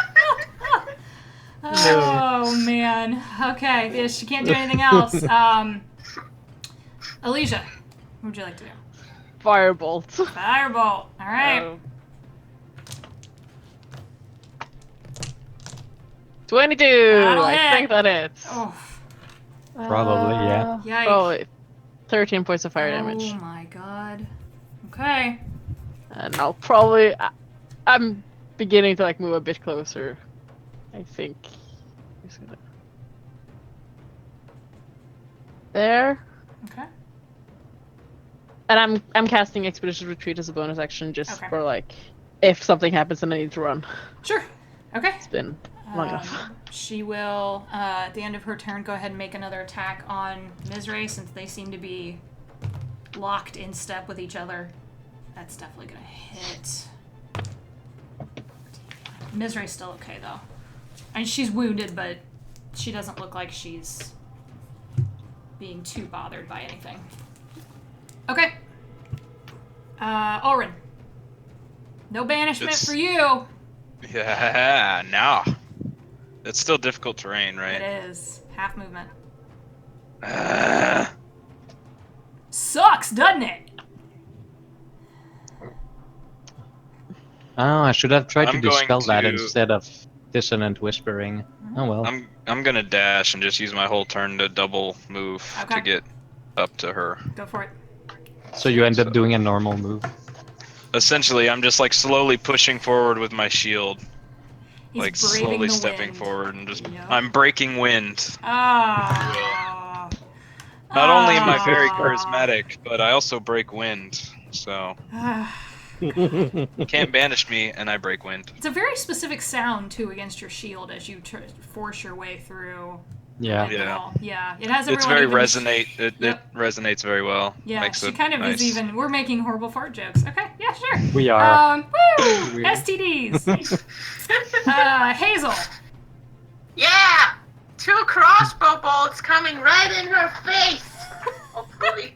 A: Oh man. Okay, yeah, she can't do anything else. Alicia, what would you like to do?
C: Firebolt.
A: Firebolt. All right.
C: 22.
A: That'll
C: I
A: hit.
C: think that hits.
A: Oh.
B: Probably, yeah.
A: Yikes.
C: Oh, 13 points of fire damage.
A: Oh my god. Okay.
C: And I'll probably... I'm beginning to like move a bit closer. I think. Just gonna... There.
A: Okay.
C: And I'm casting Expeditious Retreat as a bonus action just
A: Okay.
C: for like if something happens and I need to run.
A: Sure. Okay.
C: It's been long enough.
A: She will, at the end of her turn, go ahead and make another attack on Mizray since they seem to be locked in step with each other. That's definitely gonna hit. Mizray's still okay though. And she's wounded, but she doesn't look like she's being too bothered by anything. Okay. Oren. No banishment
E: It's-
A: for you.
E: Yeah, no. It's still difficult terrain,
A: It
E: right?
A: is. Half movement.
E: Ah.
A: Sucks, doesn't it?
B: Oh, I should have tried
E: I'm
B: to
E: going
B: dispel that
E: to-
B: instead of dissonant whispering. Oh well.
E: I'm gonna dash and just use my whole turn to double move
A: Okay.
E: to get up to her.
A: Go for it.
B: So you end up doing a normal move.
E: Essentially, I'm just like slowly pushing forward with my shield,
A: He's
E: like
A: braving
E: slowly
A: the
E: stepping
A: wind.
E: forward and just
A: Yep.
E: I'm breaking wind.
A: Ah.
E: Not only am I
A: Ah.
E: very charismatic, but I also break wind. So can't banish me, and I break wind.
A: It's a very specific sound too against your shield as you force your way through.
B: Yeah.
A: the
E: Yeah.
A: wall. Yeah. It has
E: It's
A: everyone
E: very
A: even
E: resonate. It
A: Yep.
E: resonates very well.
A: Yeah,
E: Makes
A: she
E: it
A: kind of
E: nice.
A: is even. We're making horrible fart jokes. Okay, yeah, sure.
B: We are.
A: Woo!
B: We-
A: STDs. Hazel.
F: Yeah! 2 crossbow bolts coming right in her face! Hopefully.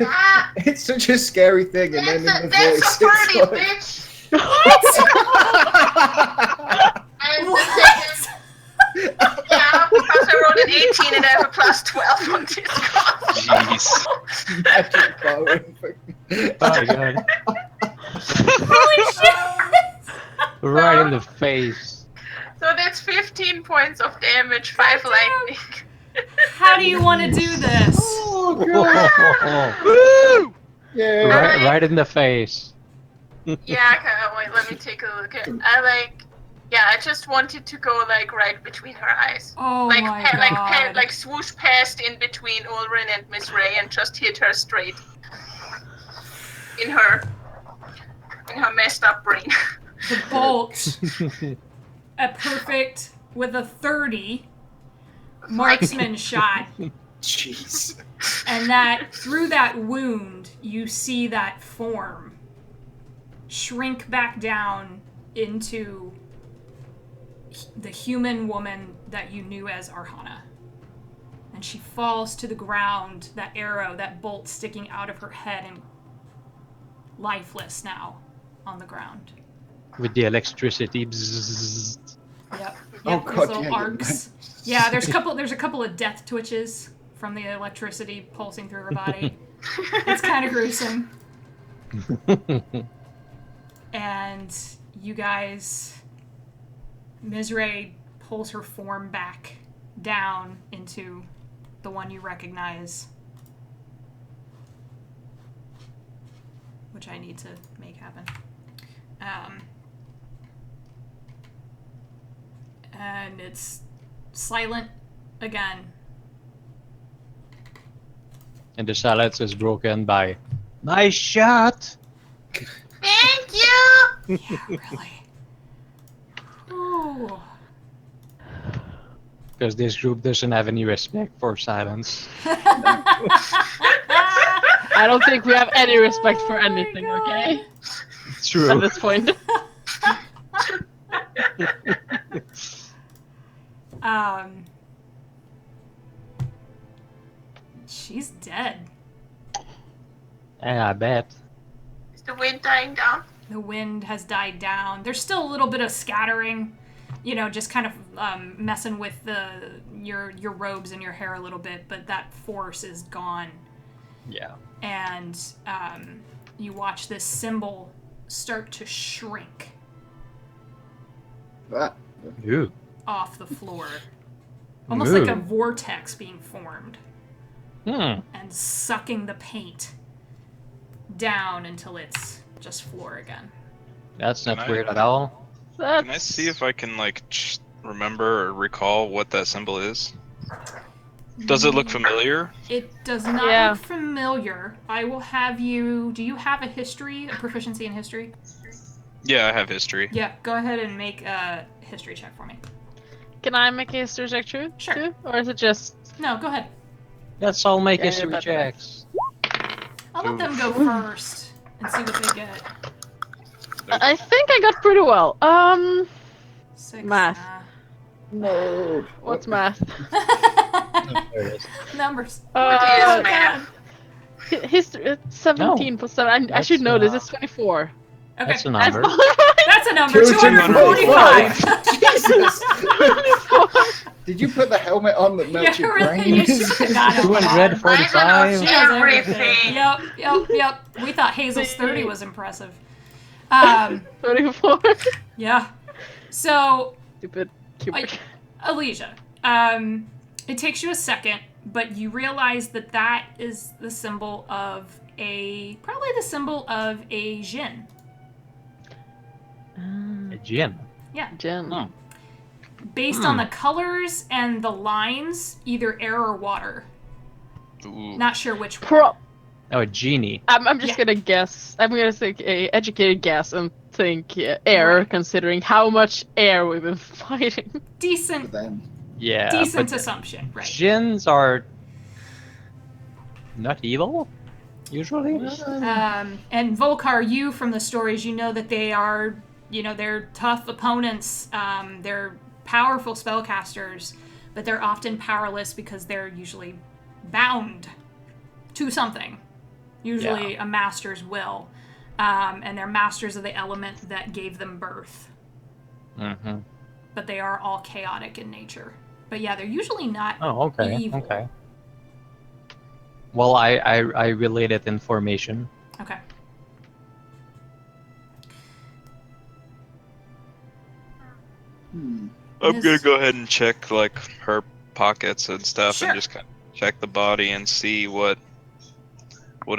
F: Ah!
D: It's such a scary thing, and then in the
F: That's
D: voice,
F: a party,
D: it's like...
F: bitch! And the second... Yeah, because I rolled an 18 and I have a plus 12 on this crossbow.
E: Jeez.
D: Magic bow.
B: Oh my god.
A: Holy shit!
B: Right in the face.
F: So that's 15 points of damage, 5 lightning.
A: How do you want to do this?
E: Woo!
D: Yeah.
B: Right in the face.
F: Yeah, okay, wait, let me take a look at I just wanted to go like right between her eyes.
A: Oh
F: Like
A: my god.
F: like swoosh past in between Ulrin and Miss Ray and just hit her straight in her messed up brain.
A: The bolt, a perfect with a 30 marksman shot,
D: Jeez.
A: and that through that wound you see that form shrink back down into the human woman that you knew as Arhanna. And she falls to the ground, that arrow, that bolt sticking out of her head and lifeless now on the ground.
B: With the electricity. Bzzzt.
A: Yep.
D: Oh,
A: Yep,
D: God,
A: those little
D: yeah,
A: arcs. Yeah, there's a couple of death twitches from the electricity pulsing through her body. It's kind of gruesome. And you guys, Mizray pulls her form back down into the one you recognize, which I need to make happen. And it's silent again.
B: And the silence is broken by nice shot.
F: Thank you!
A: Yeah, really. Ooh.
B: Because this group doesn't have any respect for silence.
C: I don't think we have any respect for
A: Oh my
C: anything,
A: God.
C: okay?
B: It's true.
C: At this point.
A: She's dead.
B: Yeah, I bet.
F: Is the wind dying down?
A: The wind has died down. There's still a little bit of scattering, just kind of messing with your robes and your hair a little bit, but that force is gone.
B: Yeah.
A: And you watch this symbol start to shrink
D: Ah,
B: Ooh.
A: off the floor. Almost like a
B: Ooh.
A: vortex being formed
B: Hmm.
A: and sucking the paint down until it's just floor again.
B: That's not
E: Can I-
B: weird at all.
E: Can I see if I can remember or recall what that symbol is? Does it look familiar?
A: It does not
C: Yeah.
A: look familiar. I will have you... Do you have a proficiency in history?
E: Yeah, I have history.
A: Yeah, go ahead and make a history check for me.
C: Can I make a history check too?
A: Sure.
C: Too? Or is it just...
A: No, go ahead.
B: Let's all make
C: Yeah,
B: history
C: but-
B: checks.
A: I'll let them go first and see what they get.
C: I think I got pretty well.
A: 6.
C: Math.
D: no.
C: What's math?
B: There it is.
A: Numbers.
F: Yes,
A: Oh,
F: ma'am.
C: History, 17 plus 7. I should know this. It's 24.
A: Okay.
B: That's a number.
A: That's a number.
D: 245.
A: 245.
D: Jesus! Did you put the helmet on that melts your
A: really,
D: brain?
A: you should have got it.
B: 245.
A: She knows
F: Everything.
A: Yep. We thought Hazel's 30 was impressive.
C: 24.
A: Yeah. So,
C: Stupid Cupid.
A: Alicia, it takes you a second, but you realize that is the symbol of probably the symbol of a djinn.
B: A gin.
C: Jen.
B: Hmm.
A: Based on the colors and the lines, either air or water.
E: Ooh.
A: Not sure which one.
B: Oh, a genie.
C: I'm just
A: Yeah.
C: gonna guess. I'm gonna take a educated guess and think air,
A: Right.
C: considering how much air we've been fighting.
A: Decent
D: Then
B: Yeah.
A: decent
B: but
A: assumption, right?
B: Gins are not evil, usually.
A: And Volkar, you from the stories, you know that they are, they're tough opponents. They're powerful spellcasters, but they're often powerless because they're usually bound to something, usually a master's will. And they're masters of the element that gave them birth.
B: Mm-hmm.
A: But they are all chaotic in nature. But yeah, they're usually not
B: Oh, okay.
A: evil.
B: Okay. Well, I related information.
A: Okay.
D: hmm.
E: I'm
A: Miss-
E: gonna go ahead and check her pockets and stuff,
A: Sure.
E: and just kind of check the body and see what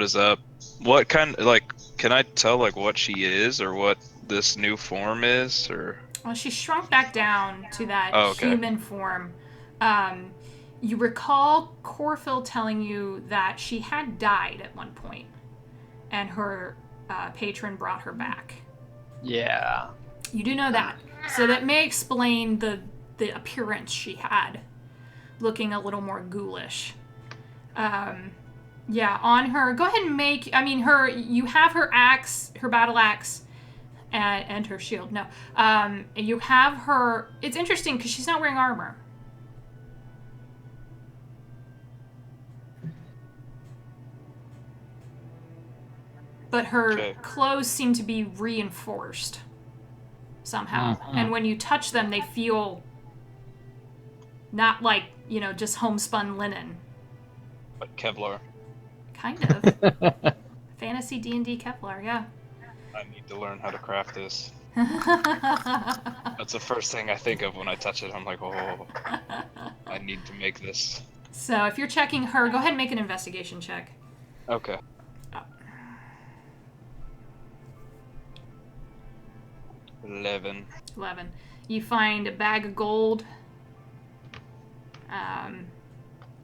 E: is up. What kind can I tell what she is or what this new form is or?
A: Well, she shrunk back down to that
E: Oh, okay.
A: human form. You recall Corfield telling you that she had died at one point, and her patron brought her back.
B: Yeah.
A: You do know that. So that may explain the appearance she had, looking a little more ghoulish. Yeah, on her, go ahead and make, you have her axe, her battle axe, and her shield. No. You have her, it's interesting because she's not wearing armor. But her
E: Okay.
A: clothes seem to be reinforced somehow.
B: Mhm.
A: And when you touch them, they feel not like, just homespun linen.
E: Like Kevlar.
A: Kind of. Fantasy D&D Kevlar, yeah.
E: I need to learn how to craft this.
A: So
E: That's the first thing I think of when I touch it. I'm like, oh, I need to make this.
A: if you're checking her, go ahead and make an investigation check.
E: Okay.
A: Oh.
E: 11.
A: 11. You find a bag of gold.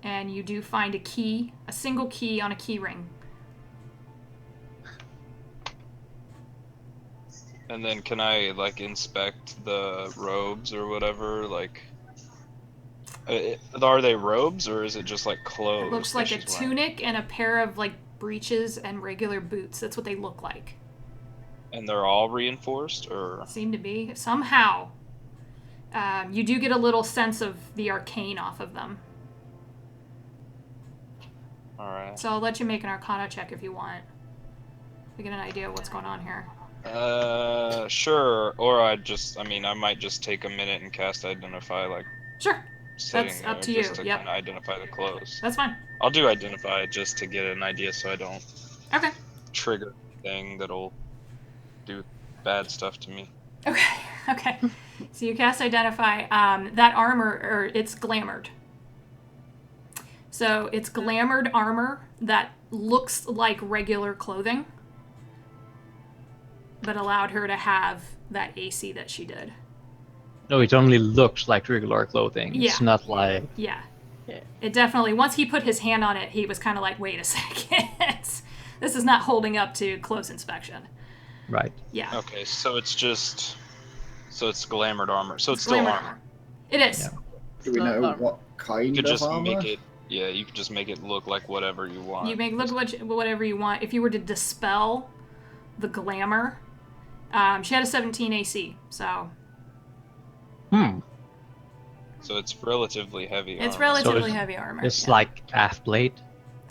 A: And you do find a key, a single key on a key ring.
E: And then can I inspect the robes or whatever? Are they robes or is it just clothes?
A: It looks
E: that
A: like a
E: she's wearing?
A: tunic and a pair of breeches and regular boots. That's what they look like.
E: And they're all reinforced or?
A: Seem to be somehow. You do get a little sense of the arcane off of them.
E: Alright.
A: So I'll let you make an Arcana check if you want. To get an idea of what's going on here.
E: Sure. Or I might just take a minute and cast Identify, like,
A: Sure.
E: sitting
A: That's
E: there,
A: up to
E: just
A: you.
E: to
A: Yep.
E: kind of identify the clothes.
A: That's fine.
E: I'll do Identify just to get an idea so I don't
A: Okay.
E: trigger anything that'll do bad stuff to me.
A: Okay. Okay. So you cast Identify. That armor, or it's glamored. So it's glamored armor that looks like regular clothing, but allowed her to have that AC that she did.
B: No, it only looks like regular clothing.
A: Yeah.
B: It's not like...
A: Yeah.
C: Yeah.
A: It definitely, once he put his hand on it, he was kind of like, wait a second. This is not holding up to close inspection.
B: Right.
A: Yeah.
E: Okay, so it's glamored armor. So it's still
A: Glamored
E: armor.
A: It is.
B: Yeah.
D: Do we
C: Not
D: know
C: armor.
D: what kind
E: You could
D: of
E: just
D: armor?
E: make it. Yeah, you could just make it look like whatever you want.
A: You make look whatever you want. If you were to dispel the glamour, she had a 17 AC, so
E: So it's relatively heavy.
A: it's
E: armor.
A: relatively
B: So it's-
A: heavy armor.
B: It's
A: yeah.
B: like half blade.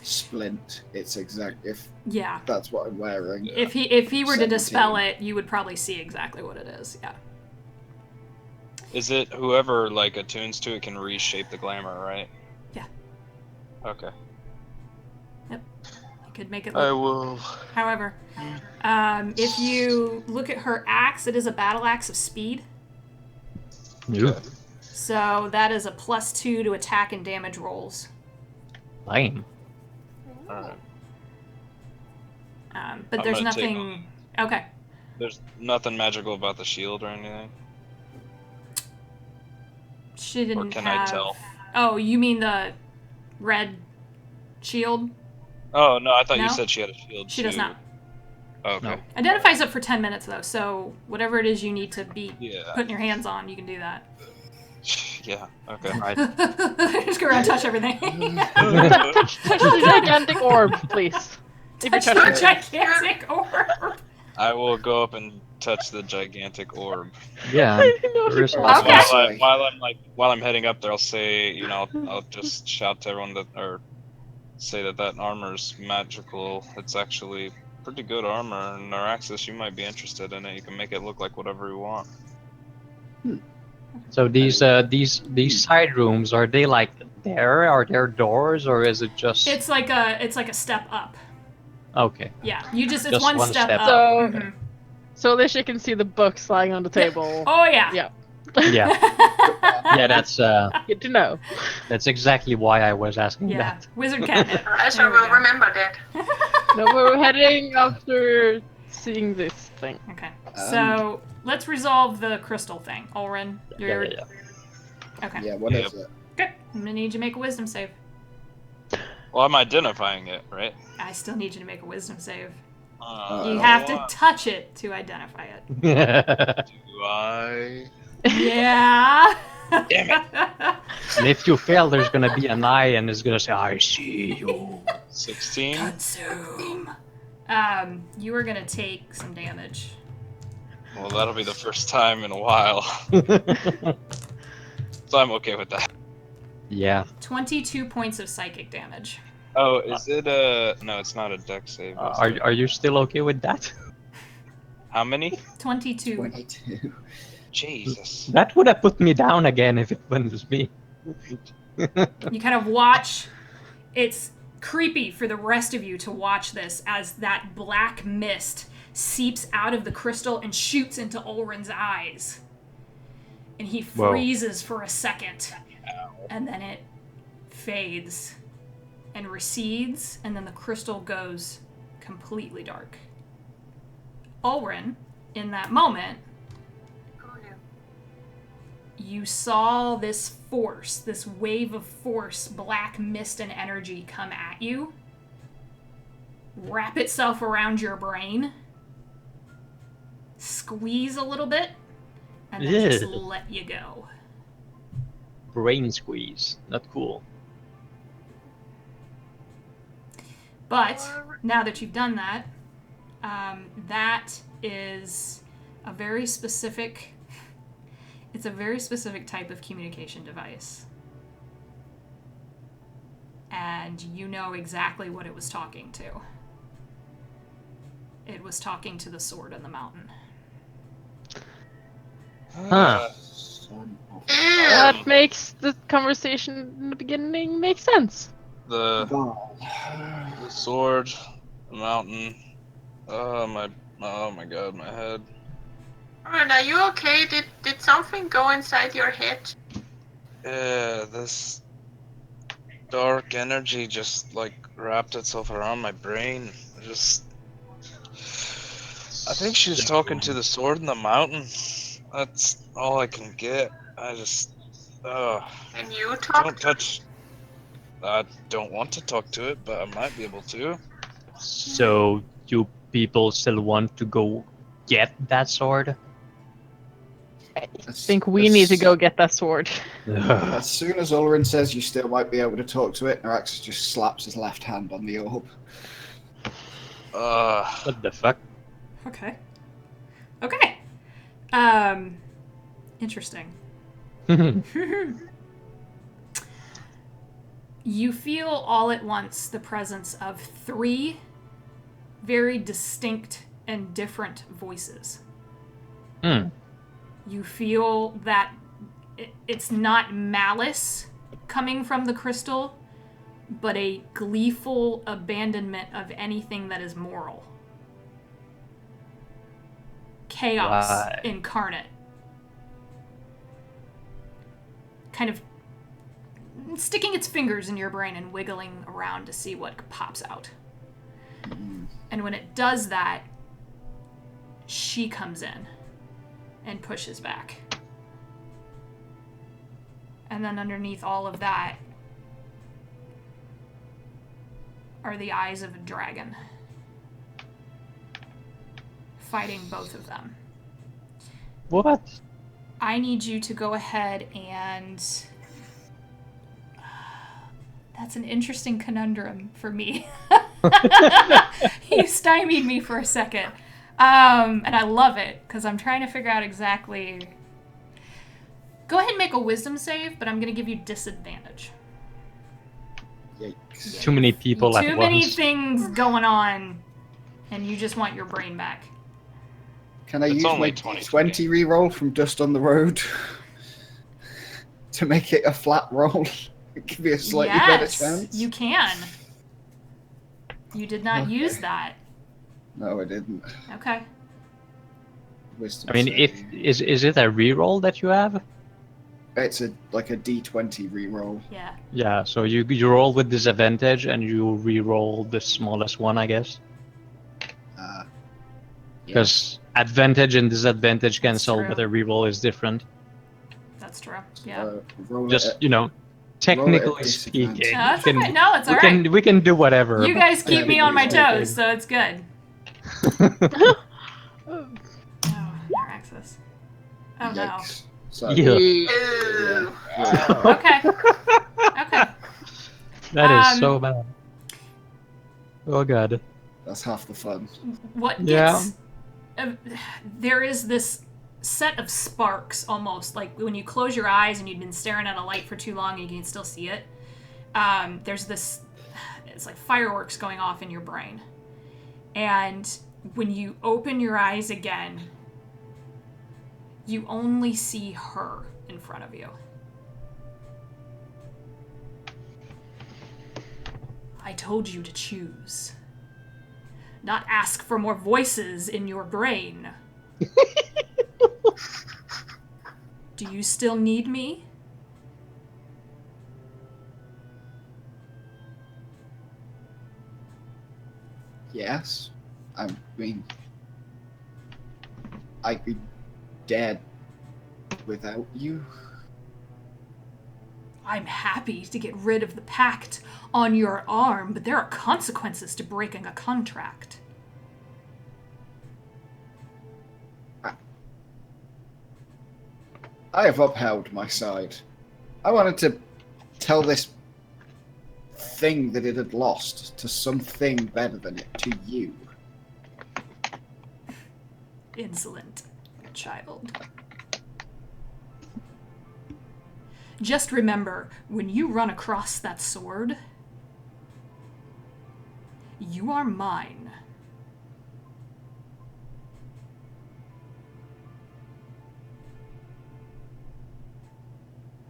D: Splint. It's exact. If
A: Yeah.
D: that's what I'm wearing.
A: If he were to
D: 17.
A: dispel it, you would probably see exactly what it is. Yeah.
E: Is it whoever like attunes to it can reshape the glamour, right?
A: Yeah.
E: Okay.
A: You could make it
E: I
A: look.
E: will.
A: However, if you look at her axe, it is a battle axe of speed.
B: Ooh,
A: So that is a +2 to attack and damage rolls.
B: lame.
E: Alright.
A: But
E: I'm
A: there's
E: gonna take
A: nothing. Okay.
E: There's nothing magical about the shield or anything.
A: She didn't
E: Or can
A: have...
E: I tell?
A: Oh, you mean the red shield?
E: Oh no, I thought
A: No?
E: you said she had a shield.
A: She does
E: too.
A: not.
E: Oh, okay.
B: No.
A: Identifies up for 10 minutes though, so whatever it is you need to be
E: Yeah.
A: putting your hands on, you can do that.
E: Yeah. Okay.
B: Right.
A: Just go around and touch everything.
C: Touch the gigantic orb, please. If you
A: touch
C: touch
A: the
C: it.
A: gigantic orb.
E: I will go up and touch the gigantic orb.
B: Yeah,
C: know
B: there is
C: she-
B: lots
A: Okay.
B: of-
E: While I'm heading up there, I'll say, I'll just shout to everyone or say that armor's magical. It's actually pretty good armor, and Araxis, you might be interested in it. You can make it look like whatever you want.
B: So these side rooms, are they like there? Are there doors, or is it just...
A: It's like a step up.
B: Okay.
A: Yeah, it's
B: Just
A: one
B: one
A: step
B: step
A: up.
C: So-
A: Mhm.
C: So that she can see the books lying on the table.
A: Oh yeah.
C: Yeah.
B: Yeah. Yeah,
C: Good to know.
B: that's exactly why I was asking
A: Yeah.
B: that.
A: Wizard catnip.
F: I
A: There
F: shall
A: we
F: will
A: go.
F: remember that.
C: No, we're heading after seeing this thing.
A: Okay. So let's resolve the crystal thing. Jorenn, you're
B: Yeah.
A: okay.
D: Yeah, what is it?
A: Good. I'm gonna need you to make a wisdom save.
E: Well, I'm identifying it, right?
A: I still need you to make a wisdom save.
E: Uh,
A: You have to touch it to identify it.
E: Do I?
A: Yeah.
E: Damn it.
B: And if you fail, there's gonna be an eye, and it's gonna say, "I see you."
E: 16.
A: Consume. You are gonna take some damage.
E: Well, that'll be the first time in a while, so I'm okay with that.
B: Yeah.
A: 22 points of psychic damage.
E: Oh, is it a? No, it's not a dex save. is it?
B: Are you still okay with that?
E: How many?
A: 22.
D: 22.
E: Jesus.
B: That would have put me down again if it was me.
A: You kind of watch. It's creepy for the rest of you to watch this as that black mist seeps out of the crystal and shoots into Ulrin's eyes. And he
B: Whoa.
A: freezes for a second. And then it fades and recedes, and then the crystal goes completely dark. Ulrin, in that moment, you saw this force, this wave of force, black mist and energy come at you, wrap itself around your brain, squeeze a little bit, and then just
B: Ew.
A: let you go.
B: Brain squeeze. Not cool.
A: But now that you've done that, that is a very specific It's a very specific type of communication device. And you know exactly what it was talking to. It was talking to the sword in the mountain.
B: Huh.
C: That makes the conversation in the beginning make sense.
E: The
D: Ball.
E: sword, the mountain. Oh my god, my head.
F: Jorenn, are you okay? Did something go inside your head?
E: Yeah, this dark energy just like wrapped itself around my brain. I think she's talking to the sword in the mountain. That's all I can get. I just,
F: Can you talk?
E: don't touch. I don't want to talk to it, but I might be able to.
B: So you people still want to go get that sword?
C: I think we need to go get that sword.
D: As soon as Ulrin says you still might be able to talk to it, Naraxis just slaps his left hand on the orb.
B: What the fuck?
A: Okay. Interesting. You feel all at once the presence of 3 very distinct and different voices. You feel that it's not malice coming from the crystal, but a gleeful abandonment of anything that is moral. Chaos incarnate. Kind of sticking its fingers in your brain and wiggling around to see what pops out. And when it does that, she comes in and pushes back. And then underneath all of that are the eyes of a dragon, fighting both of them.
B: What?
A: I need you to go ahead and... That's an interesting conundrum for me. You stymied me for a second. And I love it, because I'm trying to figure out exactly... Go ahead and make a wisdom save, but I'm going to give you disadvantage.
D: Yikes.
B: Too many people at
A: Too
B: once.
A: many things going on, and you just want your brain back.
D: Can I
E: It's
D: use
E: only
D: my
E: 20.
D: 20 reroll from Dust on the Road to make it a flat roll? Give me a slightly better chance?
A: You can. You did not
D: Okay.
A: use that.
D: No, I didn't.
A: Okay.
D: Wisdom
B: I mean,
D: save.
B: is it a reroll that you have?
D: It's like a D20 reroll.
A: Yeah.
B: Yeah, so you roll with disadvantage and you re-roll the smallest one, I guess. Because advantage and disadvantage
A: That's
B: cancel,
A: true.
B: but a reroll is different.
A: That's true. Yeah.
D: Roll
B: Just,
D: it
B: you know, technically
D: disadvantage.
B: speaking,
A: No, that's
B: we can,
A: okay. No, it's
B: we
A: alright.
B: can we can do whatever.
A: You guys keep me on my
B: technically
A: toes, so it's good.
B: speaking.
A: Oh, Naraxis. Oh no.
D: Yikes. So,
B: Yeah.
F: Ooh.
A: Okay. Okay.
B: That is so bad. Oh god.
D: that's half the fun.
A: What
B: Yeah.
A: gets... there is this set of sparks, almost, like when you close your eyes and you've been staring at a light for too long and you can still see it. There's this... It's like fireworks going off in your brain. And when you open your eyes again, you only see her in front of you. I told you to choose. Not ask for more voices in your brain. Do you still need me?
D: Yes. I mean, I'd be dead without you.
A: I'm happy to get rid of the pact on your arm, but there are consequences to breaking a contract.
D: I have upheld my side. I wanted to tell this thing that it had lost to something better than it, to you.
A: Insolent child. Just remember, when you run across that sword, you are mine.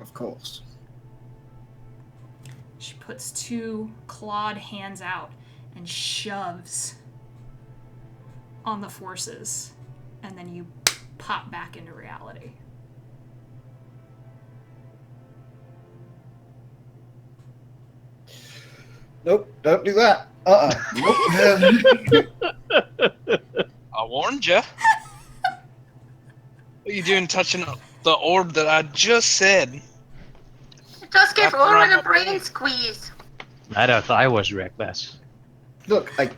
D: Of course.
A: She puts 2 clawed hands out and shoves on the forces, and then you pop back into reality.
D: Nope, don't do that. Nope.
E: I warned you. What are you doing touching the orb that I just said?
F: Just give
E: Wrapped
F: Orin
E: around
F: a
E: my
F: brain
E: brain.
F: squeeze.
B: I thought I was reckless.
D: Look, I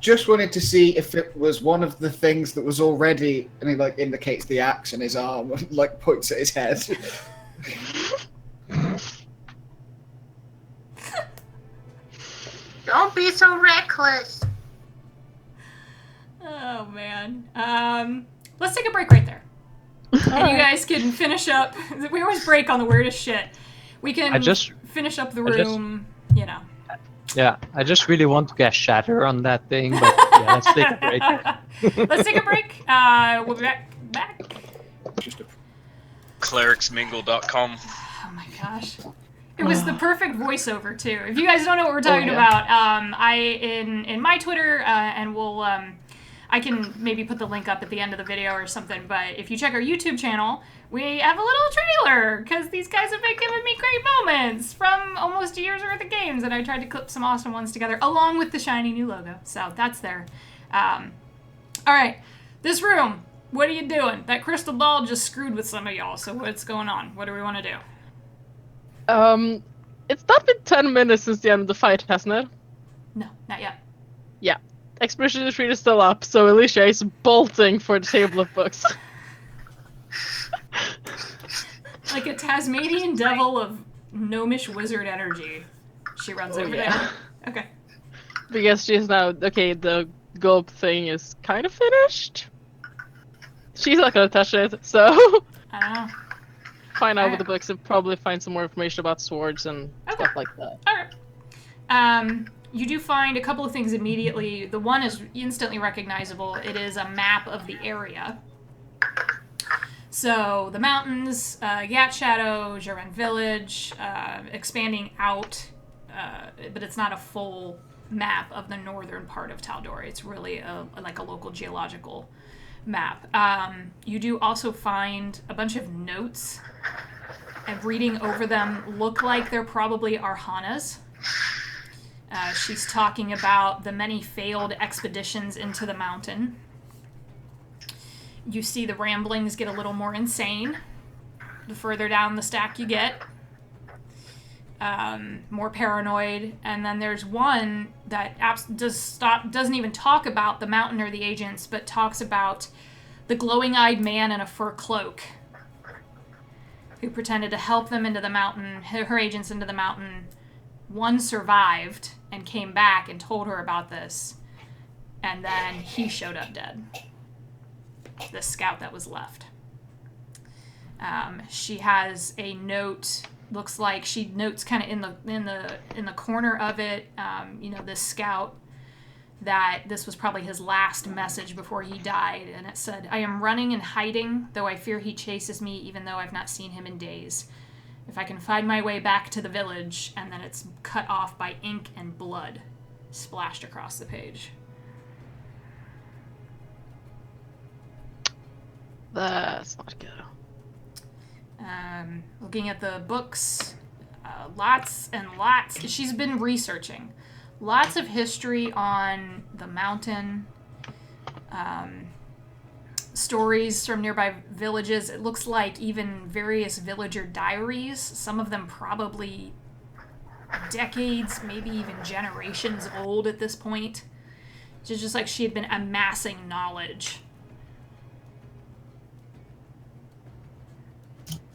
D: just wanted to see if it was one of the things that was already, and he like indicates the axe in his arm, and, like points at his head.
F: Don't be so reckless.
A: Oh man. Let's take a break right there. And you guys can finish up. We always break on the weirdest shit. We can finish up the room, you know.
B: Yeah, I just really want to get shatter on that thing, but yeah, let's take a break.
A: Let's take a break. We'll be back.
E: Clericsmingle.com.
A: Oh my gosh. It was the perfect voiceover too. If you guys don't know what we're talking about, I in my Twitter, and we'll I can maybe put the link up at the end of the video or something. But if you check our YouTube channel, we have a little trailer because these guys have been giving me great moments from almost a year's worth of games, and I tried to clip some awesome ones together along with the shiny new logo. So that's there. All right, this room. What are you doing? That crystal ball just screwed with some of y'all. So what's going on? What do we want to do?
C: It's not been 10 minutes since the end of the fight, hasn't it?
A: No, not yet.
C: Yeah. Expedition Retreat is still up, so Alicia is bolting for the table of books.
A: Like a Tasmanian devil of gnomish wizard energy. She runs over there. Okay.
C: Because she's now, okay, the gulp thing is kind of finished. She's not gonna touch it, so
A: I don't know.
C: find out with the books and probably find some more information about swords and stuff like that.
A: Alright. You do find a couple of things immediately. The one is instantly recognizable. It is a map of the area. So the mountains, Yat Shadow, Jorenn Village, expanding out, but it's not a full map of the northern part of Tal'Dorei. It's really like a local geological map. You do also find a bunch of notes, and reading over them look like they're probably Arhanna's. She's talking about the many failed expeditions into the mountain. You see the ramblings get a little more insane the further down the stack you get. More paranoid. And then there's one that doesn't even talk about the mountain or the agents, but talks about the glowing-eyed man in a fur cloak who pretended to help them into the mountain, her agents into the mountain. One survived and came back and told her about this, and then he showed up dead. The scout that was left. She has a note. Looks like she notes kind of in the corner of it. This scout, that this was probably his last message before he died, and it said, "I am running and hiding, though I fear he chases me, even though I've not seen him in days. If I can find my way back to the village," and then it's cut off by ink and blood splashed across the page.
C: That's not good.
A: Looking at the books, lots and lots. She's been researching. Lots of history on the mountain. Stories from nearby villages. It looks like even various villager diaries. Some of them probably decades, maybe even generations old at this point. It's just like she had been amassing knowledge.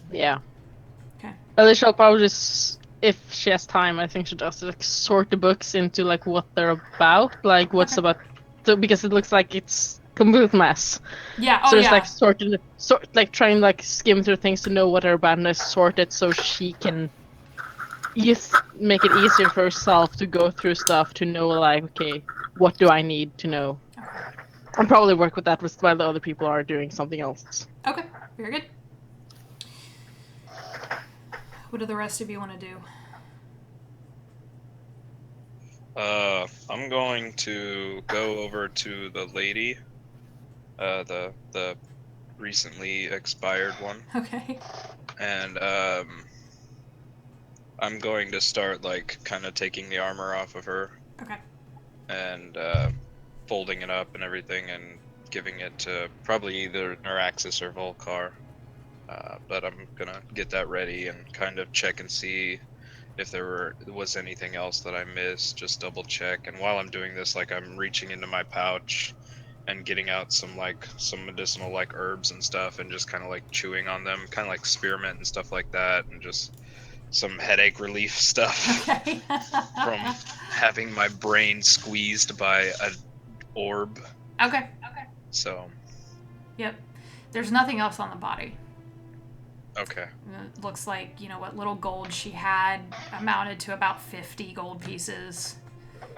C: Yeah.
A: Okay.
C: Alicia will probably just, if she has time, I think she'll just like sort the books into like what they're about, like what's about, so, because it looks like it's complete mess.
A: Yeah.
C: So
A: Oh
C: it's
A: yeah.
C: like trying like skim through things to know what her abandon is sorted, so she can make it easier for herself to go through stuff to know like, okay, what do I need to know? And probably work with that while the other people are doing something else.
A: Okay. Very good. What do the rest of you want to do?
E: I'm going to go over to the lady, the recently expired one,
A: Okay.
E: and I'm going to start like kind of taking the armor off of her
A: Okay.
E: and folding it up and everything, and giving it to probably either Neuraxis or Volcar. But I'm gonna get that ready and kind of check and see if there was anything else that I missed. Just double check. And while I'm doing this, like I'm reaching into my pouch and getting out some medicinal like herbs and stuff, and just kind of like chewing on them, kind of like spearmint and stuff like that, and just some headache relief stuff
A: Okay.
E: from having my brain squeezed by an orb.
A: Okay.
E: So
A: Yep. There's nothing else on the body.
E: okay.
A: It looks like, what little gold she had amounted to about 50 gold pieces.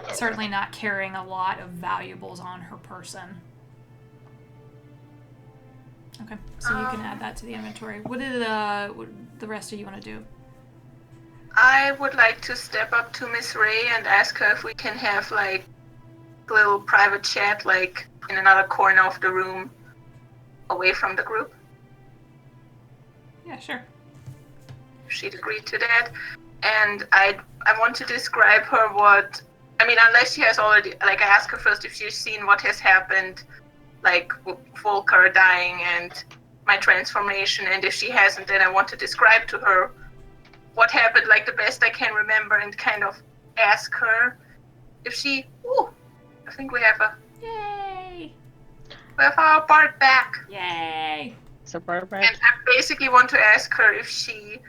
E: Okay.
A: Certainly not carrying a lot of valuables on her person. Okay, so you can add that to the inventory. What did the rest of you want to do?
F: I would like to step up to Miss Ray and ask her if we can have like a little private chat, like in another corner of the room, away from the group.
A: Yeah, sure.
F: If she'd agreed to that. And I want to describe her unless she has already, like I ask her first if she's seen what has happened, like Volker dying and my transformation, and if she hasn't, then I want to describe to her what happened like the best I can remember, and kind of ask her if she, I think we have
A: Yay!
F: our Bart back.
A: Yay!
C: So Barbara.
F: And I basically want to ask her if she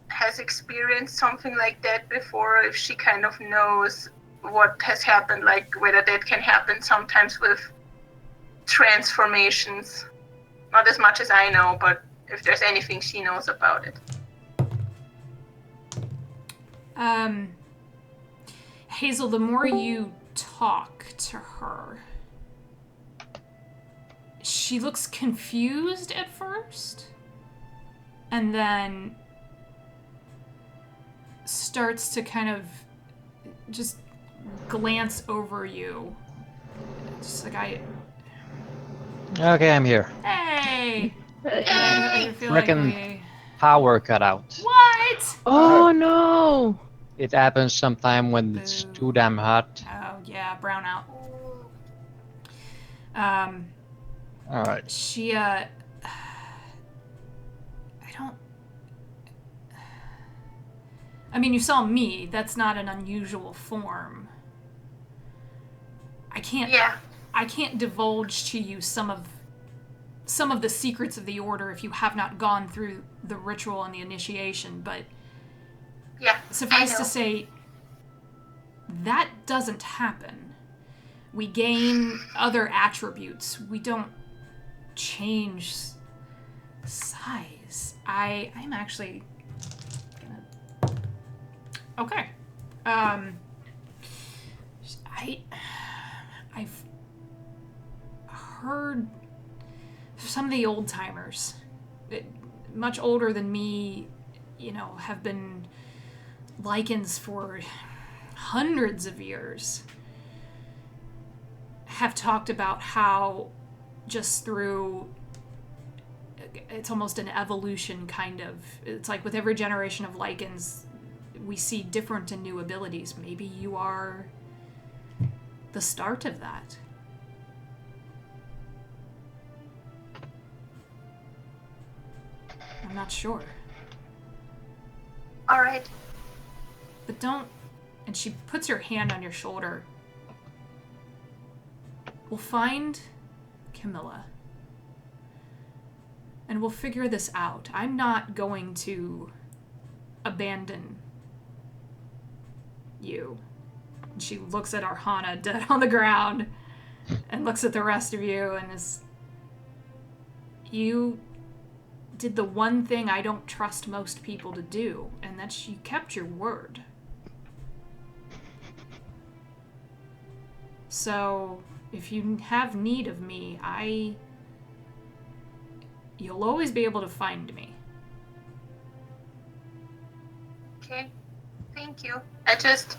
F: has experienced something like that before, if she kind of knows what has happened, like whether that can happen sometimes with transformations. Not as much as I know, but if there's anything she knows about it.
A: Hazel, the more you talk to her, she looks confused at first, and then starts to kind of just glance over you. Just like,
B: Okay, I'm here.
A: hey! I feel like
B: Reckon power cut out.
A: What?
C: Oh no!
B: It happens sometime when it's too damn hot.
A: Oh, yeah, brownout.
B: Alright.
A: She, I mean, you saw me. That's not an unusual form. I can't divulge to you some of the secrets of the Order if you have not gone through the ritual and the initiation, but suffice to say, that doesn't happen. We gain other attributes. We don't change size. I'm actually gonna... Okay. I've heard some of the old timers, much older than me, have been lichens for hundreds of years, have talked about how just through, it's almost an evolution kind of, it's like with every generation of lichens, we see different and new abilities. Maybe you are the start of that. I'm not sure.
F: All right.
A: But don't... And she puts her hand on your shoulder. We'll find Camilla. And we'll figure this out. I'm not going to abandon you. And she looks at Arhanna dead on the ground. and looks at the rest of you and is... You did the one thing I don't trust most people to do, and that's you kept your word. So, if you have need of me, you'll always be able to find me.
F: Okay, thank you. I just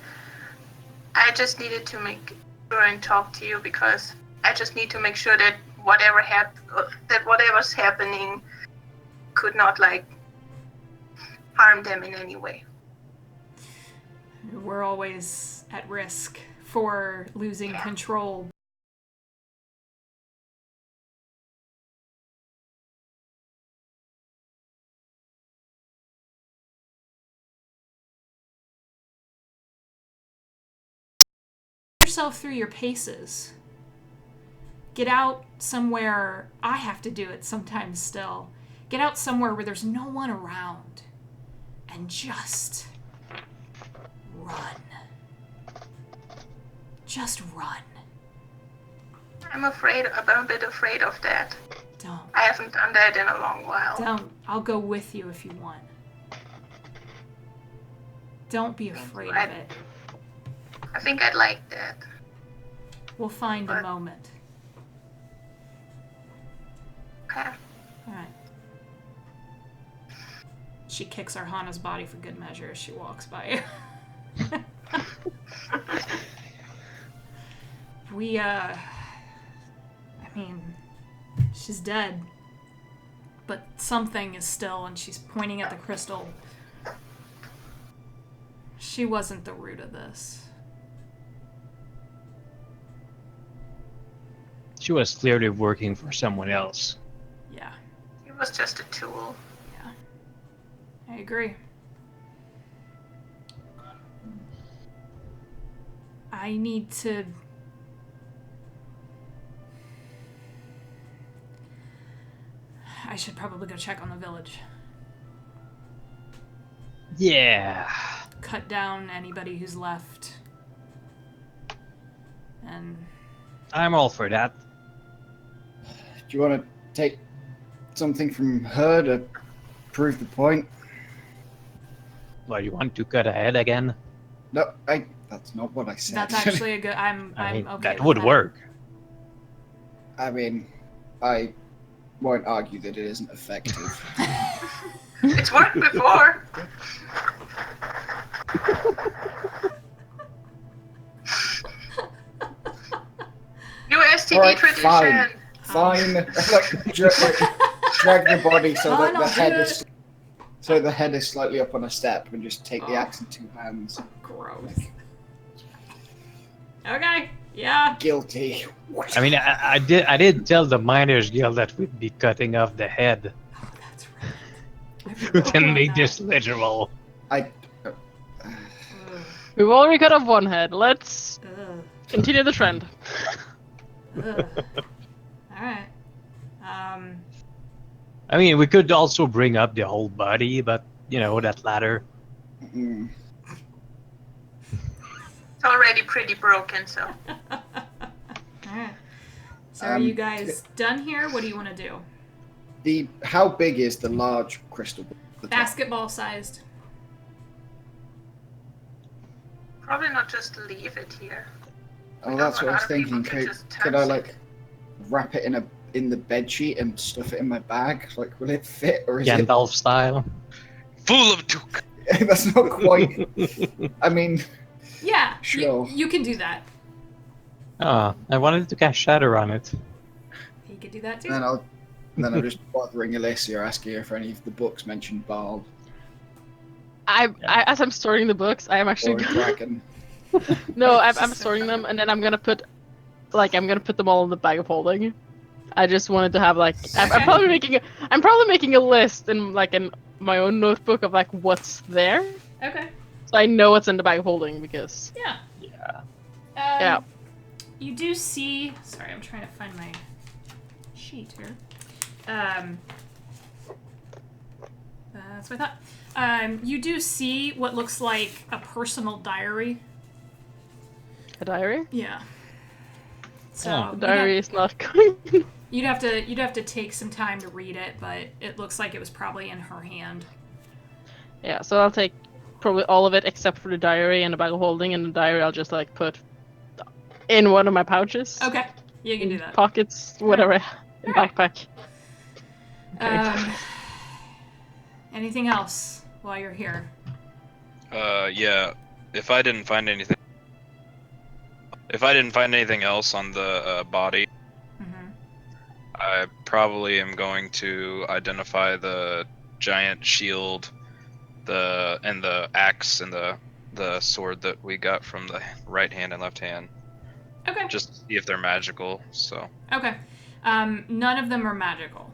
F: needed to make sure and talk to you because I just need to make sure that whatever's happening could not harm them in any way.
A: We're always at risk for losing control. Yourself through your paces. Get out somewhere. I have to do it sometimes still. Get out somewhere where there's no one around and just run. Just run.
F: I'm a bit afraid of that.
A: Don't.
F: I haven't done that in a long while.
A: Don't. I'll go with you if you want. Don't be afraid of it.
F: I think I'd like that.
A: We'll find a moment.
F: Okay.
A: Alright. She kicks Arhanna's body for good measure as she walks by you. She's dead. But something is still, and she's pointing at the crystal. She wasn't the root of this.
B: She was clearly working for someone else.
A: Yeah.
F: It was just a tool.
A: Yeah. I agree. I need to... I should probably go check on the village.
B: Yeah.
A: Cut down anybody who's left. And...
B: I'm all for that.
D: Do you want to take something from her to prove the point?
B: Well, you want to cut ahead again?
D: No, that's not what I said.
A: that's actually a good... I'm okay
B: that
A: with
B: would
A: that.
B: work.
D: I mean, I won't argue that it isn't effective.
F: It's worked before. New STD
D: Alright,
F: tradition.
D: Fine. Drag the body so that the head is slightly up on a step, and just take the axe in two hands.
A: Gross. Okay. Yeah.
D: Guilty.
B: I mean, I did tell the Miners Guild that we'd be cutting off the head.
A: Oh, that's right.
B: We can make this literal.
C: We've already cut off one head. Let's
A: Ugh.
C: continue the trend.
A: Ugh. Alright.
B: I mean, we could also bring up the whole body, but, that ladder.
D: Mm.
F: It's already pretty broken, so.
A: Alright. So are you guys done here? What do you want to do?
D: How big is the large crystal ball? at the top?
A: Basketball sized.
F: Probably not just leave it here.
D: Oh, that's what I was thinking.
F: People just
D: Could I
F: touch it.
D: wrap it in the bed sheet and stuff it in my bag? Will it fit, or is it?
B: Gandalf style.
E: Full of took.
D: That's not quite. I mean,
A: Yeah.
D: Sure.
A: You can do that.
B: I wanted to cast Shatter on it.
A: You could do that too.
D: then I'll just bothering Alicia, asking her if any of the books mentioned Bald
C: As I'm storing the books, I am actually
D: or a dragon.
C: no, I'm storing them, and then I'm gonna put them all in the bag of holding. I just wanted to have I'm probably making a list in my own notebook of what's there,
A: Okay.
C: so I know what's in the bag of holding because
A: Yeah.
B: Yeah.
C: Yeah.
A: You do see. Sorry, I'm trying to find my sheet here. That's what I thought. You do see what looks like a personal diary.
C: a diary.
A: Yeah. So
C: The diary is not going.
A: you'd have to take some time to read it, but it looks like it was probably in her hand.
C: Yeah, so I'll take probably all of it except for the diary and the bag of holding, and the diary I'll just like put in one of my pouches.
A: Okay, you can
C: In
A: do that.
C: pockets, whatever. In
A: Alright.
C: backpack. Okay.
A: Anything else while you're here?
E: Yeah. If I didn't find anything else on the body,
A: Mm-hmm.
E: I probably am going to identify the giant shield, the axe and the sword that we got from the right hand and left hand.
A: Okay.
E: Just to see if they're magical. So
A: Okay. None of them are magical.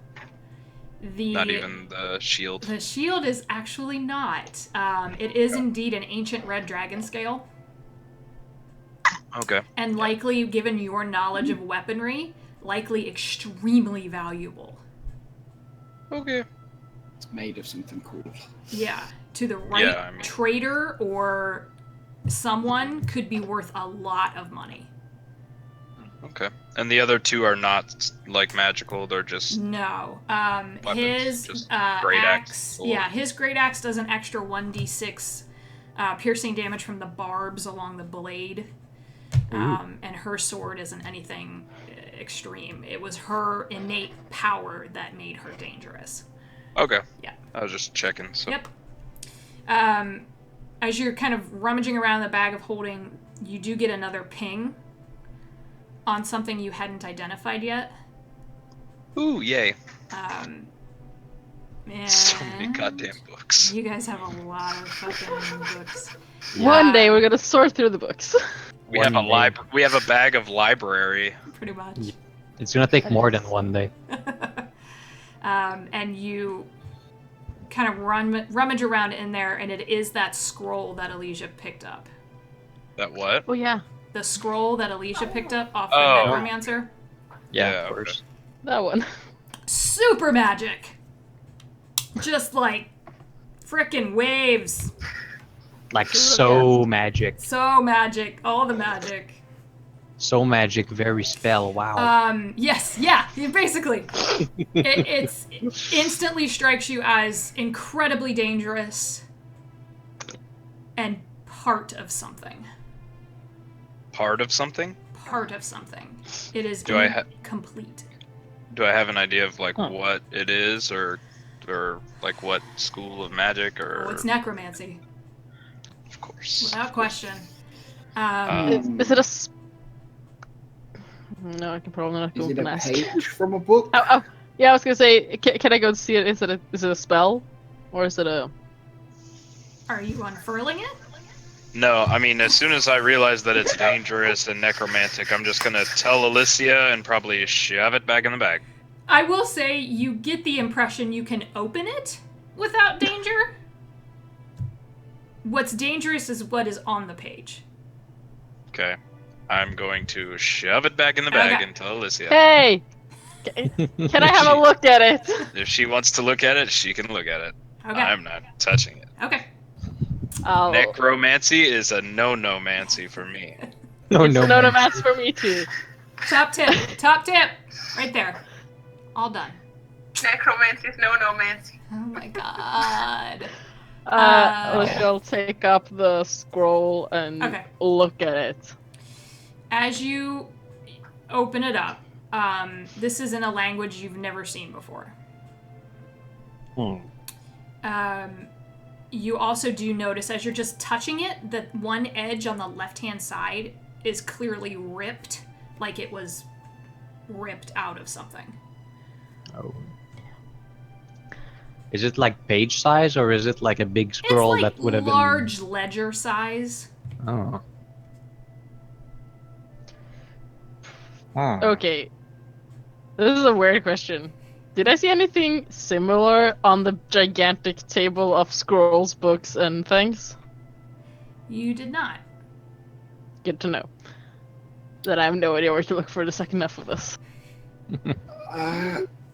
E: not even the shield.
A: The shield is actually not. It is indeed an ancient red dragon scale.
E: Okay.
A: And likely, given your knowledge of weaponry, likely extremely valuable.
E: Okay.
D: It's made of something cool.
A: Yeah. To the right
E: Yeah, I mean-
A: trader or someone could be worth a lot of money.
E: Okay. And the other two are not like magical. They're just
A: No.
E: Weapons,
A: His
E: just
A: axe.
E: great axe.
A: Yeah, his great axe does an extra 1d6 piercing damage from the barbs along the blade. And her sword isn't anything extreme. It was her innate power that made her dangerous.
E: okay.
A: Yeah.
E: I was just checking. So.
A: Yep. As you're kind of rummaging around the bag of holding, you do get another ping on something you hadn't identified yet.
E: Ooh, yay!
A: And
E: So many goddamn books.
A: You guys have a lot of fucking books.
C: One day we're gonna sort through the books.
E: We have
B: One day.
E: We have a bag of library.
A: Pretty much.
B: It's gonna take more than one day.
A: And you kind of rummage around in there, and it is that scroll that Alicia picked up.
E: That what?
C: Oh yeah,
A: The scroll that Alicia picked up off the
E: Oh.
A: necromancer.
B: Yeah,
E: Yeah,
B: of
E: okay.
B: course.
C: that one.
A: Super magic. Just like frickin' waves.
B: Like so magic.
A: So magic. All the magic.
B: So magic, very spell. Wow.
A: Yes, yeah, basically. It instantly strikes you as incredibly dangerous and part of something.
E: Part of something?
A: Part of something. It is
E: Do I
A: incomplete.
E: Do I have an idea of like
B: Huh.
E: what it is, or like what school of magic, or?
A: Oh, it's necromancy.
E: Of course.
A: Without question.
C: Is it a? No, I can probably not go
D: Is it
C: and
D: a
C: ask.
D: page from a book?
C: Oh, yeah, I was gonna say, can I go see it? Is it a spell, or is it a?
A: Are you unfurling it?
E: No, I mean, as soon as I realize that it's dangerous and necromantic, I'm just gonna tell Alicia and probably shove it back in the bag.
A: I will say you get the impression you can open it without danger. What's dangerous is what is on the page.
E: Okay. I'm going to shove it back in the bag
A: Okay.
E: and tell Alicia.
C: Hey, can I have a look at it?
E: If she wants to look at it, she can look at it.
A: Okay.
E: I'm not touching it.
A: Okay.
C: Oh,
E: Necromancy is a no-no-mancy for me.
B: No,
C: it's
B: no.
C: no
B: man.
C: match for me too.
A: Top tip. Top tip. Right there. All done.
F: Necromancy is no-no-mancy.
A: Oh my god.
C: I'll take up the scroll and
A: Okay.
C: look at it.
A: As you open it up, this is in a language you've never seen before. You also do notice as you're just touching it that one edge on the left-hand side is clearly ripped, like it was ripped out of something.
B: Oh. Is it like page size, or is it like a big scroll
A: it's like
B: that would have
A: large ledger size.
B: been? Oh. Oh.
C: Okay. This is a weird question. Did I see anything similar on the gigantic table of scrolls, books, and things?
A: You did not.
C: Good to know. That I have no idea where to look for the second half of this.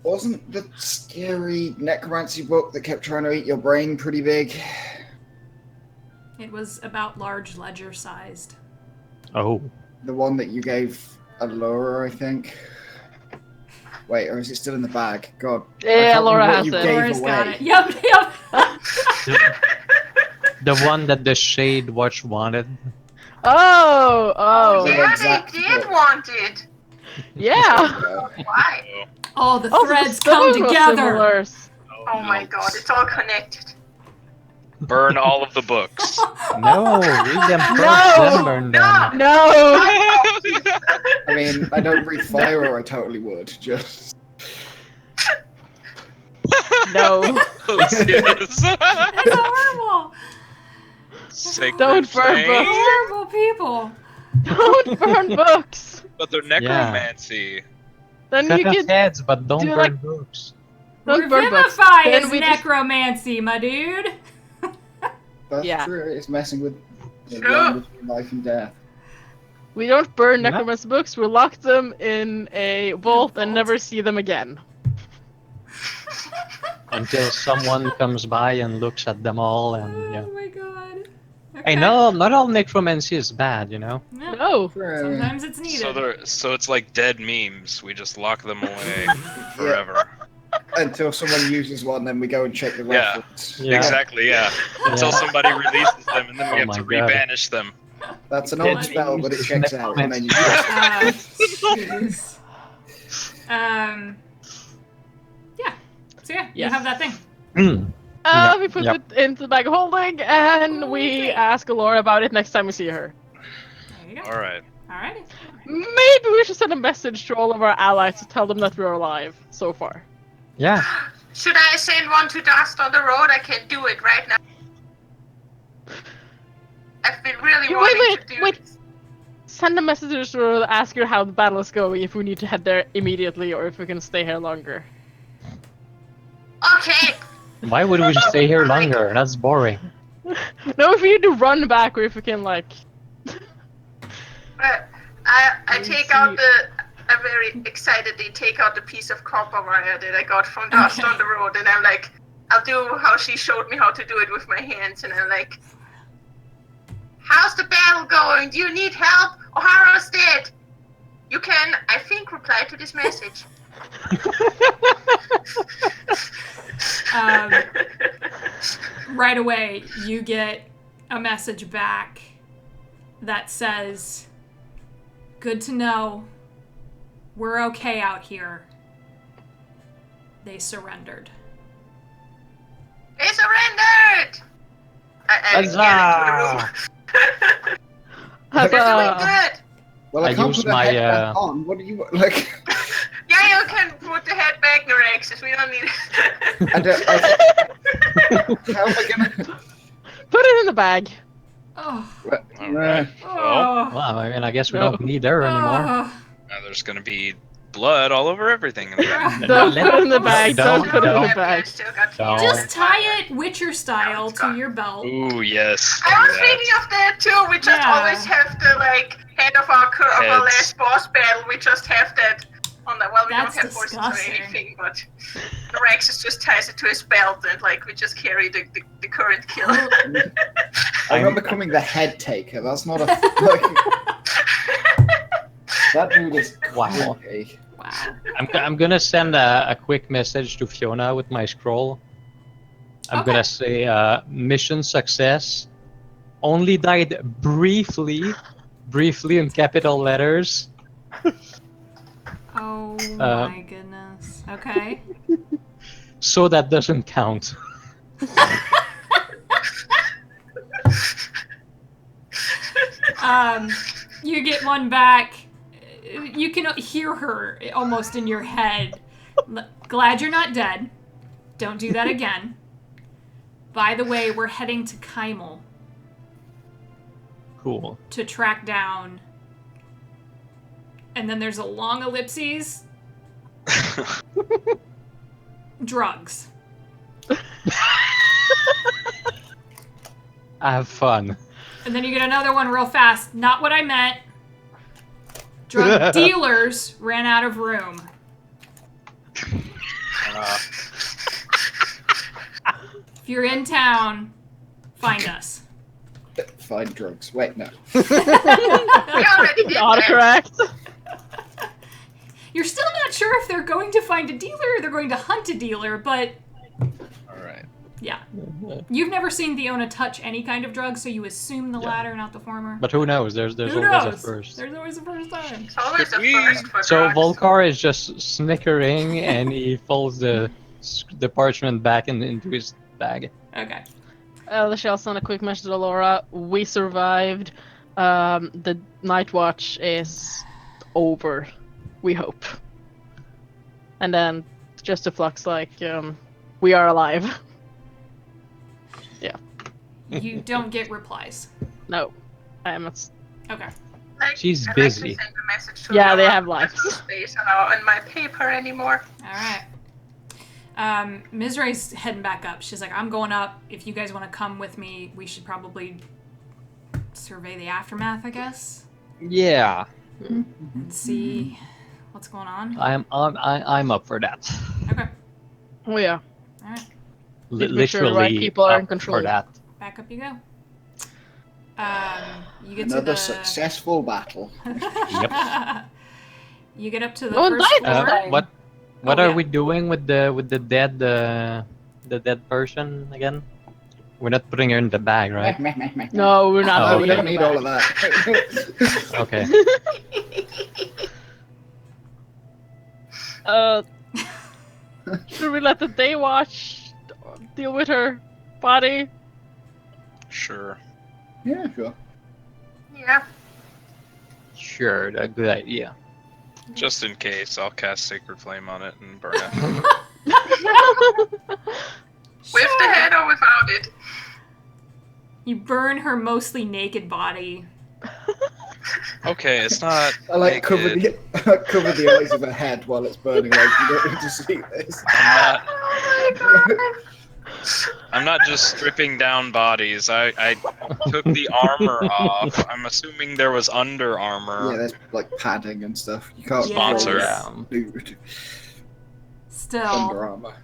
D: Wasn't the scary necromancy book that kept trying to eat your brain pretty big?
A: It was about large ledger sized.
B: Oh.
D: The one that you gave Allura, I think. Wait, or is it still in the bag? God. I
C: Yeah,
D: can't
C: Laura
D: remember what
C: has
D: you
C: it.
D: gave
A: Laura's got
D: away.
A: it. Yep, yep.
B: The one that the Shade Watch wanted.
C: Oh,
F: Oh,
C: oh,
D: The
F: yeah,
D: exact
F: they did
D: book.
F: want it.
C: yeah.
F: Why?
A: Oh, the
C: Also, the
A: threads come
C: stone was
A: together.
C: similar.
F: Oh my god, it's all connected.
E: Burn all of the books.
B: No, read them first,
C: No!
B: then burn them.
C: No!
D: I mean, I don't breathe fire, or I totally would. Just.
C: No.
E: Yes.
A: That's horrible.
E: Sacred
C: Don't burn
E: flame.
C: books.
A: Horrible people.
C: Don't burn books!
E: But they're necromancy.
C: Then
B: Cut
C: you
B: off
C: could
B: heads, but don't
C: do,
B: burn
C: like-
B: books.
C: don't burn books.
A: Revivify
C: Then
A: is
C: we just-
A: necromancy, my dude.
D: That's
C: Yeah.
D: true. It's messing with the
F: True.
D: line between life and death.
C: We don't burn
B: No.
C: necromancy books, we lock them in a vault and
A: vault.
C: never see them again.
B: Until someone comes by and looks at them all and yeah.
A: Oh my god.
B: Hey, no, not all necromancy is bad, you know?
A: No.
C: No!
A: Sometimes it's needed.
E: So it's like dead memes. We just lock them away forever.
D: Until someone uses one, then we go and check the
E: Yeah.
D: reference.
B: Yeah.
E: Exactly, yeah. Until
B: Yeah.
E: somebody releases them, and then we
B: Oh
E: have
B: my
E: to
B: God.
E: rebanish them.
D: That's an
B: Dead
D: old spell, but it
B: memes,
D: checks out. And then you
A: Jeez. Yeah. So yeah, you
C: Yes.
A: have that thing.
B: Yep,
C: We put
B: yep.
C: it into the bag of holding and we
A: Okay.
C: ask Alora about it next time we see her.
A: There you go.
E: All right.
A: Alrighty.
C: Maybe we should send a message to all of our allies to tell them that we're alive so far.
B: Yeah.
F: Should I send one to Dust on the road? I can do it right now. I've been really
C: Wait,
F: wanting to do
C: wait.
F: this.
C: Send a message to her, ask her how the battle is going, if we need to head there immediately or if we can stay here longer.
F: Okay.
B: Why would we stay here longer? That's boring.
C: No, if we need to run back or if we can, like...
F: I
C: Let me
F: take out
C: see.
F: I very excitedly take out the piece of copper wire that I got from Dust
A: Okay.
F: on the road, and I'm like, I'll do how she showed me how to do it with my hands, and I'm like, how's the battle going? Do you need help? O'Hara's dead. You can, I think, reply to this message.
A: Right away, you get a message back that says, "Good to know. We're okay out here. They surrendered."
F: They surrendered! I get into the room. We're doing
C: Huzzah!
F: good!
D: Well, I
B: I
D: can't
B: use
D: put the
B: my,
D: head back on. What do you like?
F: Yeah, you can put the head back, Norexus. We don't need it.
D: I don't, how am I gonna?
C: Put it in the bag.
A: Oh.
E: Alright.
A: Oh.
B: Well, I mean, I guess we
C: No.
B: don't need her anymore.
A: Oh.
E: Now there's gonna be blood all over everything. In there.
C: Don't
B: let-
C: put it in the bag,
B: don't,
C: don't put it in the
F: I
C: bag.
F: still got
B: Don't.
A: Just tie it Witcher style to your belt.
E: Ooh, yes.
F: I was
E: do that.
F: thinking of that too. We just
A: Yeah.
F: always have the head of our
E: Heads.
F: last boss battle. We just have that on the we
A: That's
F: don't have horses
A: disgusting.
F: or anything, but Norexus just ties it to his belt and we just carry the current kill.
D: I'm becoming the head taker. That's not a. Like, that dude is
B: Wow.
D: creepy.
A: Wow.
B: I'm gonna send a quick message to Fiona with my scroll. I'm
A: Okay.
B: gonna say mission success. Only died briefly in capital letters.
A: Oh
B: Uh,
A: my goodness. Okay.
B: So that doesn't count.
A: You get one back. You can hear her almost in your head. Glad you're not dead. Don't do that again. By the way, we're heading to Kymel
B: Cool.
A: to track down. And then there's a long ellipses. Drugs.
B: Have fun.
A: And then you get another one real fast. Not what I meant. Drug dealers ran out of room. If you're in town, find us.
D: Find drugs. Wait, no.
F: We already did that.
C: Autocorrect.
A: You're still not sure if they're going to find a dealer or they're going to hunt a dealer, but
E: All right.
A: yeah. You've never seen Theona touch any kind of drug, so you assume the latter, not the former.
B: But who knows? There's
A: Who
B: always
A: knows?
B: a first.
A: There's always a first time.
F: It's always the
E: We-
F: first for
B: So
F: drugs.
B: Volcar is just snickering and he folds the parchment back into his bag.
A: Okay.
C: Lachelle sent a quick message to Laura. We survived. The night watch is over. We hope. And then just to Flux, like, we are alive.
A: You don't get replies.
C: No. I'm
A: Okay.
F: Like,
B: She's
F: I'd
B: busy.
F: Like to send a message to
C: Yeah, they
F: Laura.
C: have lives.
F: There's no space on my paper anymore.
A: All right. Mizray's heading back up. She's like, I'm going up. If you guys want to come with me, we should probably survey the aftermath, I guess,
B: Yeah,
A: and see what's going on.
B: I'm up for that.
A: Okay.
C: Oh yeah.
A: All right.
C: Make sure the
B: Literally
C: right people are in
B: up
C: control.
B: for that.
A: Back up you go. You get
D: Another
A: to the
D: successful battle.
A: You get up to the
C: No one
A: first
C: died
A: floor.
C: this time.
B: What
A: Oh,
B: are
A: yeah.
B: we doing with the dead person again? We're not putting her in the bag, right?
C: No, we're not.
B: Oh,
D: we
B: okay.
D: don't need all of that.
B: Okay.
C: Should we let the day watch deal with her body?
E: Sure.
D: Yeah, sure.
F: Yeah.
B: Sure, that's a good idea.
E: Just in case, I'll cast Sacred Flame on it and burn it.
F: With the head or without it?
A: You burn her mostly naked body.
E: Okay, it's not.
D: I like cover
E: naked.
D: the eyes of her head while it's burning. Like you don't need to see this.
E: I'm not just stripping down bodies. I took the armor off. I'm assuming there was under
D: Yeah,
E: armor.
D: there's like padding and stuff. You can't
E: Sponsor.
D: Dude,
A: Still.
D: Under Armour.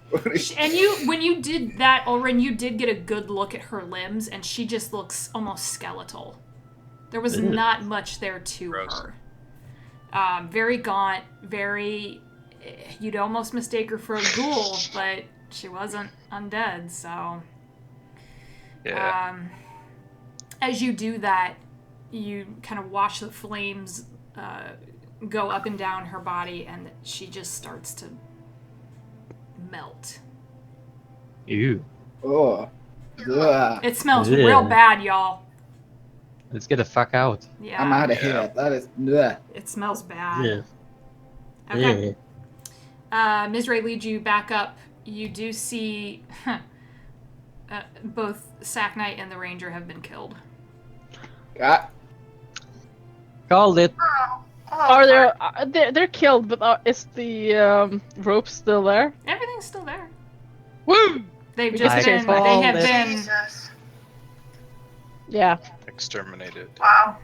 A: And when you did that, Jorenn, you did get a good look at her limbs, and she just looks almost skeletal. There was not much there to
E: Gross.
A: her. Very gaunt, very... You'd almost mistake her for a ghoul, but she wasn't undead, so...
E: Yeah.
A: As you do that, you kind of watch the flames go up and down her body, and she just starts to melt.
B: Ew.
D: Oh. Ugh.
A: It smells
B: Yeah.
A: real bad, y'all.
B: Let's get the fuck out.
A: Yeah,
D: I'm out of
E: Yeah.
D: here. That is. Ugh.
A: it smells bad.
B: Yeah.
A: Okay. Mizray leads you back up. You do see both Sack Knight and the Ranger have been killed.
D: Ah,
B: Called it.
F: Oh,
C: Are they're killed, but is the rope still there?
A: Everything's still there.
C: Woo!
A: They've
C: I
A: just been. They
B: called
A: have
B: it.
A: been.
F: Jesus.
C: Yeah.
E: Exterminated.
F: Wow.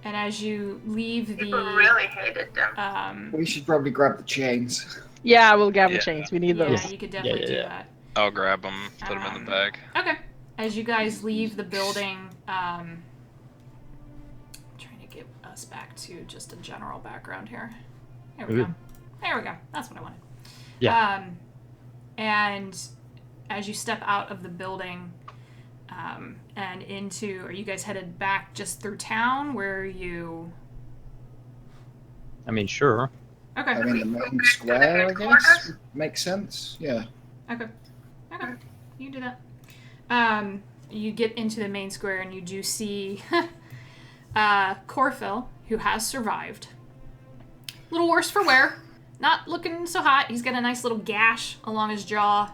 A: And as you leave
F: People
A: the,
F: really hated them.
D: we should probably grab the chains.
C: Yeah, we'll grab the
E: Yeah.
C: chains. We need
A: yeah,
C: those.
A: you could definitely
B: Yeah,
A: do
B: yeah.
A: that.
E: I'll grab them, put them in the bag.
A: Okay. As you guys leave the building, trying to get us back to just a general background here. There we go. There we go. That's what I wanted.
B: Yeah.
A: And as you step out of the building, and into, are you guys headed back just through town? Where are you?
B: I mean, sure.
A: Okay.
D: I mean, the main
F: Back to the
D: square, I
F: headquarters?
D: guess. Makes sense. Yeah.
A: Okay. Okay. You can do that. You get into the main square and you do see Corfil, who has survived. A little worse for wear. Not looking so hot. He's got a nice little gash along his jaw.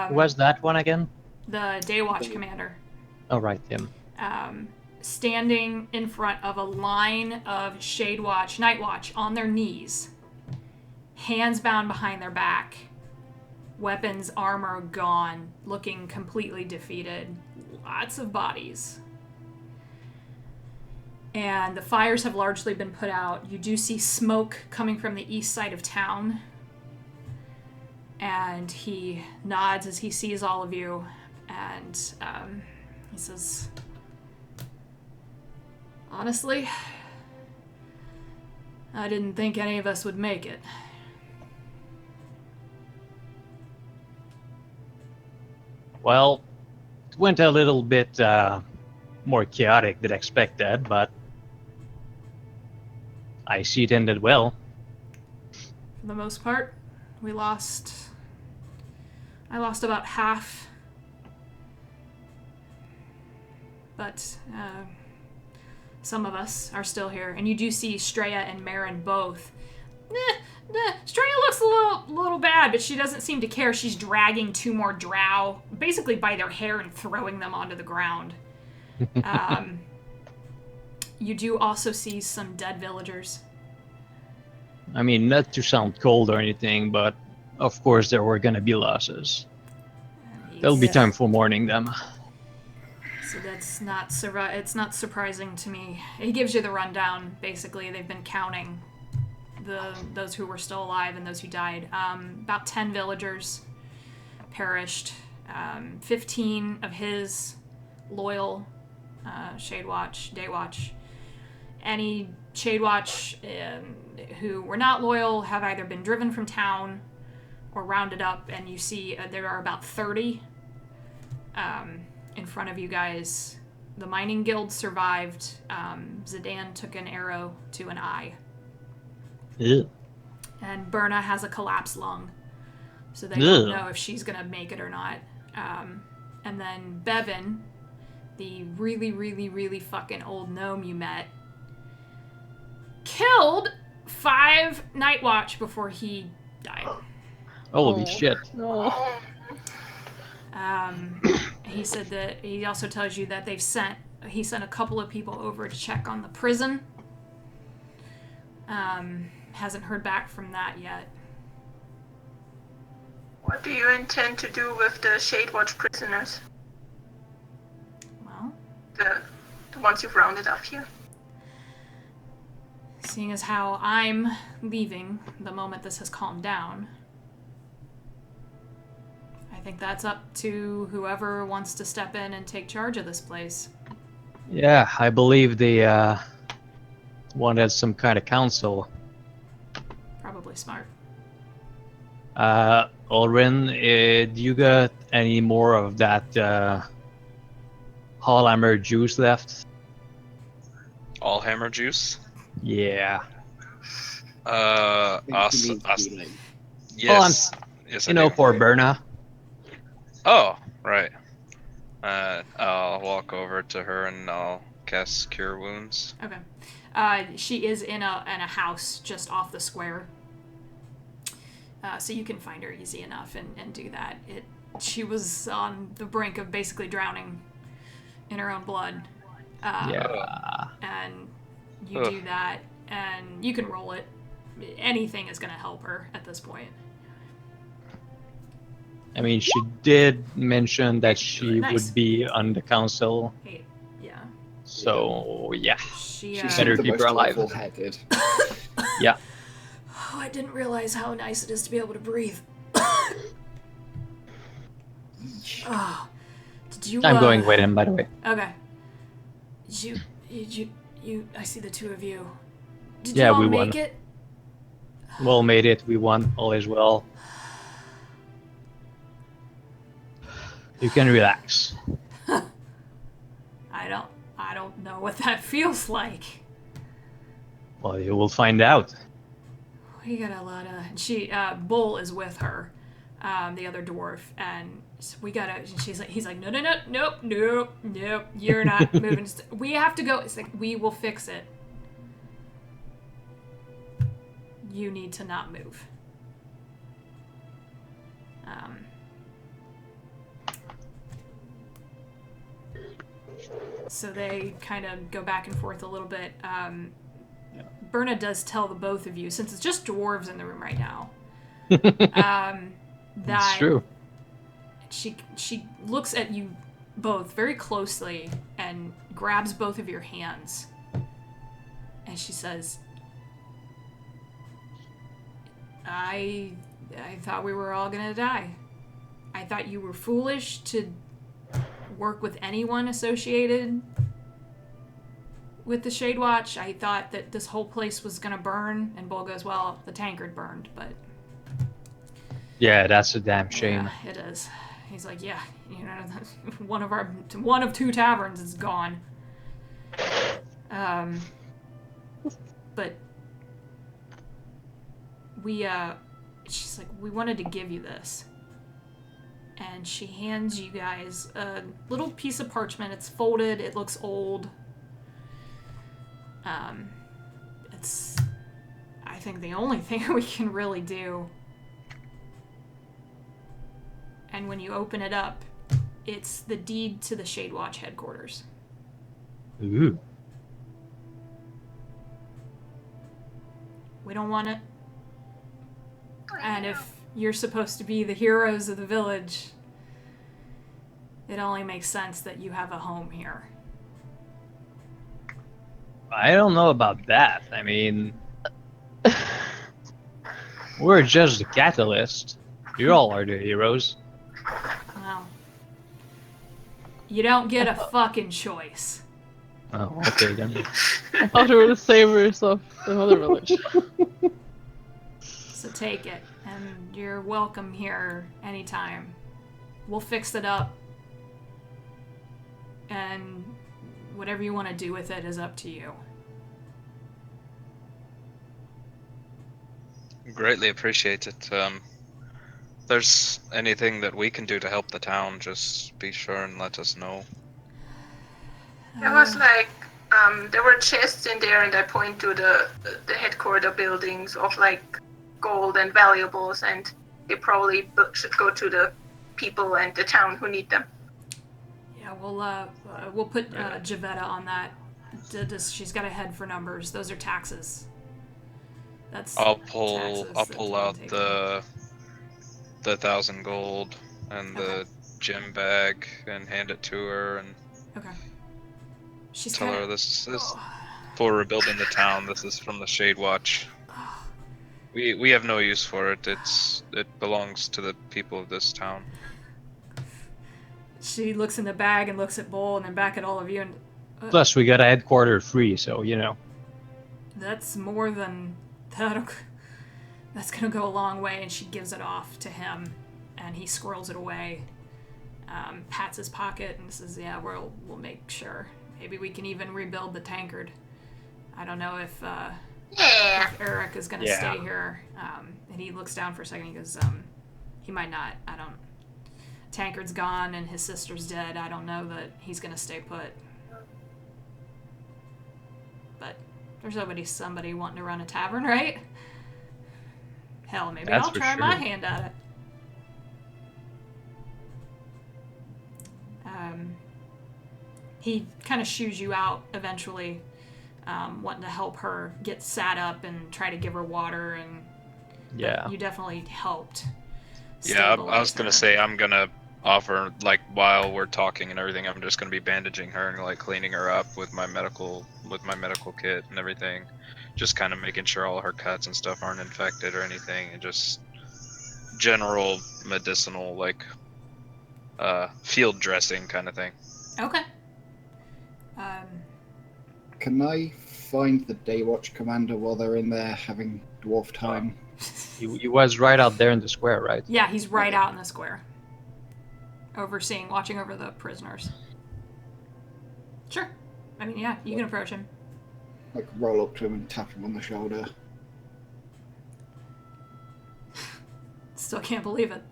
B: Who was that one again?
A: The Daywatch commander.
B: Oh, right, him.
A: Standing in front of a line of Shade Watch, Night Watch on their knees. Hands bound behind their back. Weapons, armor gone. Looking completely defeated. Lots of bodies. And the fires have largely been put out. You do see smoke coming from the east side of town. And he nods as he sees all of you. And he says, honestly, I didn't think any of us would make it.
B: Well, it went a little bit more chaotic than expected, but I see it ended well.
A: For the most part, I lost about half. But some of us are still here. And you do see Straya and Marin both. Straya looks a little bad, but she doesn't seem to care. She's dragging 2 more drow, basically by their hair, and throwing them onto the ground. You do also see some dead villagers.
B: I mean, not to sound cold or anything, but of course there were gonna be losses. There'll be time for mourning them.
A: So that's not it's not surprising to me. He gives you the rundown. Basically, they've been counting those who were still alive and those who died. About 10 villagers perished. 15 of his loyal Shadewatch, Daywatch. Any Shadewatch who were not loyal have either been driven from town or rounded up, and you see there are about 30 in front of you guys. The mining guild survived. Zidane took an arrow to an eye.
B: Ew.
A: And Berna has a collapsed lung. So they don't know if she's going to make it or not. And then Bevan, the really, really, really fucking old gnome you met, killed 5 Night Watch before he died.
B: Holy shit.
C: No.
A: He said that he also tells you that he sent a couple of people over to check on the prison. Hasn't heard back from that yet.
F: What do you intend to do with the Shadewatch prisoners?
A: Well,
F: The ones you've rounded up here?
A: seeing as how I'm leaving the moment this has calmed down, I think that's up to whoever wants to step in and take charge of this place.
B: Yeah, I believe they wanted some kind of council.
A: Probably smart.
B: Jorenn, do you got any more of that Hallhammer juice left?
E: All hammer juice.
B: Yeah.
E: Us.
D: He needs to be like-
E: Yes. Yes, I
B: You know,
E: do.
B: for Berna.
E: Oh, right. I'll walk over to her and I'll cast Cure Wounds.
A: Okay. She is in a house just off the square. So you can find her easy enough and do that. She was on the brink of basically drowning in her own blood.
B: Yeah.
A: And you do that, and you can roll it. Anything is going to help her at this point.
B: I mean, she did mention that she
A: Nice.
B: would be on the council,
A: Hey, yeah.
B: so yeah.
A: She
D: She
A: better
B: better
D: seemed the
B: keep
D: most
B: her alive.
D: level-headed.
B: Yeah.
A: Oh, I didn't realize how nice it is to be able to breathe. Oh, did you?
B: I'm going with him, by the way.
A: Okay. Did you? I see the 2 of you. Did
B: Yeah,
A: you all
B: we
A: make
B: won.
A: it?
B: Well, made it. We won. All is well. You can relax.
A: I don't know what that feels like.
B: Well, you will find out.
A: We got a lot of. Bull is with her, the other dwarf, and we gotta. He's like, nope, you're not moving. We have to go. It's like, we will fix it. You need to not move. So they kind of go back and forth a little bit. Berna does tell the both of you, since it's just dwarves in the room right now,
B: That's
A: that
B: true.
A: she looks at you both very closely and grabs both of your hands, and she says, I thought we were all gonna die. I thought you were foolish to work with anyone associated with the Shade Watch. I thought that this whole place was gonna burn, and Bull goes, well, the tankard burned, but...
B: Yeah, that's a damn shame.
A: Yeah, it is. He's like, yeah, you know, one of 2 taverns is gone. But she's like, we wanted to give you this. And she hands you guys a little piece of parchment. It's folded, it looks old. It's, I think, the only thing we can really do. And when you open it up, it's the deed to the Shade Watch headquarters.
B: Ooh.
A: We don't want it. And if you're supposed to be the heroes of the village, it only makes sense that you have a home here.
B: I don't know about that. I mean, we're just the catalyst. You all are the heroes.
A: Well, you don't get a fucking choice.
B: Oh, okay then.
C: I thought we were the savers of the other village.
A: So take it, and you're welcome here anytime. We'll fix it up. And whatever you want to do with it is up to you.
E: Greatly appreciate it. If there's anything that we can do to help the town, just be sure and let us know.
F: There was like, there were chests in there, and I point to the headquarter buildings of like gold and valuables, and they probably should go to the people and the town who need them.
A: Yeah, we'll put Javetta on that. She's got a head for numbers. Those are taxes.
E: I'll pull out the 1,000 gold and the gem bag and hand it to her and tell her this is for rebuilding the town. This is from the Shade Watch. We have no use for it. It belongs to the people of this town.
A: She looks in the bag and looks at Bull and then back at all of you and...
B: Plus, we got a headquarter free, so, you know.
A: That's more than... That's gonna go a long way, and she gives it off to him, and he squirrels it away, pats his pocket, and says, yeah, we'll make sure. Maybe we can even rebuild the tankard. I don't know if Eric is gonna stay here. And he looks down for a second, he goes, he might not. Tankard's gone and his sister's dead. I don't know that he's gonna stay put. But there's always somebody wanting to run a tavern, right? Hell, maybe I'll try my hand at it. He kind of shoos you out eventually, wanting to help her get sat up and try to give her water, and you definitely helped.
E: Yeah, I was gonna say I'm gonna offer, like, while we're talking and everything, I'm just gonna be bandaging her and like cleaning her up with my medical kit and everything, just kind of making sure all her cuts and stuff aren't infected or anything, and just general medicinal, like field dressing kind of thing.
A: Okay.
D: Can I find the Daywatch commander while they're in there having dwarf time?
B: He was right out there in the square, right?
A: Yeah, he's right out in the square. Watching over the prisoners. Sure. I mean, yeah, you can approach him.
D: Like, roll up to him and tap him on the shoulder.
A: Still can't believe it.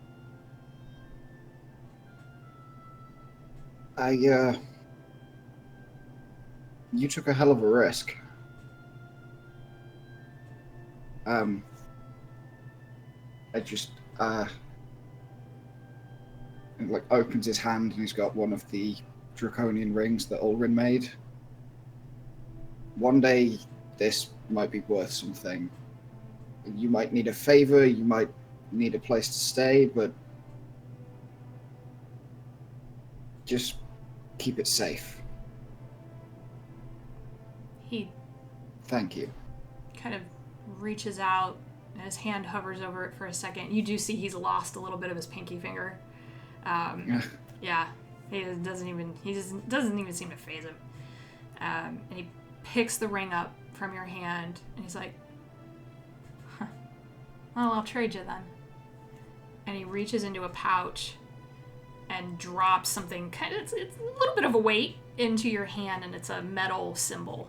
D: You took a hell of a risk. And like opens his hand and he's got one of the draconian rings that Ulrin made. One day this might be worth something. You might need a favor, you might need a place to stay, but just keep it safe.
A: He
D: Thank you.
A: kind of reaches out and his hand hovers over it for a second. You do see he's lost a little bit of his pinky finger. Yeah, he doesn't even seem to faze him. And he picks the ring up from your hand, and he's like, huh. Well, I'll trade you then. And he reaches into a pouch and drops something, it's a little bit of a weight into your hand, and it's a metal symbol.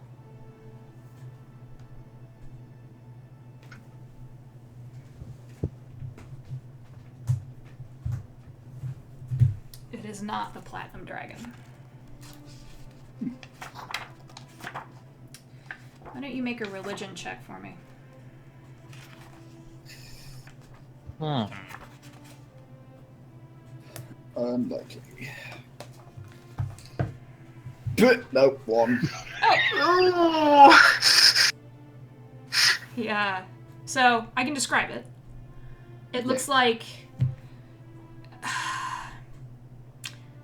A: It is not the platinum dragon. Why don't you make a religion check for me?
D: Unlucky. Nope, 1.
F: Oh.
A: Yeah. So I can describe it. It looks like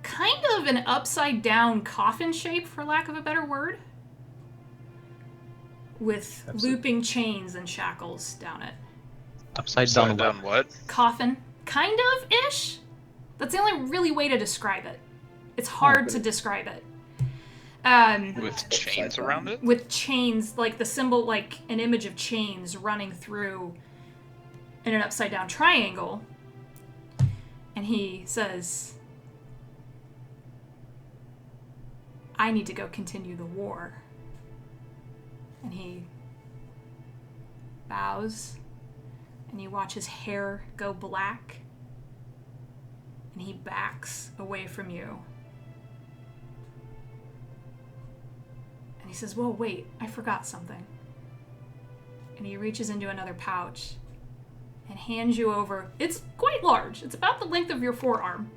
A: kind of an upside down coffin shape, for lack of a better word, with looping chains and shackles down it.
B: Upside down
E: what?
A: Coffin, kind of ish. That's the only really way to describe it. It's hard to describe it.
E: With chains around it?
A: With chains, like the symbol, like an image of chains running through in an upside down triangle. And he says, I need to go continue the war. And he bows, and you watch his hair go black, and he backs away from you. And he says, whoa, wait, I forgot something. And he reaches into another pouch and hands you over, it's quite large, it's about the length of your forearm,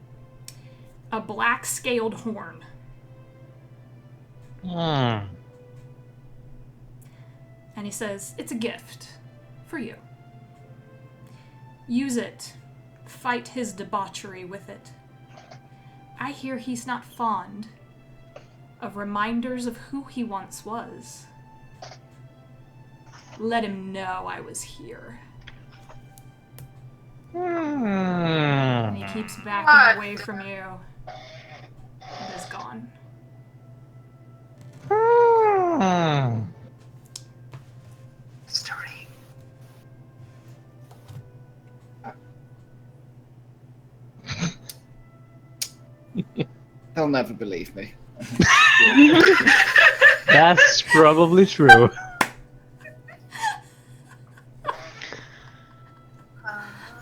A: a black scaled horn. And he says, it's a gift for you. Use it. Fight his debauchery with it. I hear he's not fond of reminders of who he once was. Let him know I was here. And he keeps backing away from you and is gone.
F: Story.
D: They'll never believe me.
B: That's probably true.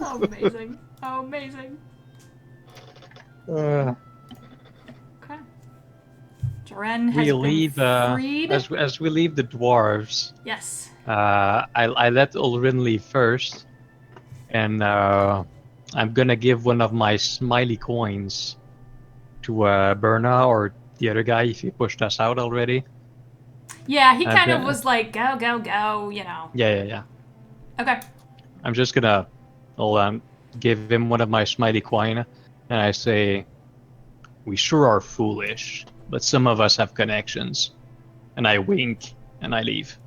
A: Oh, amazing. Oh, amazing.
B: Uh,
A: Okay. Jorenn has
B: we
A: been
B: leave
A: freed.
B: as we leave the dwarves.
A: Yes.
B: I let Ulrin leave first, and I'm gonna give one of my smiley coins to Berna or the other guy if he pushed us out already.
A: Yeah, he kind of
B: Okay.
A: was like, go, go, go, you know.
B: Yeah.
A: Okay.
B: I'm just gonna, I'll give him one of my smiley coin, and I say, we sure are foolish, but some of us have connections. And I wink, and I leave.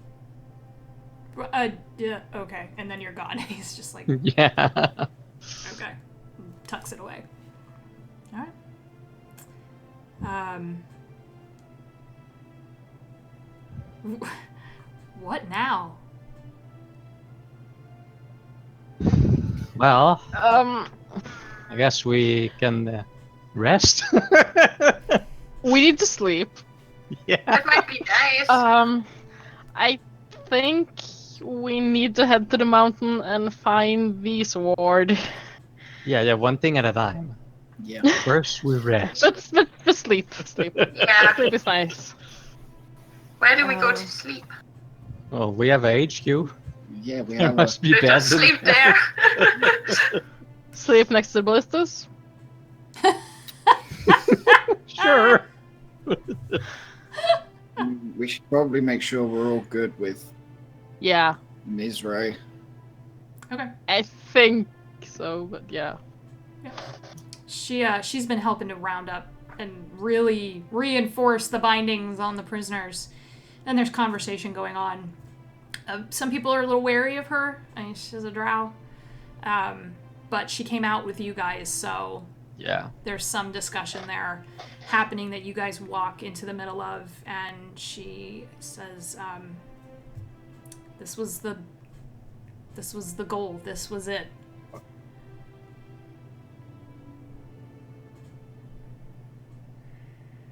A: Yeah, okay. And then you're gone. He's just like,
B: Yeah.
A: okay. Tucks it away. Alright. What now?
B: Well, I guess we can rest.
C: We need to sleep.
B: Yeah.
F: That might be nice.
C: I think we need to head to the mountain and find the sword.
B: Yeah, one thing at a time.
D: Yeah.
B: First we rest.
C: But sleep.
F: Yeah.
C: Sleep is nice.
F: Where do we go to sleep?
B: Well, we have a HQ.
D: Yeah, we
B: There
D: have
B: must be
F: We
B: beds.
F: just sleep there.
C: Sleep next to the ballistas?
B: Sure.
D: We should probably make sure we're all good with
C: Yeah,
D: Mizray.
A: Okay.
C: I think so, but yeah.
A: She's been helping to round up and really reinforce the bindings on the prisoners. And there's conversation going on. Some people are a little wary of her. I mean, she's a drow. But she came out with you guys, so
B: Yeah.
A: There's some discussion there happening that you guys walk into the middle of, and she says, this was the goal. This was it.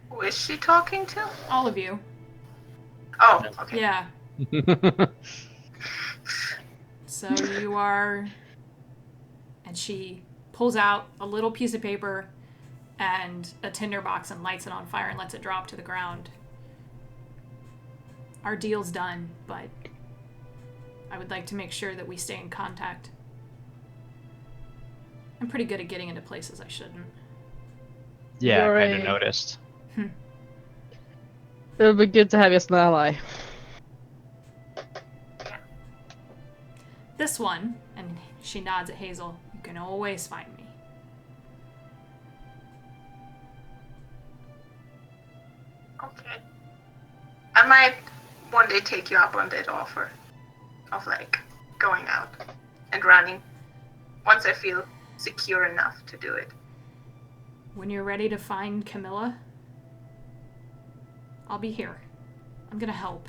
F: Who is she talking to?
A: All of you.
F: Oh, okay.
A: Yeah. So you are... And she pulls out a little piece of paper and a tinderbox and lights it on fire and lets it drop to the ground. Our deal's done, but I would like to make sure that we stay in contact. I'm pretty good at getting into places I shouldn't.
B: Yeah,
C: You're
B: I kind of
C: a-
B: noticed.
C: It would be good to have you as an ally.
A: This one, and she nods at Hazel, you can always find me.
F: Okay. I might one day take you up on that offer of like going out and running once I feel secure enough to do it.
A: When you're ready to find Camilla, I'll be here. I'm gonna help.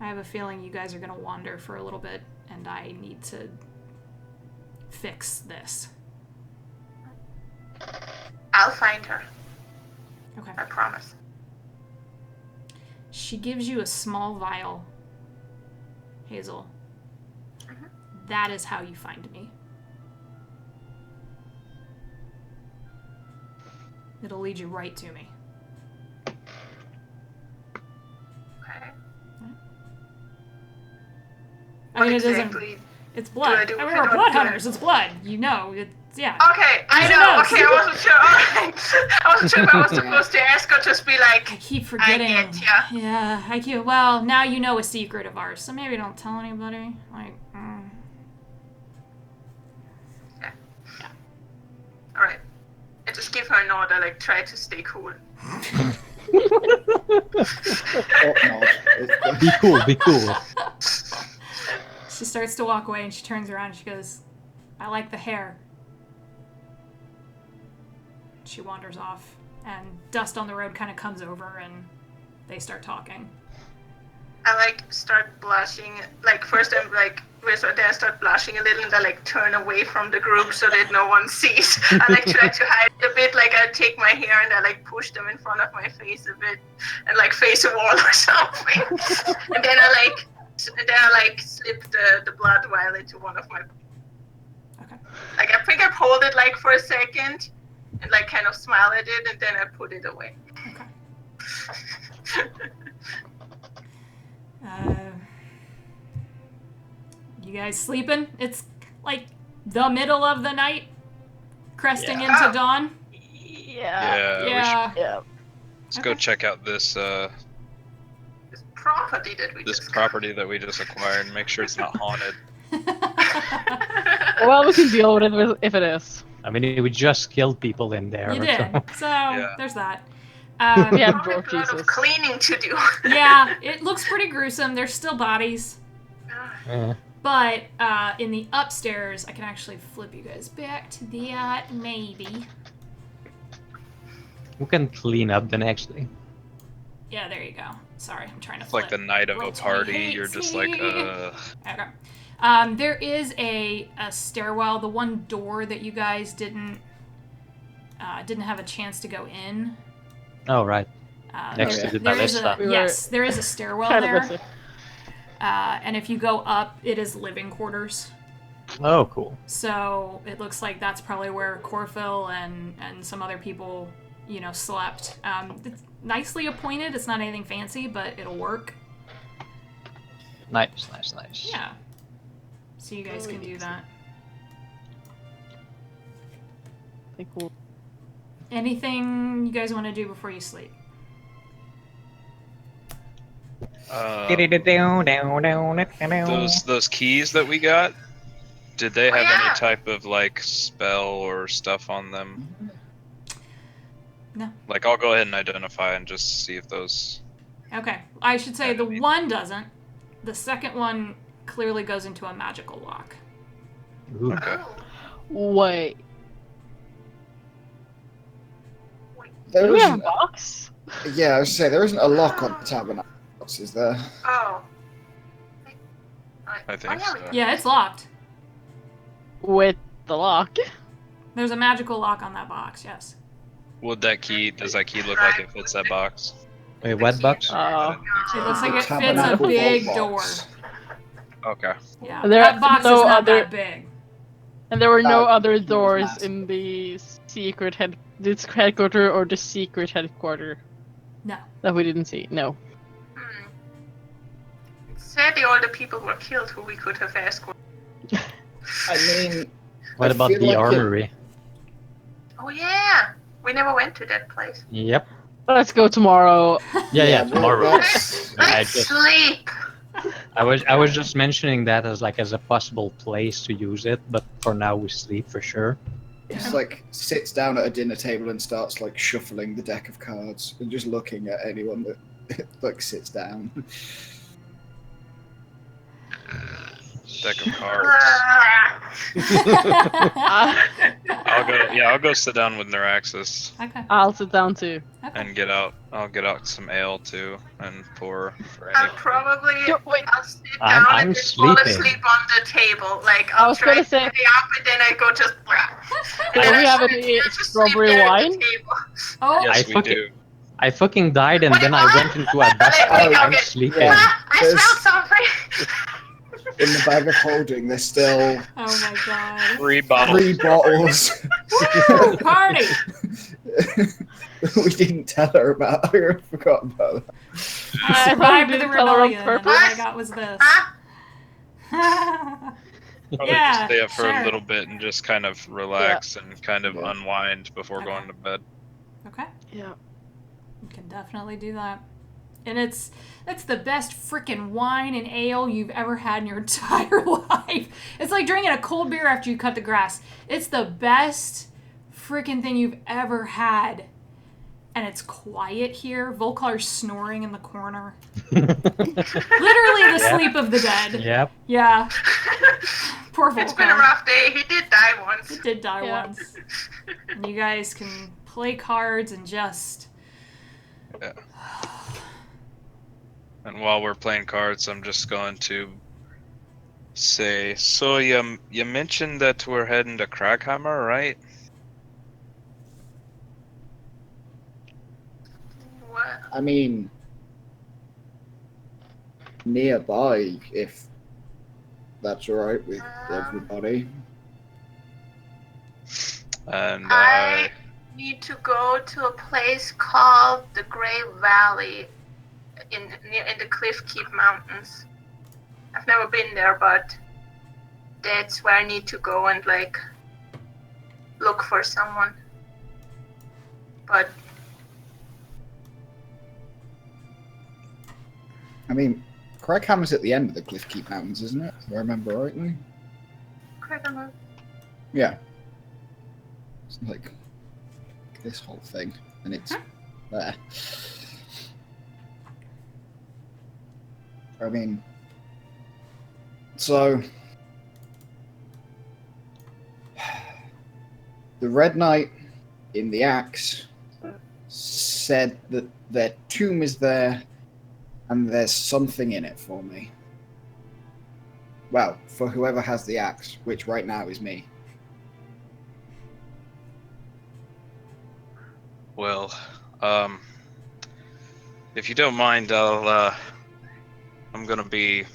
A: I have a feeling you guys are gonna wander for a little bit, and I need to fix this.
F: I'll find her.
A: Okay.
F: I promise.
A: She gives you a small vial, Hazel. That is how you find me. It'll lead you right to me.
F: Okay.
A: I mean, it isn't.
F: exactly?
A: It's blood.
F: do
A: I mean,
F: if I
A: we're
F: don't
A: blood
F: do it?
A: hunters. It's blood. You know. It's yeah.
F: Okay, I
A: Who
F: know.
A: knows?
F: Okay, I wasn't sure. Alright. I wasn't sure if I was supposed to ask or just be like,
A: I keep forgetting.
F: get ya.
A: Yeah, I keep. Well, now you know a secret of ours, so maybe don't tell anybody. Like.
F: alright. I just give her a nod. I like try to stay cool.
D: Oh, no.
B: Be cool, be cool.
A: She starts to walk away, and she turns around. And she goes, "I like the hair." She wanders off, and dust on the road kind of comes over, and they start talking.
F: I like start blushing. Like first I'm like, then I start blushing a little, and I like turn away from the group so that no one sees. I like try to hide a bit. Like I take my hair and I like push them in front of my face a bit, and like face a wall or something. And then I slip the blood vial into one of my.
A: Okay.
F: Like I think I hold it like for a second, and like kind of smile at it, and then I put it away.
A: Okay. You guys sleeping? It's like the middle of the night, cresting
B: Yeah.
A: into dawn.
C: Yeah.
A: Yeah.
C: Yeah.
E: Let's go check out this
F: This property that we
E: this
F: just
E: property that we just acquired and make sure it's not haunted.
C: Well, we can deal with it if it is.
B: I mean, we just killed people in there.
A: You did. So
E: Yeah.
A: there's that.
C: We have
F: Probably
C: broke
F: a lot of
C: Jesus.
F: cleaning to do.
A: Yeah, it looks pretty gruesome. There's still bodies.
B: Yeah.
A: But in the upstairs, I can actually flip you guys back to that, maybe.
B: We can clean up then, actually.
A: Yeah, there you go. Sorry, I'm trying to
E: It's
A: flip.
E: like the night of a
A: Roll
E: party.
A: 28.
E: You're just like,
A: Okay. There is a stairwell. The one door that you guys didn't have a chance to go in.
B: Oh, right. Next
A: there-
B: to the
A: there is
B: ballista.
C: We were
A: yes, there is a stairwell
C: Kind of
A: there.
C: busy.
A: And if you go up, it is living quarters.
B: Oh, cool.
A: So it looks like that's probably where Corfil and some other people, slept. It's nicely appointed. It's not anything fancy, but it'll work.
B: Nice.
A: Yeah. So you guys can do that.
C: I think we'll...
A: Anything you guys want to do before you sleep?
E: Those keys that we got, did they have
F: yeah.
E: any type of like spell or stuff on them?
A: No.
E: Like I'll go ahead and identify and just see if those.
A: Okay. I should say the one doesn't. The second one clearly goes into a magical lock.
B: Ooh.
E: Okay.
F: Oh,
C: Wait.
D: There
C: Do we have a
D: isn't.
C: box?
D: Yeah, I was say there isn't a lock on the tabernacle, is there?
F: Oh.
E: I think
F: yeah,
E: so.
A: Yeah, it's locked.
C: With the lock.
A: There's a magical lock on that box, yes.
E: Does that key look like it fits that box?
G: Wait, what box?
A: It looks like
D: The
A: it fits a
D: tabernacle
A: big
D: vault
A: door.
D: box.
E: Okay.
A: Yeah,
C: There
A: that
C: are
A: box
C: no
A: is not
C: other-
A: that big.
C: And there were no
D: That
C: other
D: was
C: doors
D: massive.
C: in the this headquarter or the secret headquarter
A: No.
C: that we didn't see. No.
F: Sadly, all the people were killed who we could have escorted.
D: I mean,
G: What
D: I
G: about
D: feel
G: the
D: like
G: armory?
F: Oh yeah, we never went to that place.
G: Yep.
C: Let's go tomorrow.
G: Yeah,
D: well,
G: tomorrow.
D: that's-
F: Let's
G: just-
F: sleep.
G: I was just mentioning that as a possible place to use it, but for now we sleep for sure.
D: Just like sits down at a dinner table and starts like shuffling the deck of cards and just looking at anyone that like sits down.
E: Deck of cards.
F: Ah.
E: I'll go sit down with Neuraxis
A: Okay.
C: I'll sit down too.
E: and I'll get out some ale too and pour for
F: I'll
E: any.
F: probably
C: Wait.
F: I'll sit down
G: I'm
F: and just fall
G: sleeping.
F: asleep on the table. Like
C: I
F: I'll
C: was
F: try
C: gonna
F: to
C: say-
F: stay up and then I go just.
C: Do we have any strawberry wine?
A: Oh,
E: Yes,
G: I
E: we
G: fucking-
E: do.
G: I fucking died and
F: Wait,
G: then I
F: what?
G: went into a dusk.
F: Wait,
G: I'm
F: okay.
G: sleeping.
D: Yeah.
F: I
D: There's-
F: smell something.
D: In the bag of holding, there's still
A: oh my god.
E: 3 bottles.
D: 3 bottles.
A: Woo, party!
D: We didn't tell her about. I forgot about that.
A: I survived the
C: didn't tell her on
A: rebellion, and all
C: purpose?
A: I got was this.
F: Huh?
E: Probably
A: Yeah,
E: just stay up for
A: sure.
E: a little bit and just kind of relax and kind of
D: Yeah.
E: unwind before
A: Okay.
E: going to bed.
A: Okay,
C: Yeah.
A: you can definitely do that. And it's the best freaking wine and ale you've ever had in your entire life. It's like drinking a cold beer after you cut the grass. It's the best freaking thing you've ever had. And it's quiet here. Volkar's snoring in the corner. Literally the sleep of the dead.
G: Yep.
A: Yeah. Poor Volkar.
F: It's been a rough day. He did die once.
A: He did die
C: Yeah.
A: once. And you guys can play cards and just...
E: And while we're playing cards, I'm just going to say, so you mentioned that we're heading to Kraghammer, right?
F: What?
D: I mean, nearby, if that's alright with everybody.
E: And
F: I need to go to a place called the Grey Valley in the Cliff Keep Mountains. I've never been there, but that's where I need to go and like look for someone. But
D: I mean, Craighammer's at the end of the Cliffkeep Mountains, isn't it? If I remember rightly.
F: Craghammer.
D: Yeah. It's like this whole thing, and it's there. I mean, so the Red Knight in the axe said that their tomb is there and there's something in it for me. Well, for whoever has the axe, which right now is me.
E: well, if you don't mind, I'm gonna be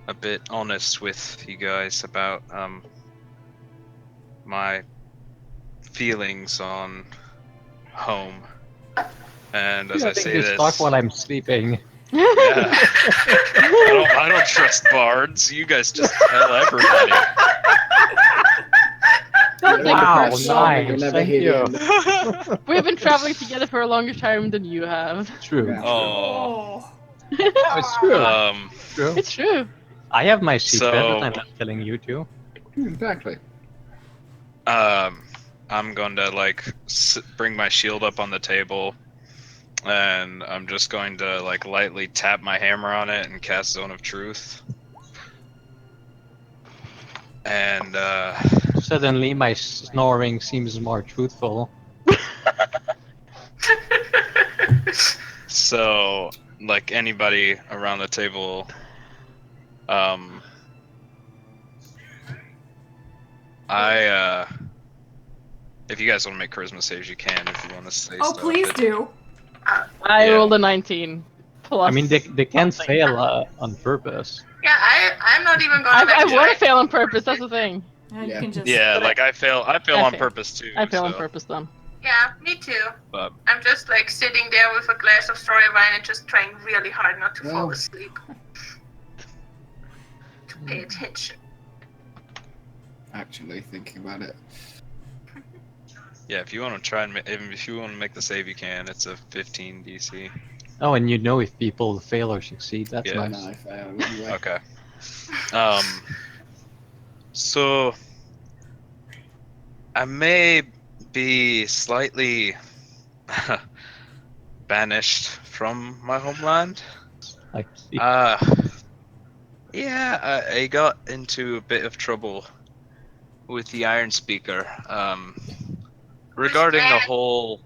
E: a bit honest with you guys about my feelings on home. And as I say
G: just
E: this,
G: talk while I'm sleeping.
E: yeah, I don't trust bards. You guys just tell everybody.
G: Wow,
D: You'll never
G: nice.
D: hear
G: Thank
D: the
G: you.
D: end.
C: We've been traveling together for a longer time than you have.
G: True.
D: Yeah.
E: Oh,
G: It's true. True.
C: It's true.
G: I have my secret
E: So-
G: that I'm not telling you to.
D: Exactly.
E: I'm going to like bring my shield up on the table, and I'm just going to like lightly tap my hammer on it and cast Zone of Truth. And
G: Suddenly, my snoring seems more truthful.
E: So, like anybody around the table, if you guys want to make charisma saves, you can. If you want to say
A: Oh,
E: stuff.
A: please do.
C: I
E: Yeah.
C: rolled a 19 plus.
G: I mean, they can
C: something.
G: fail on purpose.
F: Yeah, I'm not even gonna
C: I
F: like
C: want
F: try.
C: to fail on purpose. That's the thing.
A: Yeah, you
D: Yeah.
A: can just.
E: Yeah,
C: But
E: like I fail on
C: fail.
E: purpose too.
C: I fail on
E: so,
C: purpose then.
F: Yeah, me too.
E: But
F: I'm just like sitting there with a glass of story wine and just trying really hard not to fall
D: Well.
F: asleep. To pay attention.
D: Actually, thinking about it.
E: yeah, if you want to try and if you want to make the save, you can. It's a 15 DC.
G: Oh, and you know if people fail or succeed. That's
E: Yeah.
G: nice.
D: No, I fail anyway.
E: Okay. So I may be slightly banished from my homeland.
G: Like,
E: Yeah, I got into a bit of trouble with the Iron Speaker. Regarding the whole,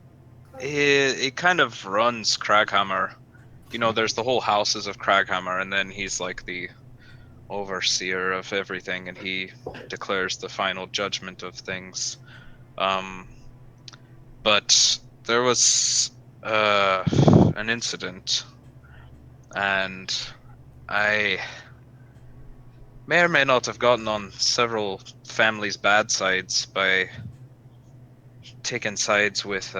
E: it kind of runs Craghammer. You know, there's the whole houses of Craghammer, and then he's like the overseer of everything, and he declares the final judgment of things. But there was an incident, and I may or may not have gotten on several families' bad sides by taking sides with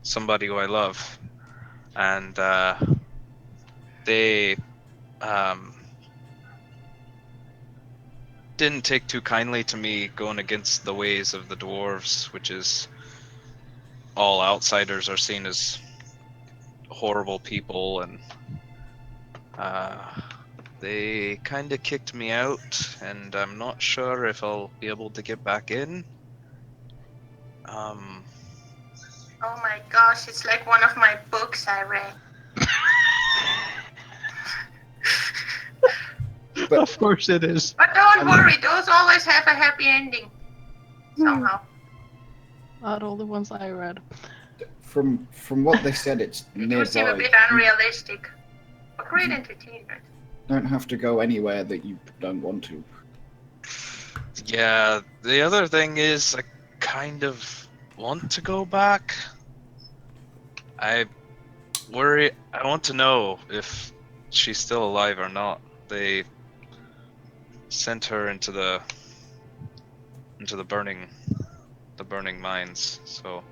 E: somebody who I love, and they didn't take too kindly to me going against the ways of the dwarves, which is all outsiders are seen as horrible people, and they kind of kicked me out, and I'm not sure if I'll be able to get back in.
F: Oh my gosh, it's like one of my books I read.
D: But-
G: of course it is.
F: But don't worry, those always have a happy ending. Somehow.
C: Not all the ones I read.
D: From what they said, it's
F: They do seem a
D: nearby.
F: bit unrealistic. But great entertainment.
D: Don't have to go anywhere that you don't want to.
E: Yeah, the other thing is I kind of want to go back. I want to know if she's still alive or not. They sent her into the burning mines, so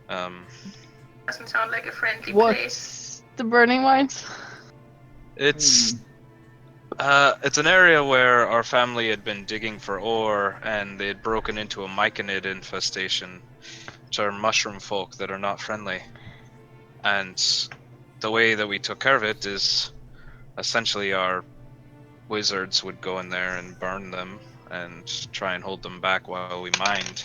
F: Doesn't sound like a friendly place.
C: What's the burning mines?
E: it's an area where our family had been digging for ore, and they had broken into a myconid infestation, which are mushroom folk that are not friendly. And the way that we took care of it is essentially our wizards would go in there and burn them and try and hold them back while we mined.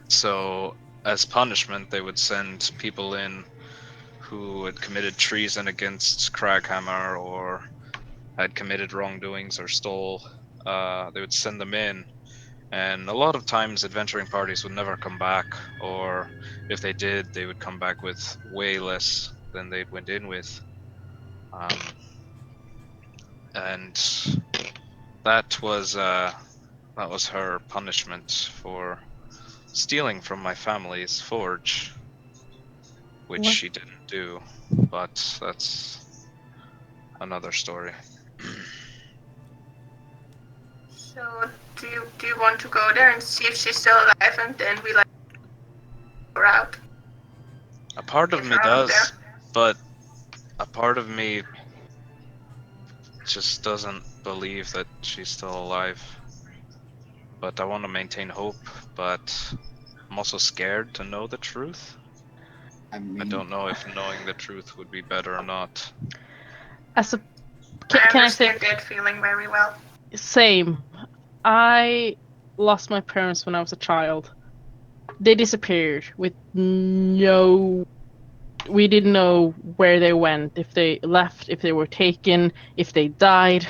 E: So as punishment, they would send people in who had committed treason against Craghammer or had committed wrongdoings or stole. They would send them in, and a lot of times adventuring parties would never come back, or if they did, they would come back with way less than they went in with. And that was her punishment for stealing from my family's forge, which
C: What?
E: she didn't do, but that's another story.
F: So do you want to go there and see if she's still alive, and then we like her out?
E: A part of
F: Get
E: me
F: her out of
E: does,
F: there.
E: but a part of me just doesn't believe that she's still alive. But I want to maintain hope, but I'm also scared to know the truth.
D: I mean,
E: I don't know if knowing the truth would be better or not.
C: As a
F: I
C: can I say
F: understand that feeling very well.
C: same? I lost my parents when I was a child. They disappeared with no. We didn't know where they went, if they left, if they were taken, if they died.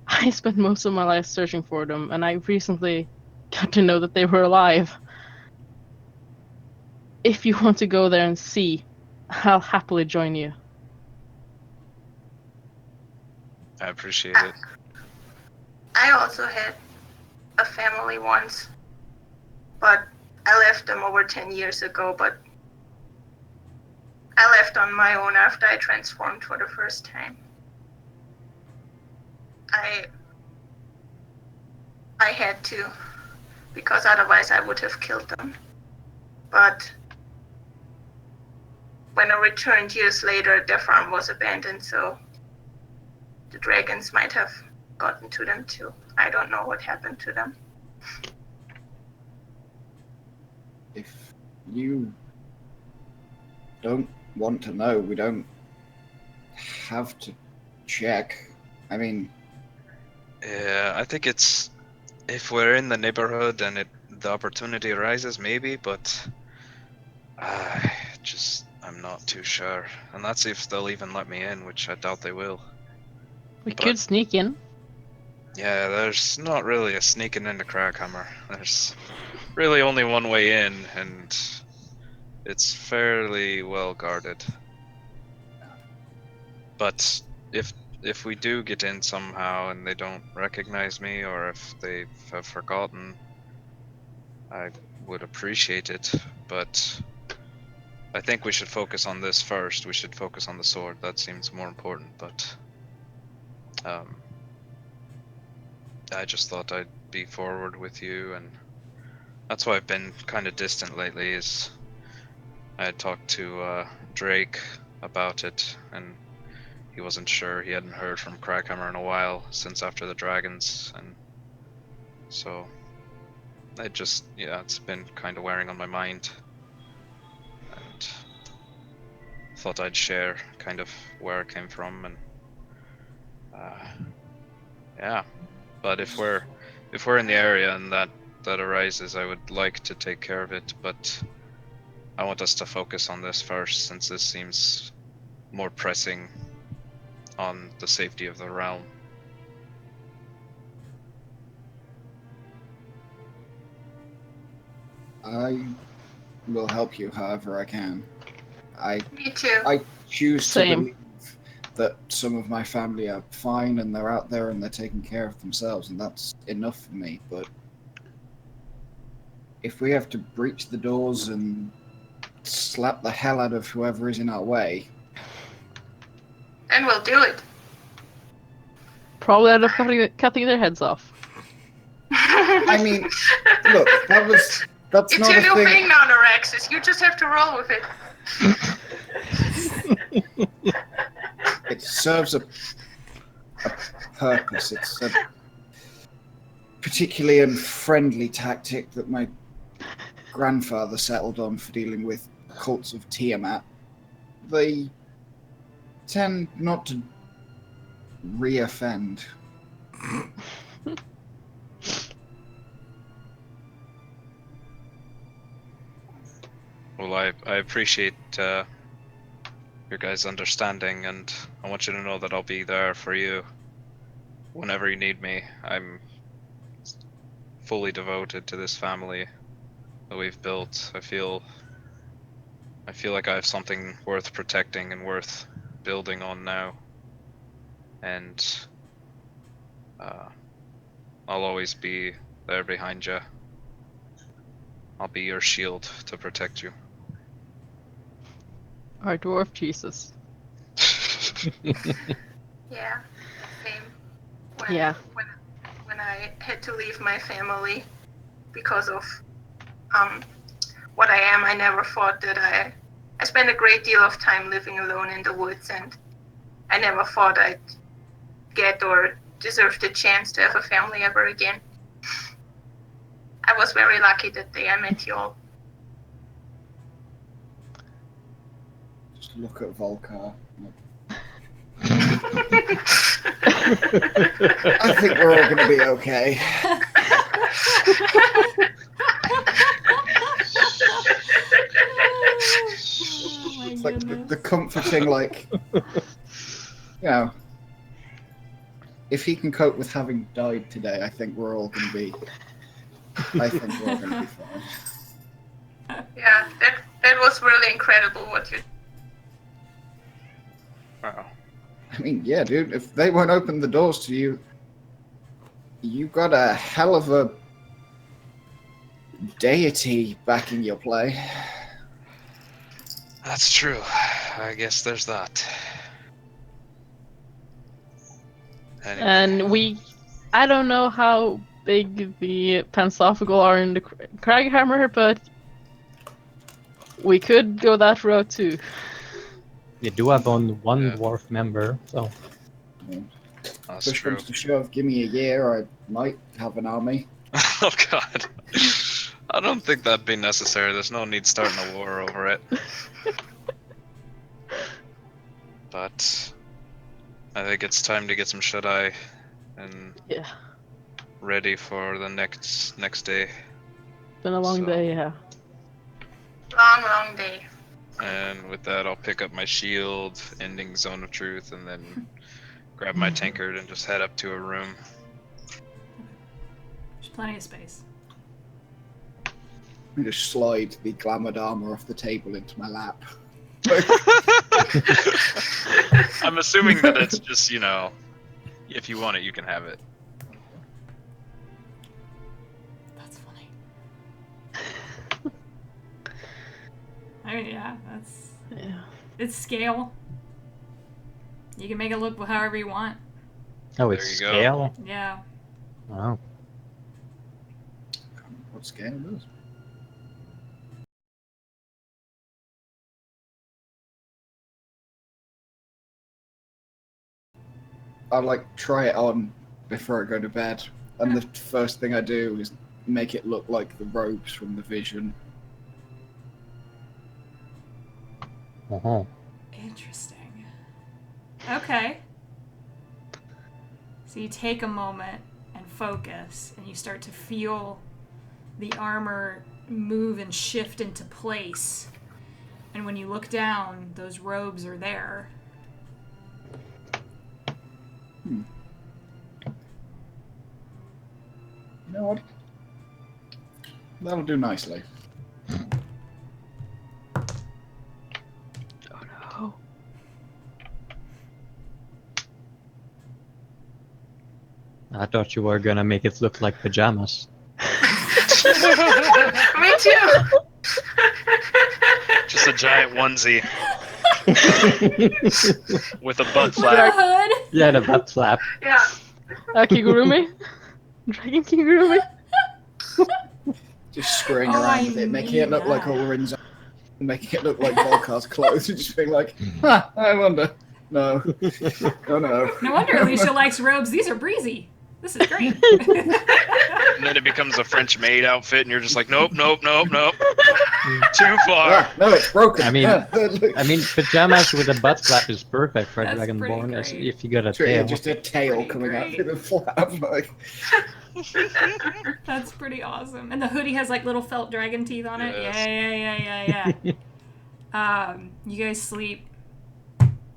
C: I spent most of my life searching for them, and I recently got to know that they were alive. If you want to go there and see, I'll happily join you.
E: I appreciate it.
F: I also had a family once, but I left them over 10 years ago, but I left on my own after I transformed for the first time. I had to, because otherwise I would have killed them. But when I returned years later, their farm was abandoned, so the dragons might have gotten to them too. I don't know what happened to them.
D: If you don't want to know, we don't have to check. I mean...
E: Yeah, I think it's... If we're in the neighborhood and the opportunity arises, maybe, but... I'm not too sure. And that's if they'll even let me in, which I doubt they will.
C: We could sneak in.
E: Yeah, there's not really a sneaking into Crackhammer. There's really only one way in, and it's fairly well guarded. But if we do get in somehow and they don't recognize me, or if they have forgotten, I would appreciate it. But I think we should focus on this first. We should focus on the sword. That seems more important, but I just thought I'd be forward with you, and that's why I've been kind of distant lately, is I had talked to Drake about it, and he wasn't sure. He hadn't heard from Crackhammer in a while, since after the dragons, and so it's been kind of wearing on my mind, and thought I'd share kind of where it came from, and yeah. But if we're in the area and that arises, I would like to take care of it, but I want us to focus on this first, since this seems more pressing on the safety of the realm.
D: I will help you however I can.
F: Me too.
D: I choose to
C: Same.
D: believe that some of my family are fine and they're out there and they're taking care of themselves, and that's enough for me. But if we have to breach the doors and slap the hell out of whoever is in our way,
F: And we'll do it.
C: Probably end up cutting their heads off.
D: I mean, look, that's
F: It's
D: not
F: your
D: a
F: new
D: thing.
F: thing now, Noraxis. You just have to roll with it.
D: It serves a purpose. It's a particularly unfriendly tactic that my grandfather settled on for dealing with cults of Tiamat. They tend not to re-offend.
E: Well, I appreciate your guys' understanding, and I want you to know that I'll be there for you whenever you need me. I'm fully devoted to this family that we've built. I feel like I have something worth protecting and worth building on now, and I'll always be there behind you. I'll be your shield to protect you.
C: Our dwarf Jesus.
F: Yeah, same.
C: Yeah.
F: When I had to leave my family because of what I am, I never thought that I spent a great deal of time living alone in the woods, and I never thought I'd get or deserve the chance to have a family ever again. I was very lucky that day I met you all.
D: Just look at Volcar. I think we're all going to be okay. It's like the comforting, like, you know, if he can cope with having died today, I think we're all going to be I think we're going to be fine.
F: Yeah, that was really incredible what you.
E: Wow.
D: I mean, yeah, dude, if they won't open the doors to you, you got a hell of a deity backing your play.
E: That's true. I guess there's that. Anyway.
C: And I don't know how big the Pensophagal are in the Craghammer, but we could go that route too.
G: You do have only one
E: Yeah.
G: dwarf member, so
E: That's
D: Push
E: true.
D: comes to shove, give me a year, I might have an army.
E: Oh god. I don't think that'd be necessary. There's no need starting a war over it. But I think it's time to get some shut-eye and
C: Yeah,
E: ready for the next day.
C: been a long
E: So-
C: day. Yeah.
F: Long day.
E: And with that, I'll pick up my shield, ending Zone of Truth, and then grab my tankard and just head up to a room.
A: There's plenty of space.
D: I just slide the glamoured armor off the table into my lap.
E: I'm assuming that it's just, if you want it, you can have it.
A: That's funny. I mean, yeah, that's...
C: Yeah.
A: It's scale. You can make it look however you want.
G: oh,
E: There
G: it's
E: you go.
G: scale.
A: Yeah.
G: Oh,
D: What scale is? I try it on before I go to bed, and the first thing I do is make it look like the robes from the Vision.
G: uh-huh.
A: Interesting. Okay. So you take a moment and focus, and you start to feel the armor move and shift into place. And when you look down, those robes are there.
D: You know what? That'll do nicely.
C: Oh.
G: I thought you were gonna make it look like pajamas.
F: Me too.
E: Just a giant onesie with a butt
A: With a
E: flap.
A: hood!
G: Yeah, the butt flap.
F: Yeah.
C: Kigurumi? Dragon Kigurumi?
D: Just screwing
A: Oh,
D: around
A: I
D: with it, making it
A: need
D: look like
A: that.
D: Ulrin's, making it look like Volkar's clothes, and just being like, huh, I wonder. No. Oh no.
A: No wonder Alicia likes robes. These are breezy. This is great.
E: And then it becomes a French maid outfit, and you're just like, nope. Too far.
D: Ah, no, it's broken.
G: I mean-
D: Ah,
G: I mean, pajamas with a butt flap is perfect for a
A: That's pretty
G: dragonborn as
A: great.
G: if you got a
D: It's really
G: tail.
D: just a tail
A: Pretty
D: coming out
A: great.
D: through the flap. Like,
A: That's pretty awesome. And the hoodie has like little felt dragon teeth on it.
E: Yes.
A: Yeah. You guys sleep.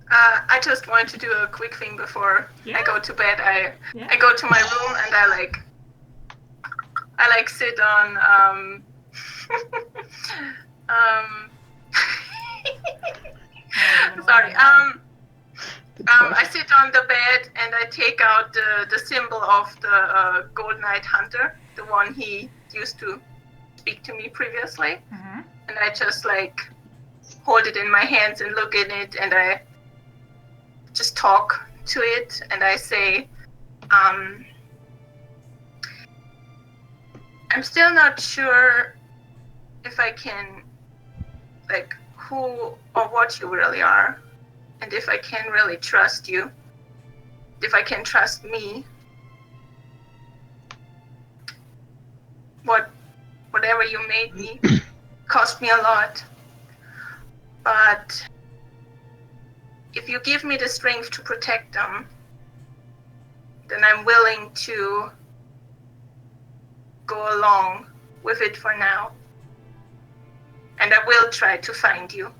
F: I just want to do a quick thing before
A: Yeah.
F: I go to bed. I
A: Yeah.
F: go to my room and I sit on sorry. I sit on the bed and I take out the symbol of the Gold Knight Hunter, the one he used to speak to me previously.
A: Mhm.
F: And I just hold it in my hands and look at it, and I just talk to it, and I say, I'm still not sure if I can, who or what you really are, and if I can really trust you, if I can trust me. Whatever you made me cost me a lot. But if you give me the strength to protect them, then I'm willing to go along with it for now. And I will try to find you.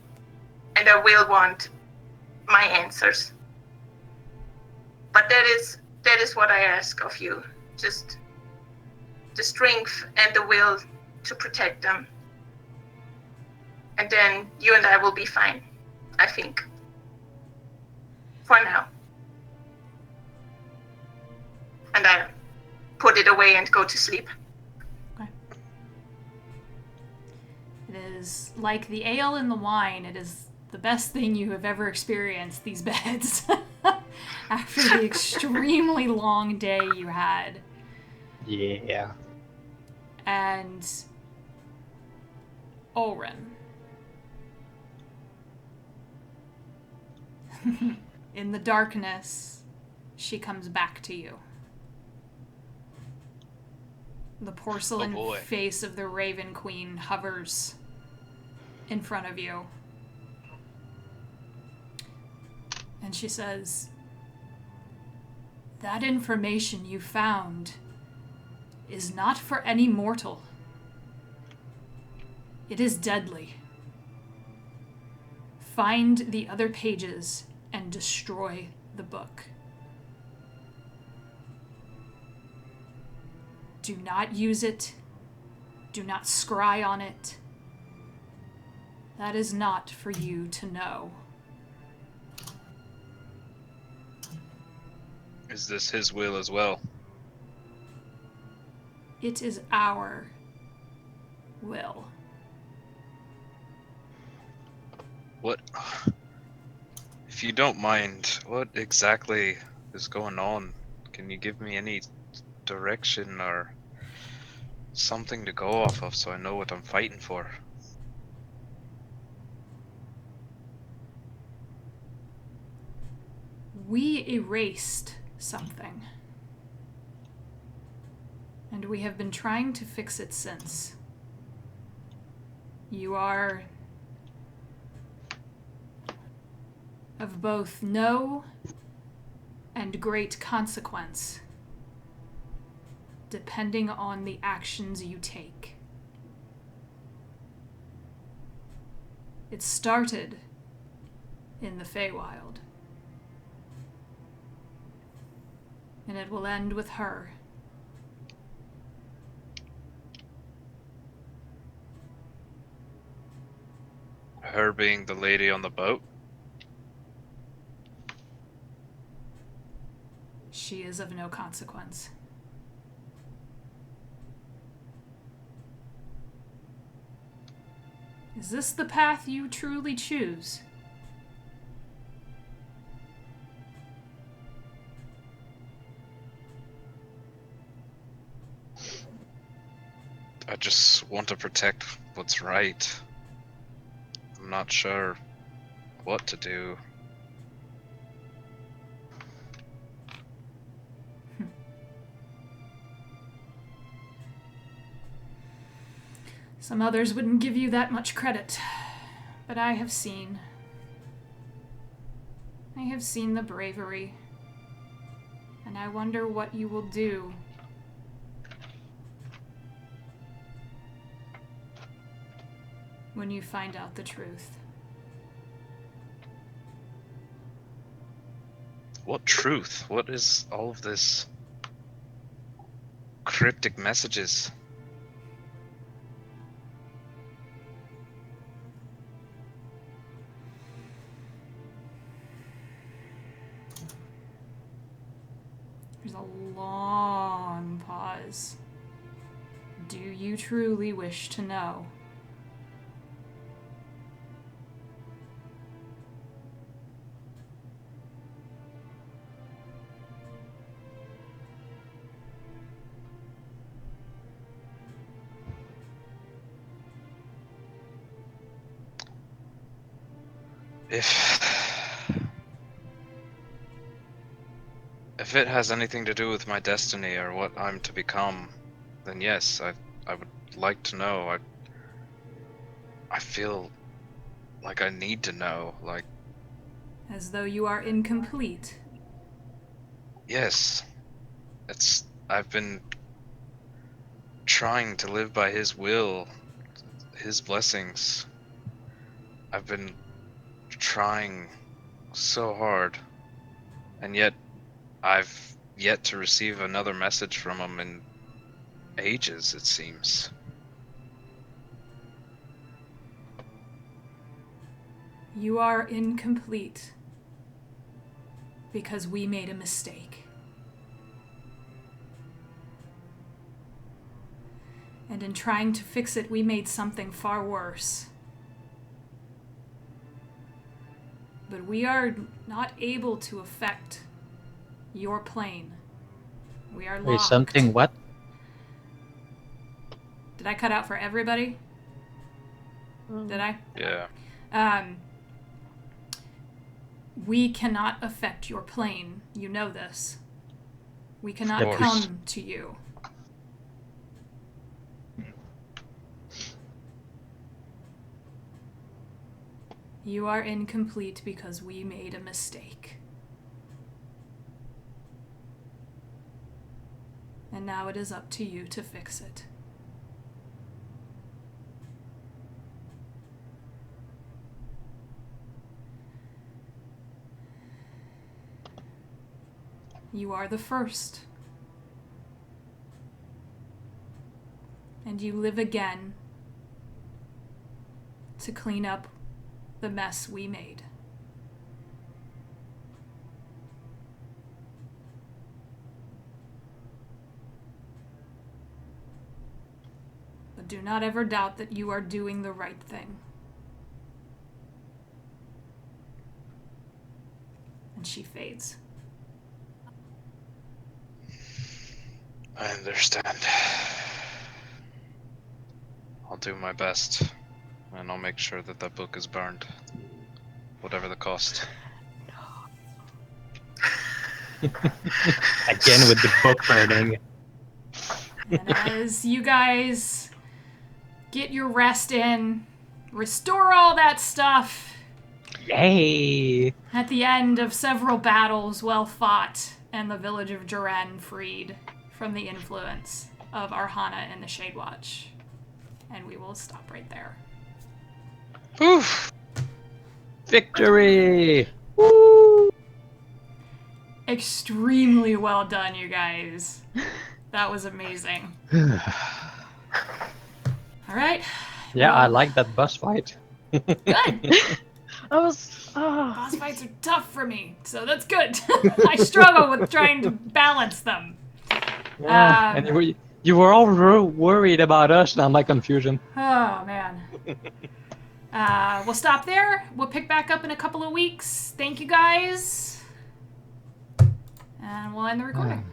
F: And I will want my answers. But that is what I ask of you. Just the strength and the will to protect them. And then you and I will be fine, I think. For now. And I put it away and go to sleep.
A: Okay. It is like the ale and the wine. It is the best thing you have ever experienced, these beds. After the extremely long day you had.
G: Yeah.
A: And Jorenn. In the darkness, she comes back to you. The porcelain face of the Raven Queen hovers in front of you. And she says, "That information you found is not for any mortal. It is deadly. Find the other pages and destroy the book. Do not use it. Do not scry on it. That is not for you to know."
E: Is this his will as well?
A: It is our will.
E: What? If you don't mind, what exactly is going on? Can you give me any direction or something to go off of so I know what I'm fighting for?
A: We erased something. And we have been trying to fix it since. You are of both no and great consequence, depending on the actions you take. It started in the Feywild, and it will end with her.
E: Her being the lady on the boat?
A: She is of no consequence. Is this the path you truly choose?
E: I just want to protect what's right. I'm not sure what to do.
A: Some others wouldn't give you that much credit, but I have seen. I have seen the bravery, and I wonder what you will do. When you find out the truth.
E: What truth? What is all of this cryptic messages?
A: There's a long pause. Do you truly wish to know?
E: If it has anything to do with my destiny or what I'm to become, then yes, I would like to know. I feel like I need to know, like...
A: As though you are incomplete.
E: Yes. I've been trying to live by his will, his blessings. I've been trying so hard, and yet I've yet to receive another message from him, and ages, it seems.
A: You are incomplete because we made a mistake. And in trying to fix it, we made something far worse. But we are not able to affect your plane. We are locked.
G: Wait, something what?
A: Did I cut out for everybody? Did I?
E: Yeah.
A: We cannot affect your plane. You know this. We cannot
G: Of course.
A: come to you. You are incomplete because we made a mistake. And now it is up to you to fix it. You are the first. And you live again to clean up the mess we made. But do not ever doubt that you are doing the right thing. And she fades.
E: I understand. I'll do my best, and I'll make sure that that book is burned, whatever the cost.
G: Again with the book burning.
A: And as you guys get your rest in, restore all that stuff,
G: Yay!
A: at the end of several battles well fought, and the village of Jorenn freed from the influence of Arhanna and the Shade Watch. And we will stop right there.
E: Oof!
G: Victory!
A: Extremely well done, you guys. That was amazing. Alright.
G: Yeah, I
A: well,
G: like that boss fight.
A: Good!
C: I was.
A: Boss fights are tough for me, so that's good. I struggle with trying to balance them.
G: Yeah, and you were all worried about us, now my confusion.
A: Oh, man. We'll stop there. We'll pick back up in a couple of weeks. Thank you, guys. And we'll end the recording.